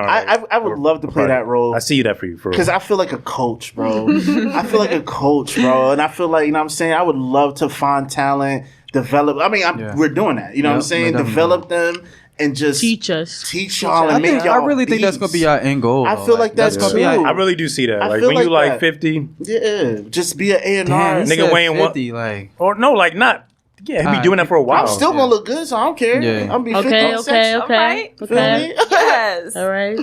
I would love to play that role. I see that for you, for real. Because I feel like a coach, bro. I feel like a coach, bro. And I feel like, you know what I'm saying? I would love to find talent, develop. I mean, we're doing that. You know what I'm Yep, saying? we're definitely Develop them and just Teach us. teach y'all and make y'all I really think that's beats. gonna be our end goal. I though. feel like that's gonna too. be our, I really do see that. I Like feel when you like like that. 50, Yeah, just be an A&R. Damn, he Nigga said weighing what- 50, like or no, like not. Yeah, he be Alright. doing that for a while. I'm still gonna look good, so I don't care. Yeah. I'm gonna be 50 Okay, on okay, sex. okay, Alright. Feel okay. me? Yes. All right.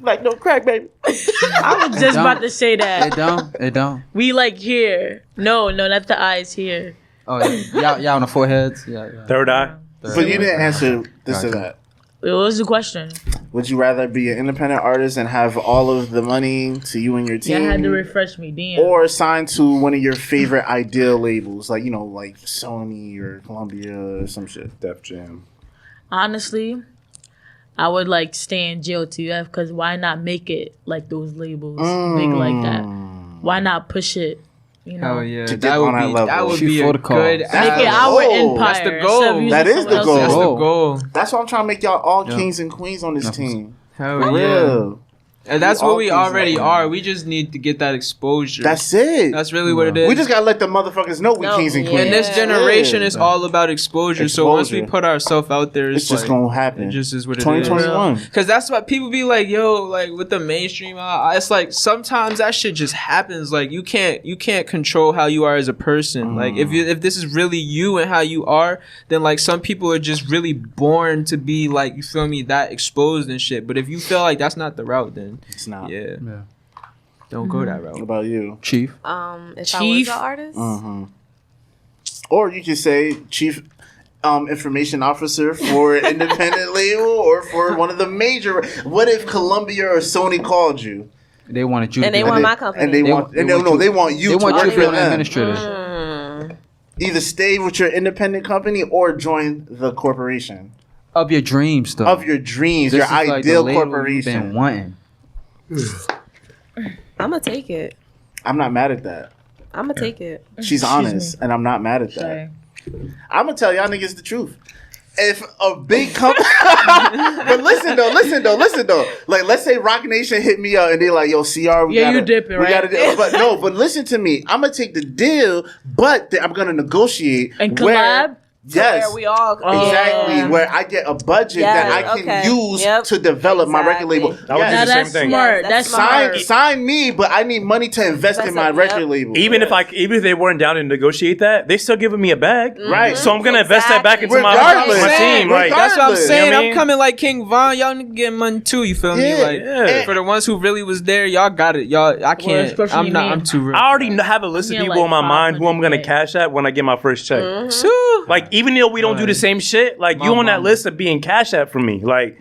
Like no crack, baby. I was just don't. about to say it that. don't. We like here. No, not the eyes here. Oh yeah, y'all on the foreheads. Yeah. Third eye. But you didn't answer this or that. What was the question? Would you rather be an independent artist and have all of the money to you and your team? Yeah, I had to refresh me, damn. Or sign to one of your favorite ideal labels, like, you know, like Sony or Columbia or some shit. Def Jam. Honestly, I would like stay in JOTF because why not make it like those labels big like that? Why not push it? You know, Hell yeah, To get on that level. that would Shoot be for a the cause. good. make it That's our the goal. empire. That's the goal. instead of using That is someone the else's. goal. That's the Oh. goal. That's why I'm trying to make y'all all kings and queens on this team. Hell For yeah. real. And that's We what all we kings and already queens. are. We just need to get that exposure. That's it. That's really what it is. We just gotta let the motherfuckers know we No, kings and yeah. queens. And this generation Yeah. is all about exposure. So once we Exposure. put ourselves out there, It's just like, gonna happen. it just is what it is. 2021. Because that's what people be like, yo, like with the mainstream. It's like sometimes that shit just happens. Like you can't control how you are as a person. Like if this is really you and how you are, then like some people are just really born to be like, you feel me, that exposed and shit. But if you feel like that's not the route, then It's not. yeah, Yeah. don't go that What route. about you? Chief. If I was Chief. an artist, Or you could say chief information officer for an independent label or for one of the major. What if Columbia or Sony called you? They wanted you. And to they be want the- my company. And they want you. They want you They to want work you to for be an them. administrator Either stay with your independent company or join the corporation of your dreams, though. of your dreams, This your is like the ideal label you've corporation. been wanting. I'm gonna take it. I'm not mad at that. I'm gonna take it. She's honest, and I'm not mad at that. Sorry. I'm gonna tell y'all niggas the truth. If a big company, but listen though. Like, let's say Rock Nation hit me up and they're like, "Yo, CR, we Yeah, gotta, you dipping, we right? gotta." But listen to me. I'm gonna take the deal, but I'm gonna negotiate And where- collab? Yes, Where we all exactly. Yeah. Where I get a budget Yeah, that I can okay. use Yep. to develop my record label. Exactly. I would do Now the same that's thing. smart. Yes, That's that's smart. Sign me, but I need money to invest in my Yep. record label. Even if they weren't down to negotiate that, they still giving me a bag. Right. So I'm gonna invest that back into Regardless. my team. Like That's what I'm Regardless. saying. You know what I I'm mean? coming like King Von. Y'all niggas getting money too. You feel me? Yeah, Like yeah. for the ones who really was there, y'all got it. Y'all, I can't. especially I'm not. me. I'm too real. I already have a list of Yeah, people like in my mind who I'm gonna 500K. cash at when I get my first check. Sue. Like even though we don't do the same shit, like you on that list of being cash app for me. Like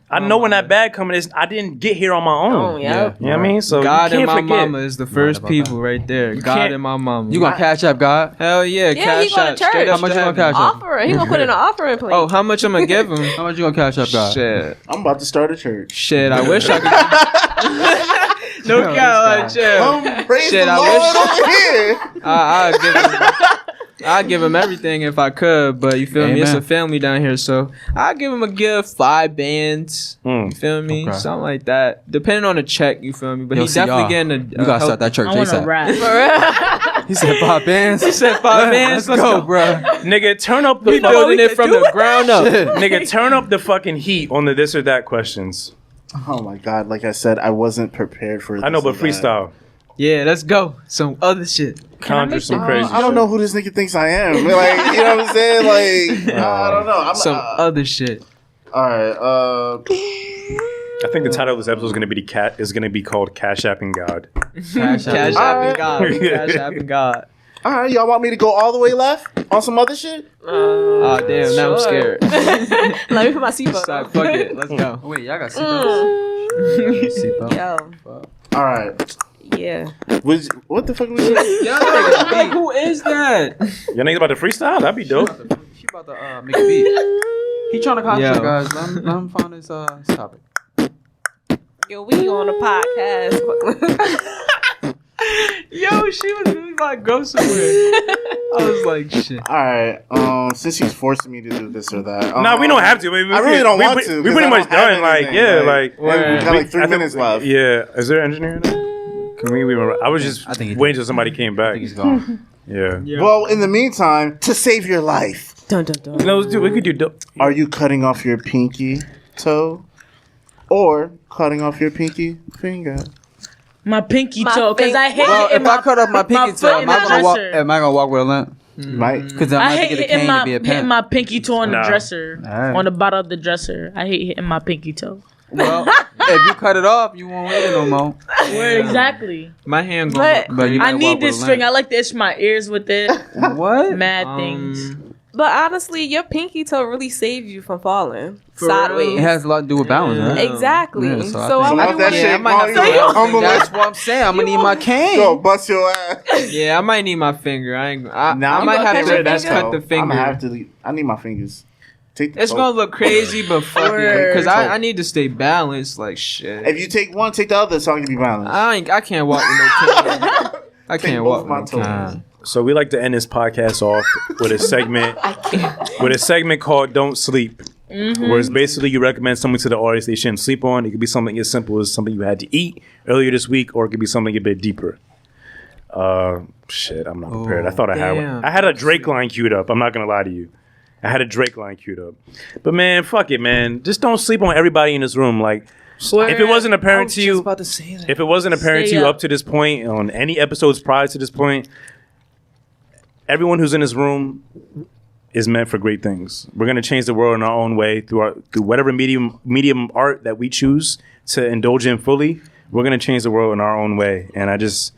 I know when that bag coming is, I didn't get here on my own. Oh, yeah. You know what I mean? So God you and can't my forget. mama is the first about people right there. God can't- and my mama. You gonna cash up God? Hell yeah, Yeah, cash he go to out. Straight church. up How much you to gonna heaven. cash up? Offering. He gonna put in an offering plate. Oh, how much I'm gonna give him? How much you gonna cash up God? Shit, I'm about to start a church. shit. I wish I could. No cap, chill. Praise Shit, the I Lord wish- over here. I'd give him everything if I could, but you feel me? It's Amen. a family down here, so I'd give him a gift, 5 bands. You feel me? Okay. Something like that. Depending on the check, you feel me? But Yo, he's definitely CR, getting a. You gotta start that church I want to ASAP. rap. He said 5 bands. He said 5 bands. Let's go, bro. Nigga, turn up the We building it from the ground up. Nigga, turn up the fucking heat on the this or that questions. Oh my God! Like I said, I wasn't prepared for. I know, this but or that. freestyle. Yeah, let's go. Some other shit. Conjure some crazy I don't shit. know who this nigga thinks I am. Like, you know what I'm saying? Like, I don't know. I'm Some other shit. all right. I think the title of this episode is gonna be called Cash App and God. Cash Cash up. App and God. Cash App and God. All right. Y'all want me to go all the way left on some other shit? Oh, damn. Now I'm Sure. scared. Let me put my seatbelt Sorry, on. fuck it. Let's go. Wait, y'all got seatbelts? Seatbelt. Yo, All right. yeah. What the fuck was it? Yo, like, who is that? Y'all niggas about to freestyle? That'd be dope. He about to make a beat. He trying to concentrate, Yo. guys. Let him find his topic. Yo, we on a podcast. Yo, she was really about to go somewhere. I was like, shit. All right. Since he's forcing me to do this or that. Nah, we don't have to. We I really don't want to. We 'cause pretty I much don't have done. Like, anything. yeah, like. we got like 3 I think- minutes left. Yeah. Is there an engineer in there? Can we I was just I think he waiting till somebody came I back. think he's gone. Yeah. Well, in the meantime, to save your life, Dun dun dun. No, dude, we could do dope. are you cutting off your pinky toe or cutting off your pinky finger? My pinky My toe, because I hate Well, hitting if I my, cut off my pinky foot toe, in am I the gonna walk? dresser. Am I gonna walk with a limp? You might. Because I'm I about to hate get a hitting cane my, to be a hitting pimp. my pinky toe on Nah. the dresser. Alright. On the bottom of the dresser. I hate hitting my pinky toe. Well, if you cut it off, you won't hit it no more. Where exactly? My hand But going. But you I gotta need walk with this a string. limp. I like to itch my ears with it. What? Mad things. But honestly, your pinky toe really saved you from falling For sideways. real? It has a lot to do with balance, right? Exactly. Yeah, so I so think- I Once that want shit, I might have to- That's what I'm saying. I'm gonna need my cane. Go bust your ass. Yeah, I might need my finger. I Nah, might gonna have cut to your just finger? cut the I'm finger. gonna have to. I need my fingers. Take the It's toe. gonna look crazy, but fuck it, Word. because I need to stay balanced. Like shit. If you take one, take the other, so I can be balanced. I can't walk with no cane. I Take can't both walk with my no toes. cane. So we like to end this podcast off with a segment called "Don't Sleep," where it's basically you recommend something to the audience they shouldn't sleep on. It could be something as simple as something you had to eat earlier this week, or it could be something a bit deeper. Shit, I'm not prepared. I thought I had one. damn. I had a Drake line queued up. I'm not gonna lie to you. I had a Drake line queued up. But man, fuck it, man. Just don't sleep on everybody in this room. Like, if it wasn't apparent to you, about to say that. if it wasn't apparent to Stay you up. up to this point on any episodes prior to this point, everyone who's in this room is meant for great things. We're gonna change the world in our own way through whatever medium art that we choose to indulge in fully. We're gonna change the world in our own way, and I just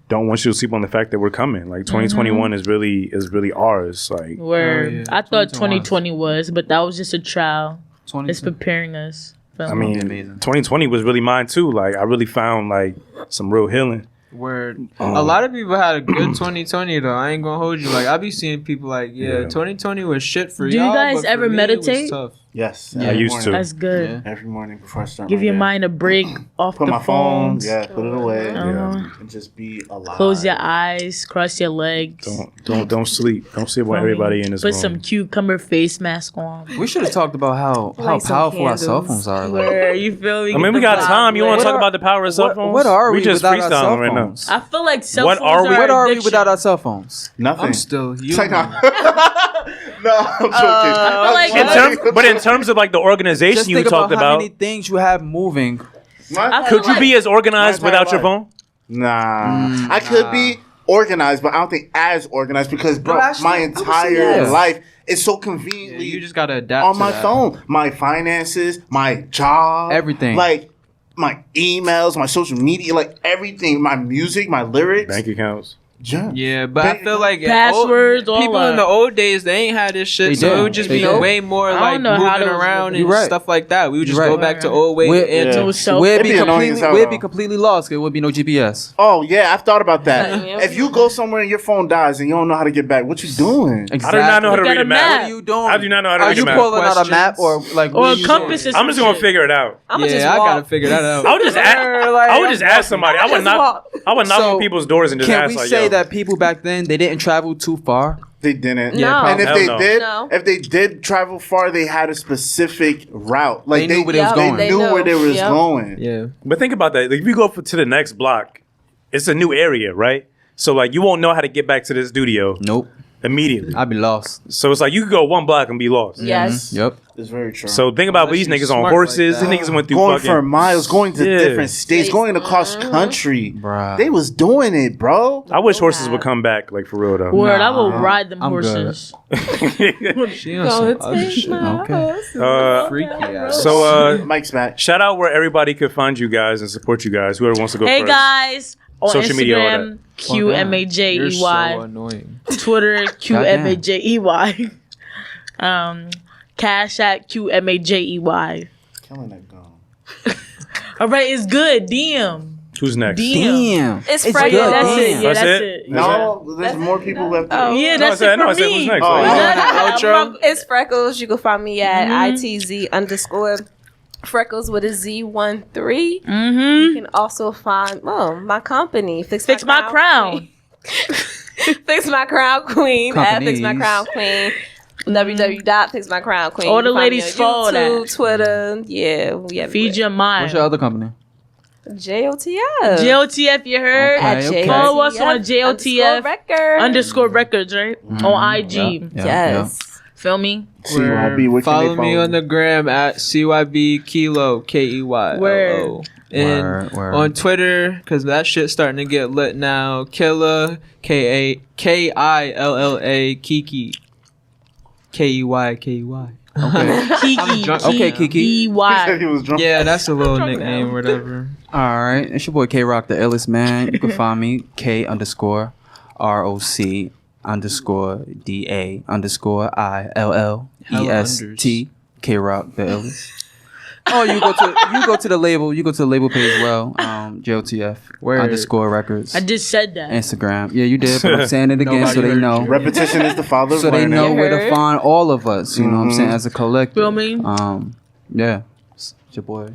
don't want you to sleep on the fact that we're coming. Like 2021 is really ours. Like Where yeah. I thought 2021. 2020 was, but that was just a trial. It's 20. preparing us. I mean, amazing. 2020 was really mine too. Like I really found like some real healing. Word. A lot of people had a good 2020 though. I ain't gonna hold you. Like I be seeing people like, yeah, Yeah. 2020 was shit for Do you y'all. guys but for ever me, meditate? It was tough. Yes, I every used morning. to. That's good. Yeah. Every morning before I start. Give my your day. mind a break off Put the my phone. phones. Yeah, put it away. Uh-huh. And just be alive. Close your eyes, cross your legs. Don't sleep. Don't sleep on everybody in this Put room. some cucumber face mask on. We should have talked about how Light some powerful our cell candles. phones are. Like, Where you feel me? I mean, we got time. You want to talk about the power of cell what, phones? what are we just without our cell freestyling right now. phones? I feel like cell What phones are we- What are we addiction. without our cell phones? Nothing. I'm still Take human. off. No, I'm joking. I feel like In terms of like the organization Just you think talked about how about, many things you have moving. My- could you be as organized My entire without your life. phone? Nah, I could be organized, but I don't think as organized because, bro, No, actually, my I would say entire yes. life is so Yeah, conveniently you just gotta adapt on to my that. phone. My finances, my job, Everything. like my emails, my social media, like everything, my music, my lyrics. Bank accounts. Yeah, but I feel like Passwords, all people in that. the old days they ain't had this shit, They so it didn't. would just They be didn't. way more I like don't know how moving those around living. and You're right. stuff like that. We would just You're go right. back to old way We're- and It was so We'd It'd be annoying as hell, be though. completely lost. There would be no GPS. Oh yeah, I've thought about that. Yeah. If you go somewhere and your phone dies and you don't know how to get back, what you doing? Exactly. I do not know how to Got read a a map. map. What are you doing? I do not know how to Are read you a map. pulling out a map or like? Or what a are you compass doing? or I'm just gonna figure it out. I'm gonna yeah, just I walk. gotta figure that out. I would just ask somebody. I would Just knock. walk. I would knock So, on people's doors and just Can ask we like, say yo. that people back then they didn't travel too far? They didn't. No. And if Hell they no. did, No. if they did travel far, they had a specific route. Like They knew where they was Yep, going. They they knew knew. where they was Yep. going. Yeah. But think about that. Like, if you go to the next block, it's a new area, right? So like you won't know how to get back to the studio Nope. immediately. I'd be lost. So it's like you could go one block and be lost. Yes. Yep. It's very true. So think about Unless these you niggas on smart horses. like that. These niggas went through going fucking for miles, going to Yeah. different states, going across country. Bruh. They was doing it, bro. I wish horses would come back, like for real though. Word, I will ride them I'm good. horses. She on some other shit. Okay. Freaky ass. So Mike's back. shout out where everybody could find you guys and support you guys. Whoever wants to go Hey first. guys, on Social Instagram, media, all that. You're QMAJEY. so annoying. Twitter, QMAJEY. Cash at QMAJEY. Killing that gun. All right, it's good. DM. Who's next? DM. Damn. It's Yeah, Freckles. good. that's it. Yeah, That's that's it? it. No, there's more people who have to. Oh. Yeah, No, that's I said, it no, for I said, who's me. next? Oh, Like, yeah. Outro. It's Freckles. You can find me at ITZ_ Freckles with a Z13. Mm-hmm. You can also find my company, Fix My Crown. Queen. Fix My Crown Queen at Fix My Companies. Crown Queen. www.fixmycrownqueen. All the You can find me ladies on follow YouTube, that. Twitter. Yeah, we have Feed your mind. What's your other company? JOTF. JOTF, you heard? Okay. At JOTF Follow us on JOTF _record. _records, right? On IG. Yeah, Yes. Feel me? CYB, where can Follow they me follow on the gram at CYB Kilo KEYLO. Word. And Word. on Twitter, because that shit's starting to get lit now. Killa KILLA Kiki KEY. Okay. Kiki. drunk. Okay, Kiki. He said EY. he was drunk. Yeah, that's a little nickname or whatever. All right. It's your boy K Rock, the illest man. You can find me K_ROC underscore DA_ILLEST. K-Rock the illest. Oh, you go to the label. You go to the label page as well. JOTF underscore records. I just said that. Instagram. Yeah, you did, but I'm saying it again so they know. Repetition is the father of so learning. they know where to find all of us. You know what I'm saying? As a collective. Feel me? Yeah. It's your boy.